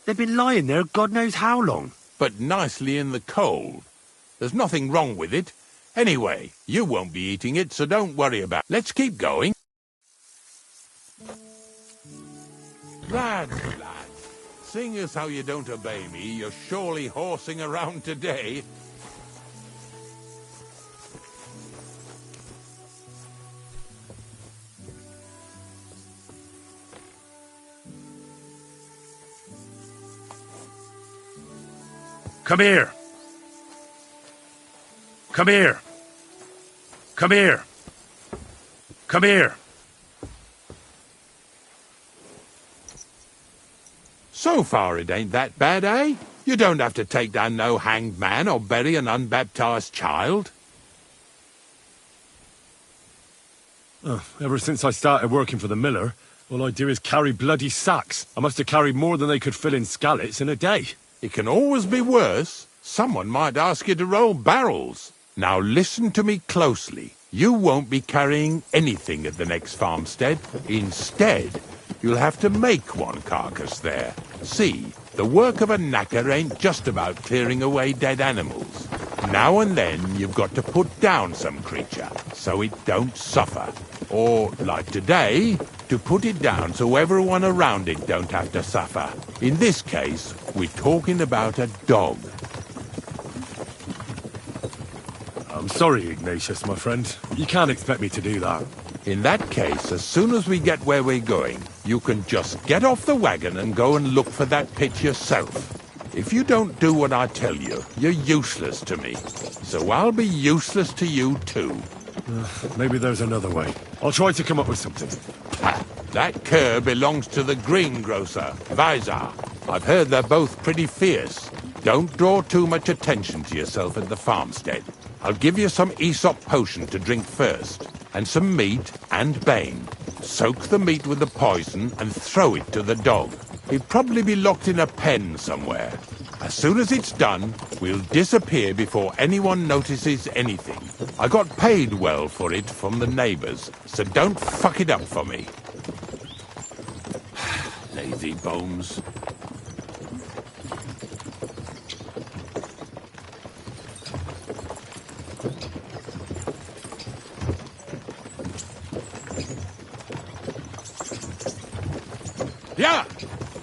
They've been lying there God knows how long. But nicely in the cold. There's nothing wrong with it. Anyway, you won't be eating it, so don't worry about it. Let's keep going. Lads, seeing as how you don't obey me, you're surely horsing around today. Come here. Come here. Come here. Come here. So far it ain't that bad, eh? You don't have to take down no hanged man or bury an unbaptized child. Ever since I started working for the miller, all I do is carry bloody sacks. I must have carried more than they could fill in skallets in a day. It can always be worse. Someone might ask you to roll barrels. Now listen to me closely. You won't be carrying anything at the next farmstead. Instead, you'll have to make one carcass there. See, the work of a knacker ain't just about clearing away dead animals. Now and then you've got to put down some creature, so it don't suffer. Or, like today, to put it down so everyone around it don't have to suffer. In this case, we're talking about a dog. I'm sorry, Ignatius, my friend. You can't expect me to do that. In that case, as soon as we get where we're going, you can just get off the wagon and go and look for that pit yourself. If you don't do what I tell you, you're useless to me. So I'll be useless to you too. Maybe there's another way. I'll try to come up with something. Ha! That cur belongs to the greengrocer, Vizar. I've heard they're both pretty fierce. Don't draw too much attention to yourself at the farmstead. I'll give you some Aesop potion to drink first, and some meat and bane. Soak the meat with the poison and throw it to the dog. He'd probably be locked in a pen somewhere. As soon as it's done, we'll disappear before anyone notices anything. I got paid well for it from the neighbors, so don't fuck it up for me. Lazy bones. Yeah!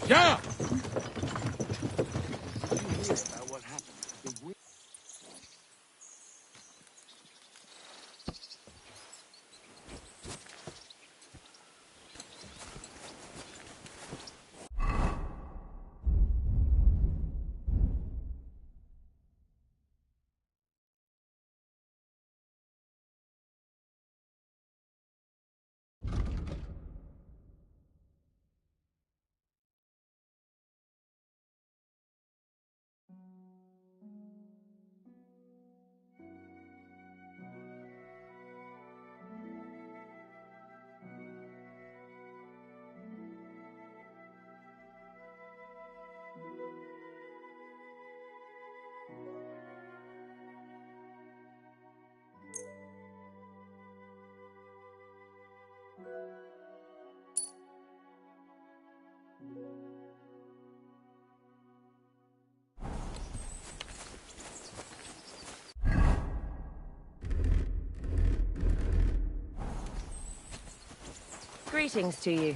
Yeah! Greetings to you.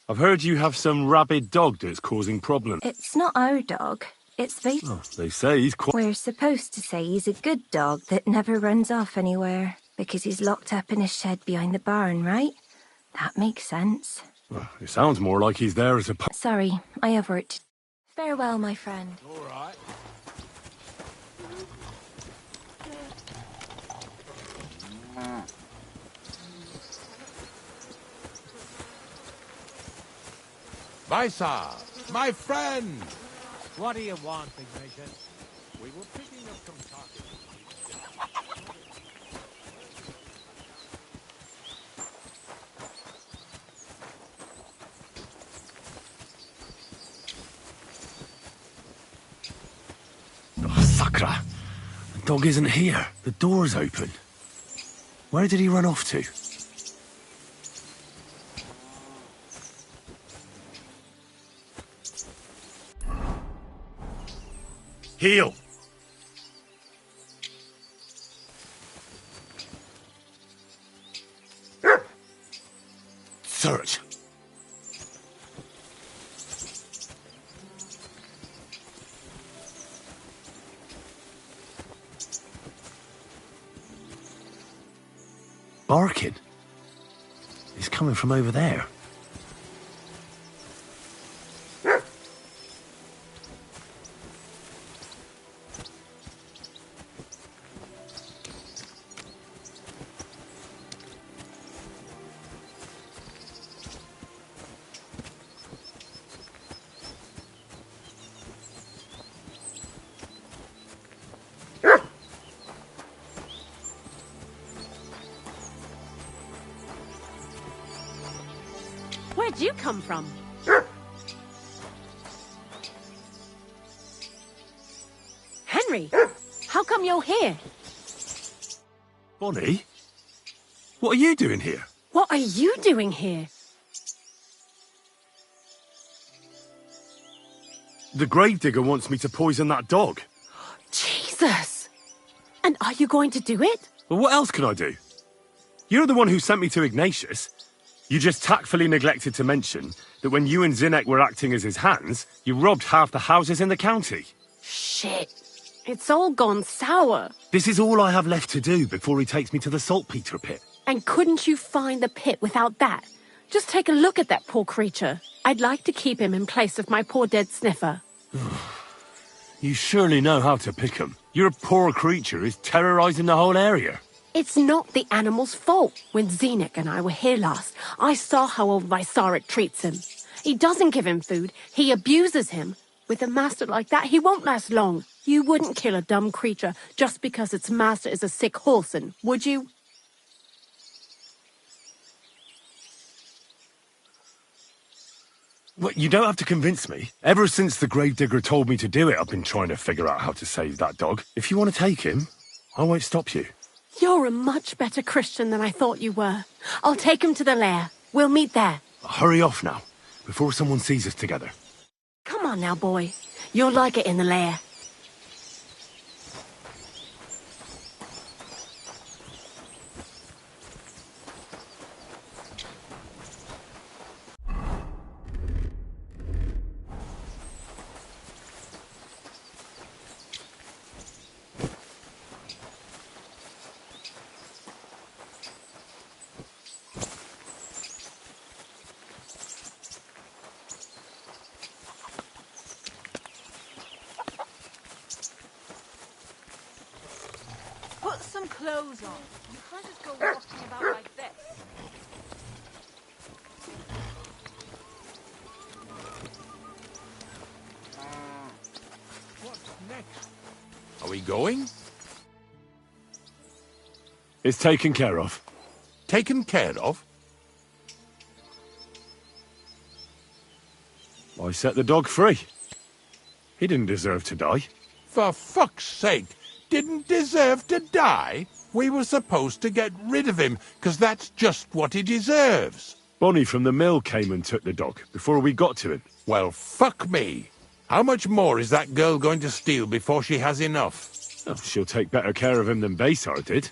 I've heard you have some rabid dog that's causing problems. It's not our dog. It's Vader. Oh, they say he's quite... We're supposed to say he's a good dog that never runs off anywhere, because he's locked up in a shed behind the barn, right? That makes sense. Well, it sounds more like he's there as a... Sorry, I have work to... Farewell, my friend. All right. Vaisa, my friend! What do you want, Ignatius? We were picking up some carcasses. Oh, Sakra! The dog isn't here. The door's open. Where did he run off to? Heel! Search! Barking? He's coming from over there. Where'd you come from? Henry, how come you're here? Bonnie? What are you doing here? What are you doing here? The gravedigger wants me to poison that dog. Jesus! And are you going to do it? Well, what else can I do? You're the one who sent me to Ignatius. You just tactfully neglected to mention that when you and Zinnek were acting as his hands, you robbed half the houses in the county. Shit. It's all gone sour. This is all I have left to do before he takes me to the saltpeter pit. And couldn't you find the pit without that? Just take a look at that poor creature. I'd like to keep him in place of my poor dead sniffer. You surely know how to pick him. Your poor creature is terrorizing the whole area. It's not the animal's fault. When Zinnek and I were here last, I saw how old Vysarik treats him. He doesn't give him food. He abuses him. With a master like that, he won't last long. You wouldn't kill a dumb creature just because its master is a sick horseman, would you? Well, you don't have to convince me. Ever since the gravedigger told me to do it, I've been trying to figure out how to save that dog. If you want to take him, I won't stop you. You're a much better Christian than I thought you were. I'll take him to the lair. We'll meet there. Hurry off now, before someone sees us together. Come on now, boy. You'll like it in the lair. Put some clothes on. You can't just go walking about like this. What's next? Are we going? It's taken care of. Taken care of? I set the dog free. He didn't deserve to die. For fuck's sake, didn't deserve to die? We were supposed to get rid of him, 'cause that's just what he deserves. Bonnie from the mill came and took the dog before we got to him. Well, fuck me. How much more is that girl going to steal before she has enough? Oh, she'll take better care of him than Baysar did.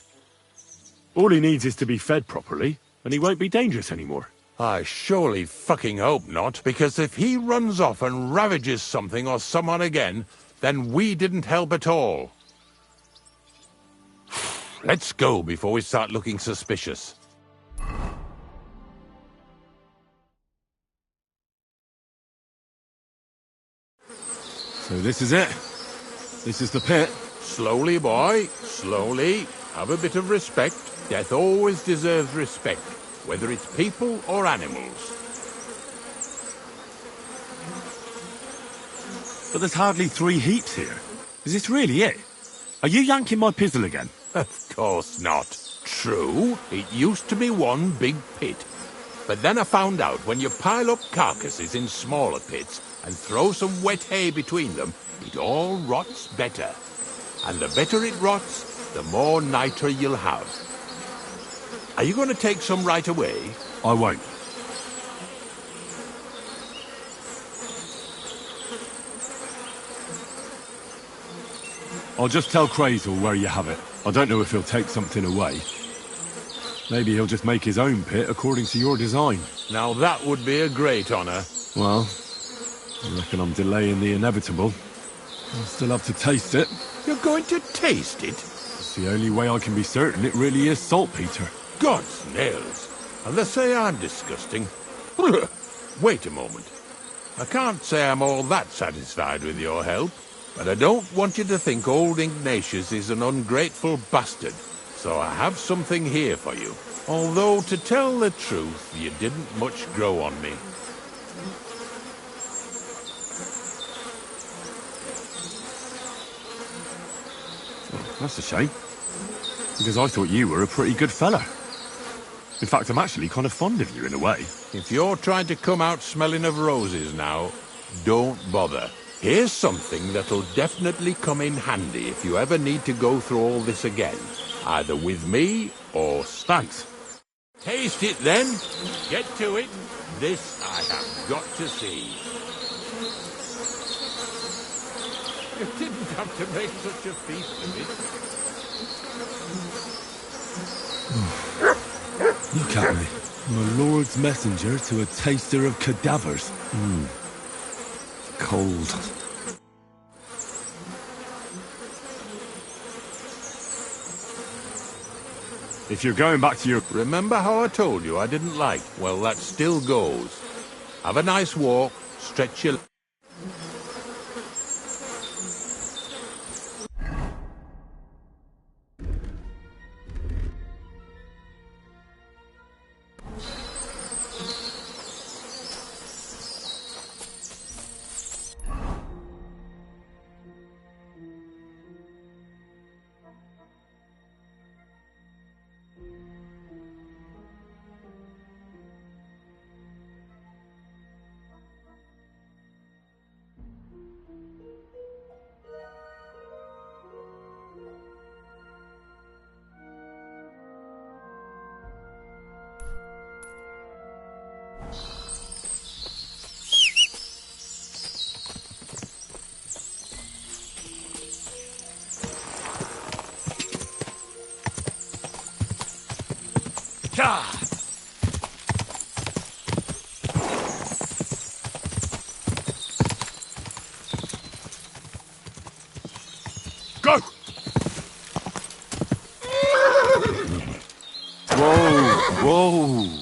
All he needs is to be fed properly, and he won't be dangerous anymore. I surely fucking hope not, because if he runs off and ravages something or someone again, then we didn't help at all. Let's go before we start looking suspicious. So this is it? This is the pit? Slowly, boy, slowly. Have a bit of respect. Death always deserves respect, whether it's people or animals. But there's hardly 3 heaps here. Is this really it? Are you yanking my pizzle again? Of course not. True, it used to be one big pit. But then I found out when you pile up carcasses in smaller pits and throw some wet hay between them, it all rots better. And the better it rots, the more nitre you'll have. Are you going to take some right away? I won't. I'll just tell Crazel where you have it. I don't know if he'll take something away. Maybe he'll just make his own pit according to your design. Now that would be a great honour. Well, I reckon I'm delaying the inevitable. I'll still have to taste it. You're going to taste it? It's the only way I can be certain it really is saltpeter. God's nails. And they say I'm disgusting. Wait a moment. I can't say I'm all that satisfied with your help, but I don't want you to think old Ignatius is an ungrateful bastard, so I have something here for you. Although, to tell the truth, you didn't much grow on me. That's a shame. Because I thought you were a pretty good fella. In fact, I'm actually kind of fond of you in a way. If you're trying to come out smelling of roses now, don't bother. Here's something that'll definitely come in handy if you ever need to go through all this again. Either with me or... Thanks. Taste it then. Get to it. This I have got to see. You didn't have to make such a feast of it. Look at me. I'm a Lord's messenger to a taster of cadavers. Cold. If you're going back to your... Remember how I told you I didn't like? Well, that still goes. Have a nice walk, stretch your... Go! Whoa, whoa.